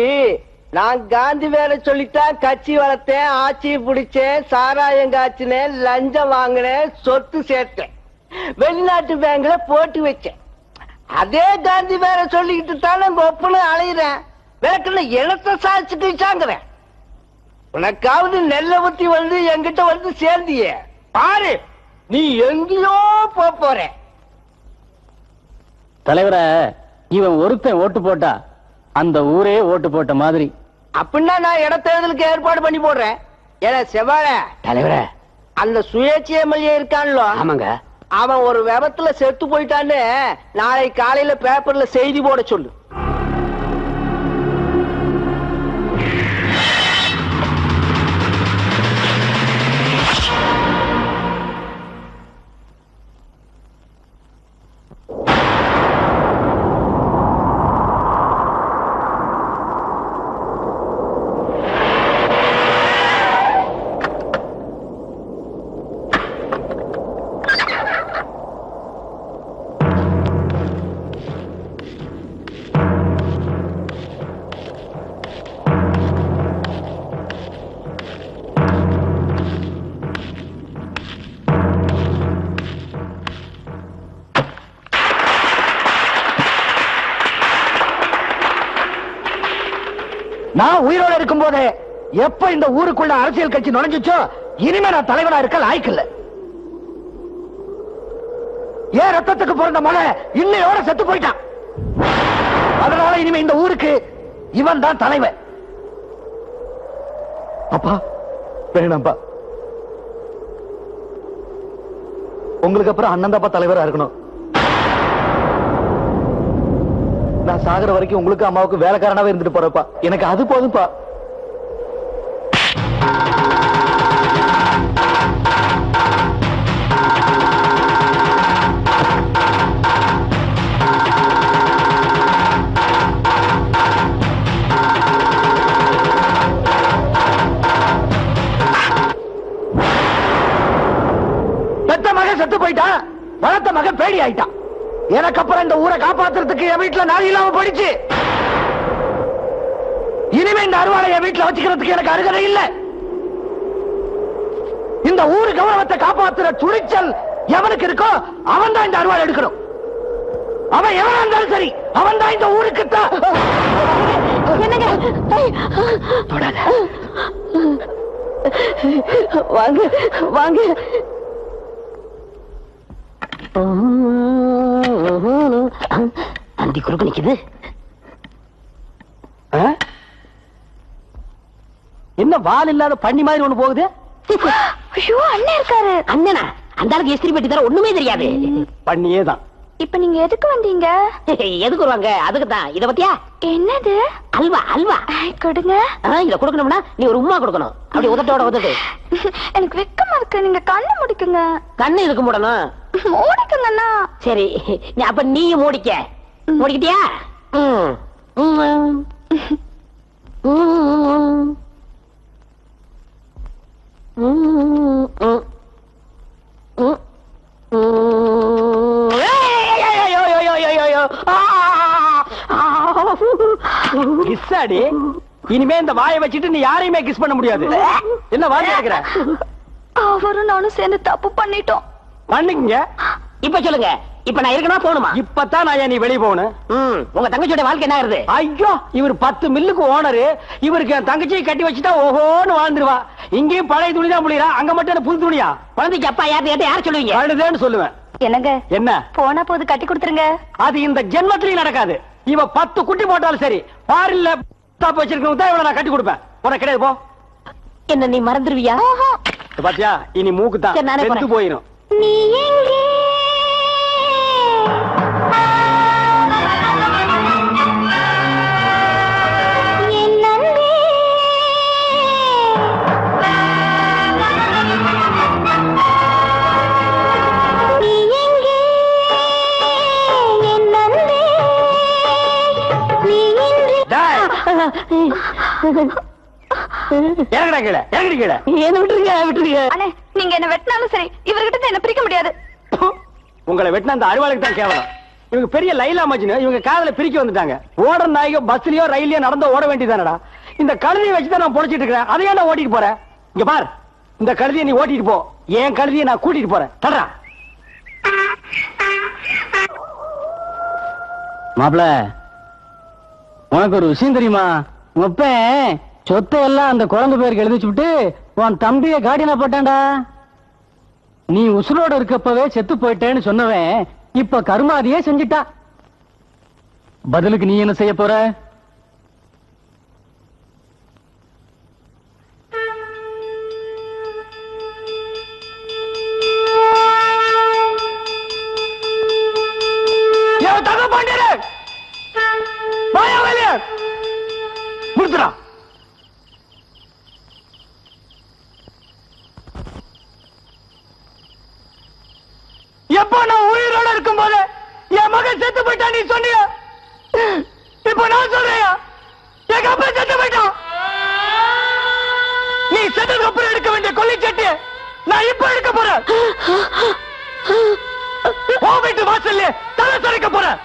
நான் காந்தி வேலை சொல்லித்தான் கட்சி வளர்த்தேன், ஆட்சி பிடிச்சேன், சாராயம் காய்ச்சினேன், லஞ்சம் வாங்கினேன், சொத்து சேர்த்தேன், வெளிநாட்டு பேங்க்ல போட்டு வச்சேன். அதே காந்தி வேலை சொல்லிக்கிட்டு தானே ஒப்புன்னு அலையிறேன். விளக்குன இனத்தை சாதிச்சுட்டு வச்சாங்கிறேன். உனக்காவது நெல்ல ஊத்தி வந்து என்கிட்ட வந்து சேர்ந்தியே பாரு, நீ எங்கேயோ போற. தலைவரை, இவன் ஒருத்தன் ஓட்டு போட்டா அந்த ஊரே ஓட்டு போட்ட மாதிரி. அப்படின்னா நான் இடத்தேர்தலுக்கு ஏற்பாடு பண்ணி போடுறேன். ஏன்னா செவ்வாழ தலைவரே, அந்த சுயேட்சை எம்எல்ஏ இருக்கான்ல, ஆமாங்க, அவன் ஒரு விபத்துல செத்து போயிட்டான்னு நாளை காலையில பேப்பர்ல செய்தி போட சொல்லு. நான் உயிரோட இருக்கும் போதே எப்ப இந்த ஊருக்குள்ள அரசியல் கட்சி நுழைஞ்சுச்சோ இனிமே நான் தலைவனா இருக்க லாய்க்கில்ல. ஏன் ரத்தத்துக்கு பிறந்த மலை இன்னையோட செத்து போயிட்டான். அதனால இனிமே இந்த ஊருக்கு இவன் தான் தலைவன். அப்பா வேணாம்பா, உங்களுக்கு அப்புறம் அண்ணன் தாப்பா தலைவரா இருக்கணும். நான் சாகர வரைக்கும் உங்களுக்கு அம்மாவுக்கு வேலைக்காரனாவே இருந்துட்டு போறப்பா. எனக்கு அது போதும்பா. பெத்த மகன் செத்து போயிட்டான், வளர்த்த மகன் பேடி ஆயிட்டான். எனக்கு அப்புறம் இந்த ஊரை காப்பாத்துறதுக்கு என் வீட்டுல நாள் இல்லாம போயிடுச்சு. இனிமே இந்த அறுவாளை என் வீட்டுல வச்சுக்கிறதுக்கு எனக்கு அருகதை இல்ல. இந்த ஊரு கௌரவத்தை காப்பாத்துற துணிச்சல் எவனுக்கு இருக்கோ அவன் தான் இந்த அறுவாளை எடுக்கணும். அவன் எவனா இருந்தாலும் சரி, அவன் தான் இந்த ஊருக்கு தான். வாங்க வாங்க. அந்தி குறுக்கு நிக்குது. என்ன வால் இல்லாத பண்ணி மாதிரி ஒண்ணு போகுது? ஐயோ அண்ணன் இருக்காரு. அண்ணனா? அந்த ஆளுக்கு எஸ்திரி பெட்டி தர ஒண்ணுமே தெரியாது. பண்ணியே தான். இப்ப நீங்க எதுக்கு வந்தீங்க? எதுக்கு வருவாங்க? அதுக்கு தான். இத பத்தியா? என்னது? அல்வா அல்வா கொடுங்க. இத கொடுக்கணும்னா நீ ஒரு உம்மா கொடுக்கணும். அப்படி உதட்டோட உதட்டு. எனக்கு வெக்கமா இருக்கு. நீங்க கண்ணை முடிக்குங்க. கண்ணு இருக்கு மூடணும். மூடிக்குங்கண்ணா. சரி, அப்ப நீயும் மூடிக்க. மூடிக்கிட்டியா? கிஸ்ஸாடி, இனிமே இந்த வாயை வச்சுட்டு நீ யாரையுமே கிஸ் பண்ண முடியாது. என்ன வாய் கேக்குற? அவரும் நானும் சேர்ந்து தப்பு பண்ணிட்டோம். பண்ணுங்க. இப்ப சொல்லுங்க, இப்ப நான் இருக்கணும் போகணுமா? இப்பதான் நான் நீ வெளியே போகணும். உங்க தங்கச்சியோட வாழ்க்கை என்ன ஆகுது? ஐயோ, இவர் 10 மில்லுக்கு ஓனரு. இவருக்கு என் தங்கச்சியை கட்டி வச்சுட்டா ஓஹோன்னு வாழ்ந்துருவா. இங்கேயும் பழைய துணி தான் புளியறா, அங்க மட்டும் புது துணியா? குழந்தைக்கு அப்பா யார் சொல்லுவீங்க? அழுதேன்னு சொல்லுவேன். என்னங்க என்ன போனா போது கட்டி கொடுத்துருங்க. அது இந்த ஜென்மத்திலையும் நடக்காது. இவ 10 குட்டி போட்டாலும் சரி, பாரில்ல வச்சிருக்கணும் தான் இவளை நான் கட்டி கொடுப்பேன். உனக்கு கிடையாது போ. என்ன நீ மறந்துருவியா? பாத்தியா, இனி மூக்கு தான் செத்து போயிரும். நீ எங்கே? நீங்க என்ன வெட்டினாலும் சரி, இவர்கிட்ட என்ன பிரிக்க முடியாது. உங்களை வெட்டின அந்த அறுவாளுக்கு தான் கேவலம். இவங்க பெரிய லைலா மஜ்னு, இவங்க காதல பிரிக்க வந்துட்டாங்க. ஓடுற நாய்க்கு பஸ்லயோ ரயிலையோ நடந்தோ ஓட வேண்டியதானடா. இந்த கழுதியை வச்சுதான் நான் பொழைச்சிட்டு இருக்கிறேன். அதையே நான் ஓட்டிட்டு போறேன். இங்க பார், இந்த கழுதியை நீ ஓட்டிட்டு போ, என் கழுதியை நான் கூட்டிட்டு போறேன். தர்றா மாப்பிள, உனக்கு ஒரு விஷயம் தெரியுமா? உப்ப சொத்தை எல்லாம் அந்த குழந்தை பேருக்கு எழுதி வச்சுட்டு உன் தம்பிய காடினா போட்டான்டா. நீ உசுரோட இருக்கப்பவே செத்து போயிட்டேன்னு சொன்னவன் இப்ப கருமாதியே செஞ்சிட்டா. பதிலுக்கு நீ என்ன செய்ய போற? முடிச்சுடா. எப்ப நான் உயிரோட இருக்கும் போது என் மகன் செத்து போயிட்டா நீ சொன்னிய. இப்ப நான் சொல்றியா எங்க அப்பா செத்து போயிட்டான். நீ செத்ததுக்கு அப்புறம் எடுக்க வேண்டிய கொல்லி சட்டி நான் இப்ப எடுக்க போறேன். வீட்டு வாசல்ல தலை சரிக்க போறேன்.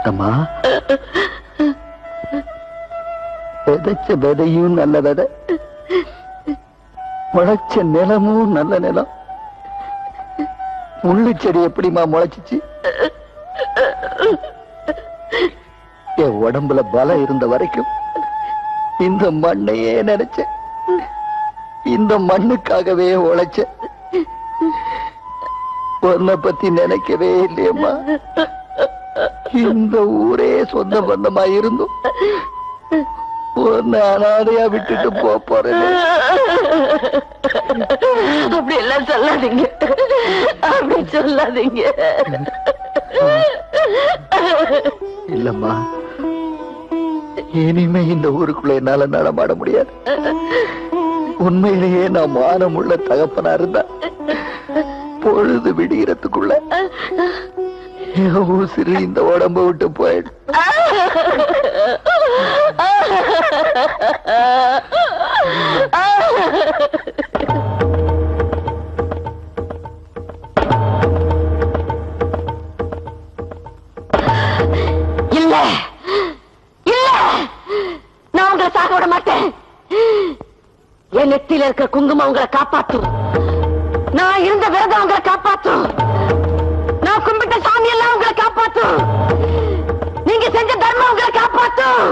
முத்தம்மா, விதைச்ச விதையும் நல்ல விதை, முளைச்ச நிலமும் நல்ல நிலம். முள்ளு செடி எப்படிமா முளைச்சிச்சு? என் உடம்புல பலம் இருந்த வரைக்கும் இந்த மண்ணையே நினைச்சேன், இந்த மண்ணுக்காகவே உழைச்சேன். உன்னை பத்தி நினைக்கவே இல்லையம்மா. இந்த ஊரே சொந்த பந்தமா இருந்தும் உன்னை அனாதையா விட்டுட்டு போறேன். அப்படி எல்லாம் சொல்லாதீங்க, அப்படி சொல்லாதீங்க. இல்லம்மா, இனிமே இந்த ஊருக்குள்ள என்னால நடமாட முடியாது. உண்மையிலேயே நான் மானமுள்ள தகப்பனா இருந்தா பொழுது விடுகிறதுக்குள்ள என் உசிறு இந்த உடம்ப விட்டு போயிடும். இல்ல இல்ல, நான் உங்களை சாக விட மாட்டேன். என் நெத்தியில இருக்கிற குங்குமம் உங்களை காப்பாற்றும். நான் இருந்த விரதம் உங்களை காப்பாற்றும். நான் கும்பிட்ட சாமி எல்லாம் உங்களை காப்பாற்றும். நீங்க செஞ்ச தர்மம் உங்களை காப்பாற்றும்.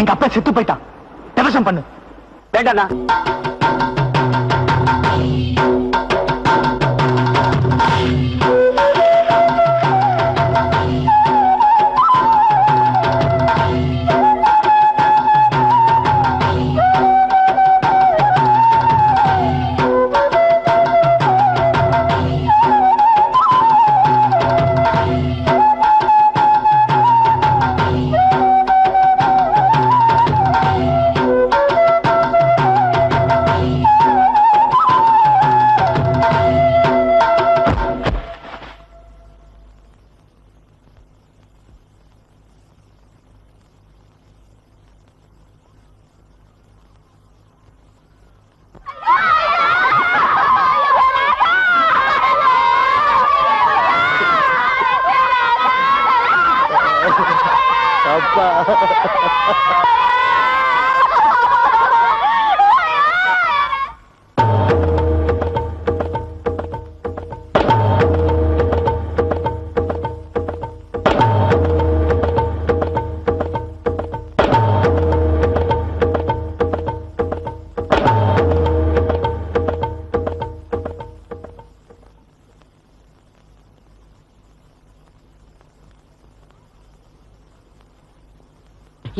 எங்க அப்பா செத்து போயிட்டான், தவசம் பண்ணு. வேண்டாண்ணா.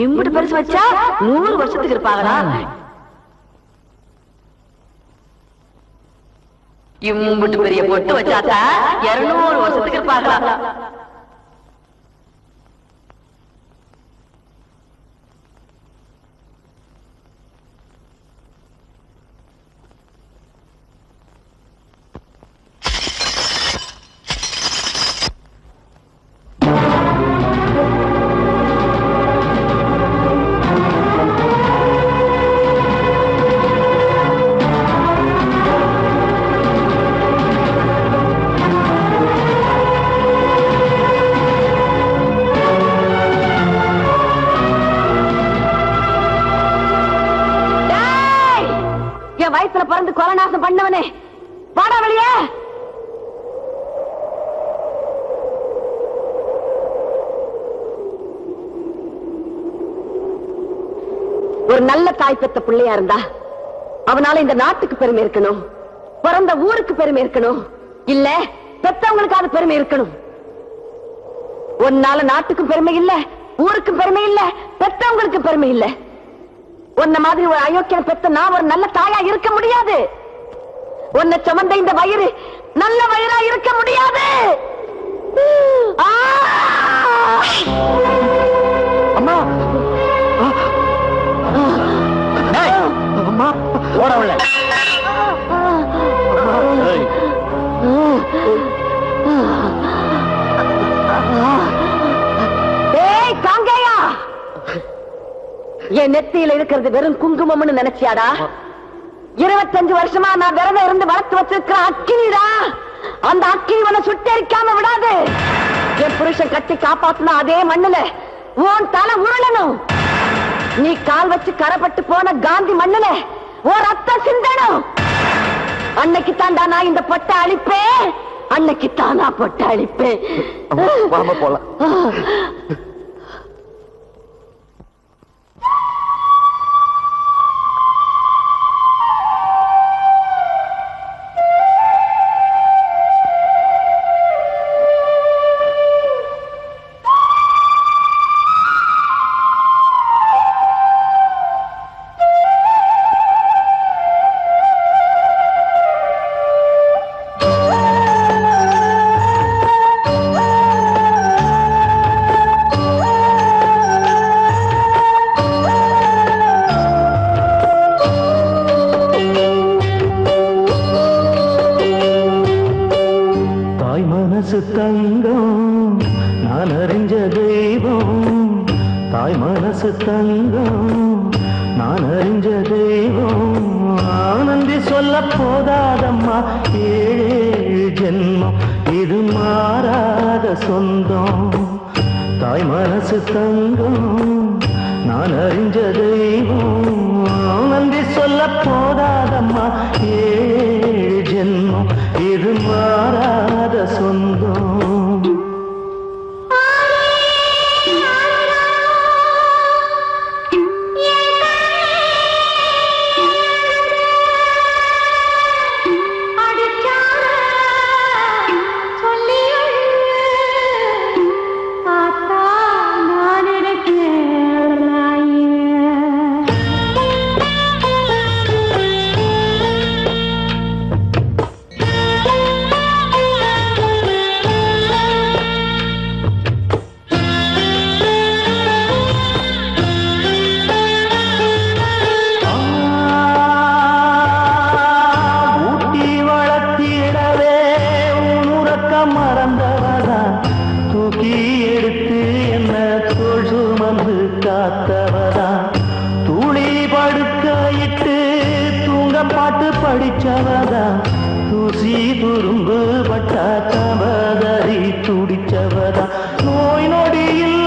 இம்புட்டு பெருசு வச்சா 100 வருஷத்துக்கு இருப்பாங்களா? இம்புட்டு பெரிய பொட்டு வச்சாத்தா 200 வருஷத்துக்கு இருப்பாங்களா? வயசுல பிறந்து கொலநாசம் பண்ணவனே, வாடா வெளியே. ஒரு நல்ல தாய் பெத்த பிள்ளையா இருந்தா அவனால இந்த நாட்டுக்கு பெருமை இருக்கணும், பிறந்த ஊருக்கு பெருமை இருக்கணும், இல்ல பெத்தவங்களுக்கு அது பெருமை இருக்கணும். உன்னால நாட்டுக்கும் பெருமை இல்ல, ஊருக்கும் பெருமை இல்ல, பெத்தவங்களுக்கு பெருமை இல்ல. உன்ன மாதிரி ஒரு அயோக்கியம் பெத்த நான் ஒரு நல்ல தாயா இருக்க முடியாது. உன்னை சுமந்த இந்த வயிறு நல்ல வயிறா இருக்க முடியாது. அம்மா, அம்மா ஓடவில்லை. ஏய் காங்கேயா, என் நெத்தியில இருக்கிறது வெறும் குங்குமம்னு நினைச்சியாடா? 25 வருஷமா நான் விரதம் இருந்து வளர்த்து வச்சிருக்கிற அக்கினிடா. அந்த அக்கினி உன்னை சுட்டெரிக்காம விடாது. என் புருஷன் கட்டி காப்பாத்தின அதே மண்ணுல உன் தலை உருளணும். நீ கால் வச்சு கரப்பட்டு போன காந்தி மண்ணுல ஒரு ரத்தம் சிந்தணும். அன்னைக்கு தாண்டா நான் இந்த பொட்டை அழிப்பேன். அன்னைக்கு தான் நான் பொட்டை அழிப்பேன். போலாம். தங்கம் நான் அறிஞ்ச தெய்வம். தாய் மனசு தங்கம் நான் அறிஞ்ச தெய்வம். ஆனந்தி சொல்ல போதாதம்மா ஏழு ஜென்மம் இது மாறாத சொந்தம். தாய் மனசு தங்கம் நான் அறிஞ்ச தெய்வம். ஆனந்தி சொல்ல போதாதம்மா ஏழு ஜென்மம் இது மாறாத சொந்தம். படிச்சவதா தூசி துரும்பு பட்டா தவதறி துடிச்சவதா நோய் நொடியில்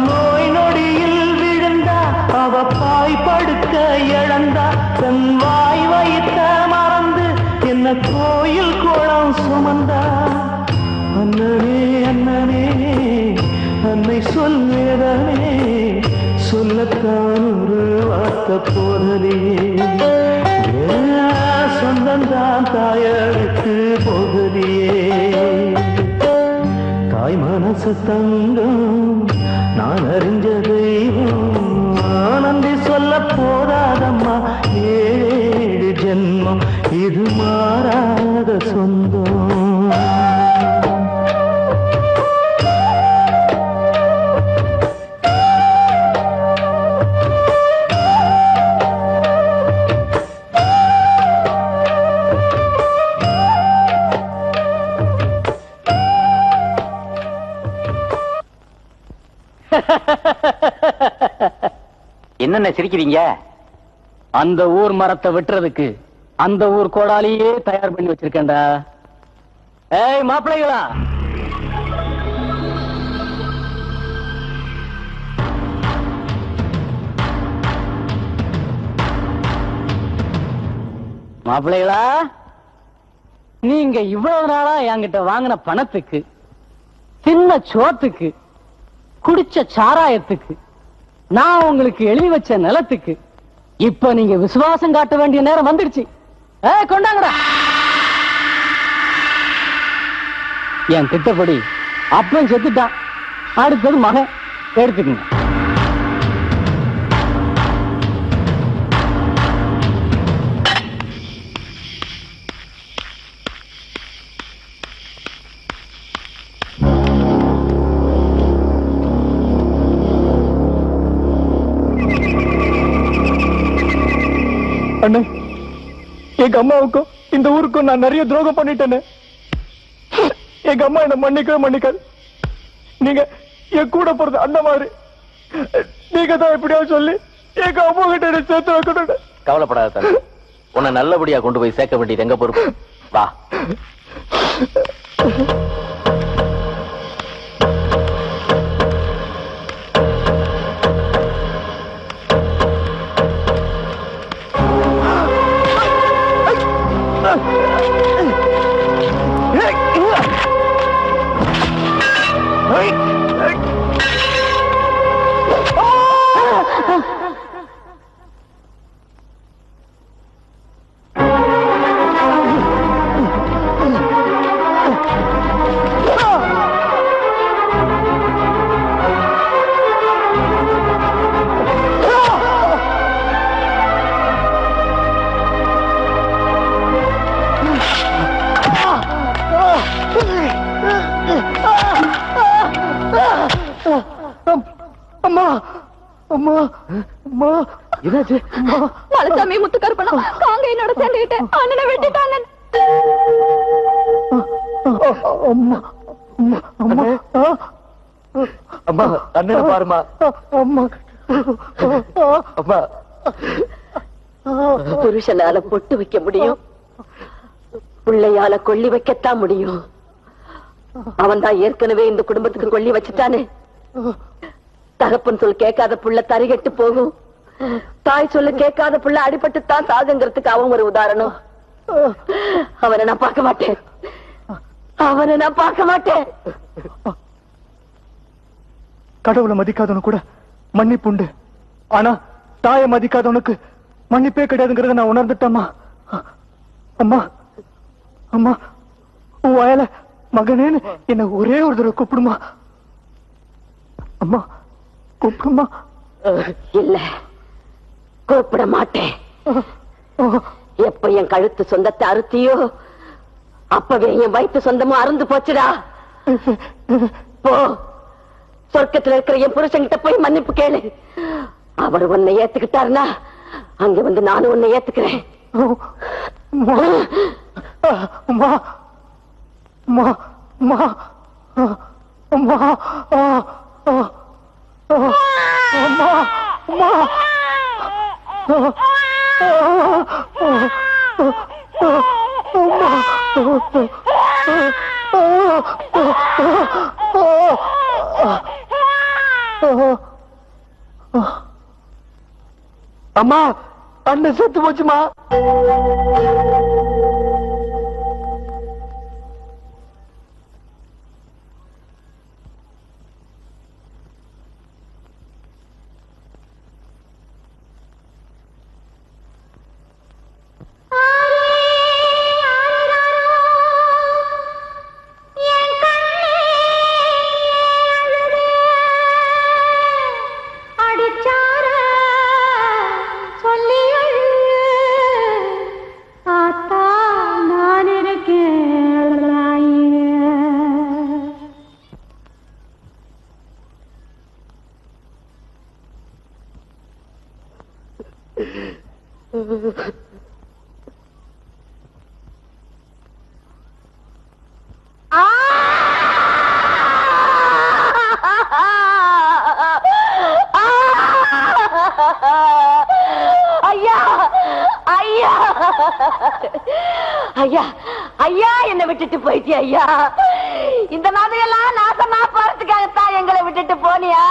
நோய் நொடியில் விழுந்தா அவ பாய் படுக்க இழந்தா தன் வாய் வைத்த மறந்து என்ன கோயில் குளம் சுமந்தா. அண்ணனே அண்ணனே அன்னை சொல்வேதனே சொல்லத்தான் ஒரு வார்த்தை போதலியே. சொந்தந்தான் தாயருக்கு போகலியே. தாய் மனசு தங்கம் நான் அறிஞ்ச தெய்வம். ஆனந்தி சொல்ல போதாதம்மா ஏழு ஜென்மம் இது மாறாத சொந்தம். என்னென்ன சிரிக்கிறீங்க? அந்த ஊர் மரத்தை வெட்டுறதுக்கு அந்த ஊர் கோடாலியே தயார் பண்ணி வச்சிருக்கேன்டா. ஏய் மாப்பிள்ளைகளா, மாப்பிள்ளைகளா, நீங்க இவ்வளவு நாளா என்கிட்ட வாங்கின பணத்துக்கு, சின்ன சோத்துக்கு, குடிச்ச சாராயத்துக்கு, நான் உங்களுக்கு எழுதி வச்ச நிலத்துக்கு இப்ப நீங்க விசுவாசம் காட்ட வேண்டிய நேரம் வந்துடுச்சு. கொண்டாங்கடா. என் திட்டப்படி அப்பன் செத்துட்டான், அடுத்தது மகன், எடுத்துக்கங்க. அண்ணே, எங்க அம்மாவுக்கும் இந்த ஊருக்கும் நான் நிறைய துரோகம் பண்ணிட்டேன்னு எங்க அம்மா என்ன மன்னிக்கவே மன்னிக்காது. நீங்க என் கூட போறது அந்த மாதிரி நீங்க தான் எப்படியா சொல்லி எங்க அம்மா கிட்ட என்ன சேர்த்து வைக்கணும். கவலைப்படாத தம்பி, உன்னை நல்லபடியா கொண்டு போய் சேர்க்க வேண்டியது எங்க பொறுப்பு. வா. அம்மா அம்மா அம்மா என்னாச்சு? மலைச்சாமி முத்துக்கருப்பணம் காங்க என்னோட சேர்ந்துகிட்டு அண்ணனை வெட்டிட்டாங்க. அம்மா அம்மா அம்மா அண்ணனை பாருமா. அம்மா அம்மா புருஷனால பொட்டு வைக்க முடியும், பிள்ளையால கொள்ளி வைக்கத்தான் முடியும். அவன் தான் ஏற்கனவே இந்த குடும்பத்துக்கு கொள்ளி வச்சுட்டானே. தகப்பன் சொல் கேட்காத புள்ள தரிகட்டு போகும், தாய் சொல்ல கேட்காத புள்ள அடிபட்டுத்தான் சாகுங்கிறதுக்கு அவன் ஒரு உதாரணம். அவனை நான் பார்க்க மாட்டேன், அவனை நான் பார்க்க மாட்டேன். கடவுளை மதிக்காதவனு கூட மன்னிப்புண்டு, ஆனா தாயை மதிக்காதவனுக்கு மன்னிப்பே கிடையாதுங்கிறத நான் உணர்ந்துட்டேம்மா. அம்மா அம்மா உன் வயல மகனேன்னு என்ன ஒரே ஒரு தடவை கூப்பிடுமா. அம்மா கூப்பிடுமா. இல்ல, கூப்பிட மாட்டேன். எப்ப என் கழுத்து சொந்தத்தை அறுத்தியோ அப்பவே என் வயிற்று சொந்தமும் அறுந்து போச்சுடா. போ, சொர்க்கத்துல இருக்கிற என் புருஷன்கிட்ட போய் மன்னிப்பு கேளு. அவர் உன்னை ஏத்துக்கிட்டாருன்னா அங்க வந்து நானும் உன்னை ஏத்துக்கிறேன். அம்மா அம்மா அம்மா அம்மா அம்மா அம்மா அம்மா அண்ணன் செத்து போச்சுமா. ஐயா ஐயா ஐயா ஐயா, என்னை விட்டுட்டு போயிட்டியா ஐயா? இந்த மாதிரி எல்லாம் நாசமா போறதுக்காகத்தான் எங்களை விட்டுட்டு போனியா?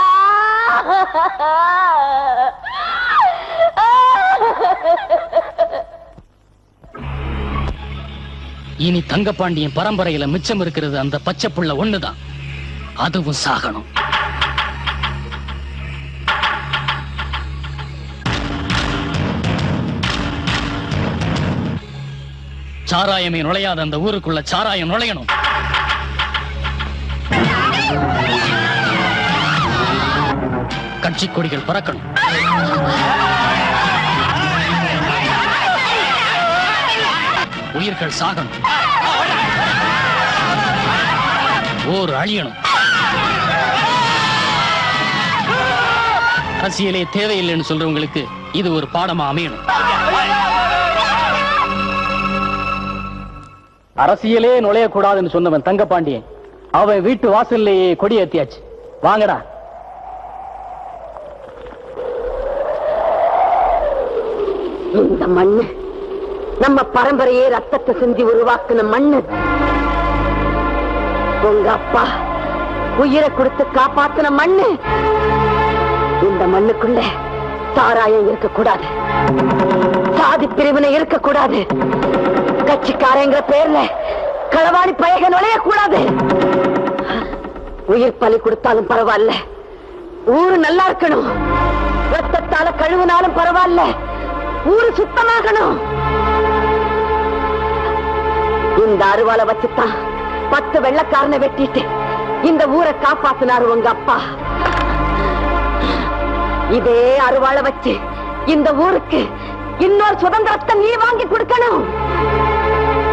இனி தங்கப்பாண்டியன் பரம்பரையில மிச்சம் இருக்கிறது அந்த பச்சை புள்ள ஒண்ணுதான், அதுவும் சாகணும். சாராயமே நுழையாத அந்த ஊருக்குள்ள சாராயம் நுழையணும். கட்சி கொடிகள் பறக்கணும். உயிர்கள் சாகணும். ஊர் அழியணும். அரசியலே தேவையில்லைன்னு சொல்றவங்களுக்கு இது ஒரு பாடமா அமையணும். அரசியலே நுழையக்கூடாதுன்னு சொன்னவன் தங்கப்பாண்டியன், அவன் வீட்டு வாசல்லையே கொடி ஏத்தியாச்சு. வாங்கடா. இந்த மண்ணு நம்ம பரம்பரையே ரத்தத்தை சிந்தி உருவாக்குன மண்ணு. உங்க அப்பா உயிரை கொடுத்து காப்பாத்தின மண்ணு. இந்த மண்ணுக்குள்ள சாராயம் இருக்கக்கூடாது, சாதி பிரிவினை இருக்கக்கூடாது, கட்சிக்காரங்கிற பேர்ல களவாணி பயக நுழையக்கூடாது. உயிர் பலி கொடுத்தாலும் பரவாயில்ல, ஊரு நல்லா இருக்கணும். ரத்தத்தால கழுவினாலும் பரவாயில்ல, ஊரு சுத்தமாகணும். இந்த அருவாளை வச்சுத்தான் 10 வெள்ளக்காரனை வெட்டிட்டு இந்த ஊரை காப்பாத்தினாரு உங்க அப்பா. இதே அருவாளை வச்சு இந்த ஊருக்கு இன்னொரு சுதந்திரத்தை நீ வாங்கி கொடுக்கணும்.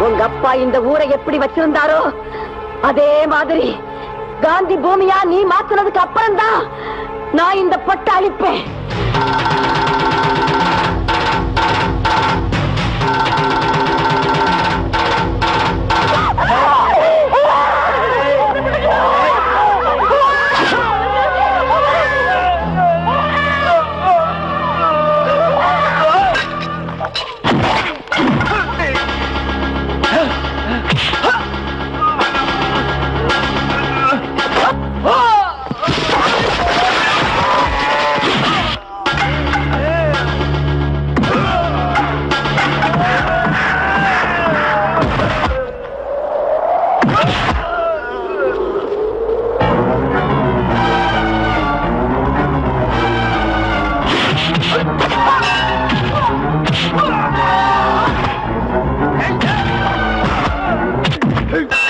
உங்க அப்பா இந்த ஊரை எப்படி வச்சிருந்தாரோ அதே மாதிரி காந்தி பூமியா நீ மாத்தினதுக்கு அப்புறம் தான் நான் இந்த பட்டை அளிப்பேன். Hey!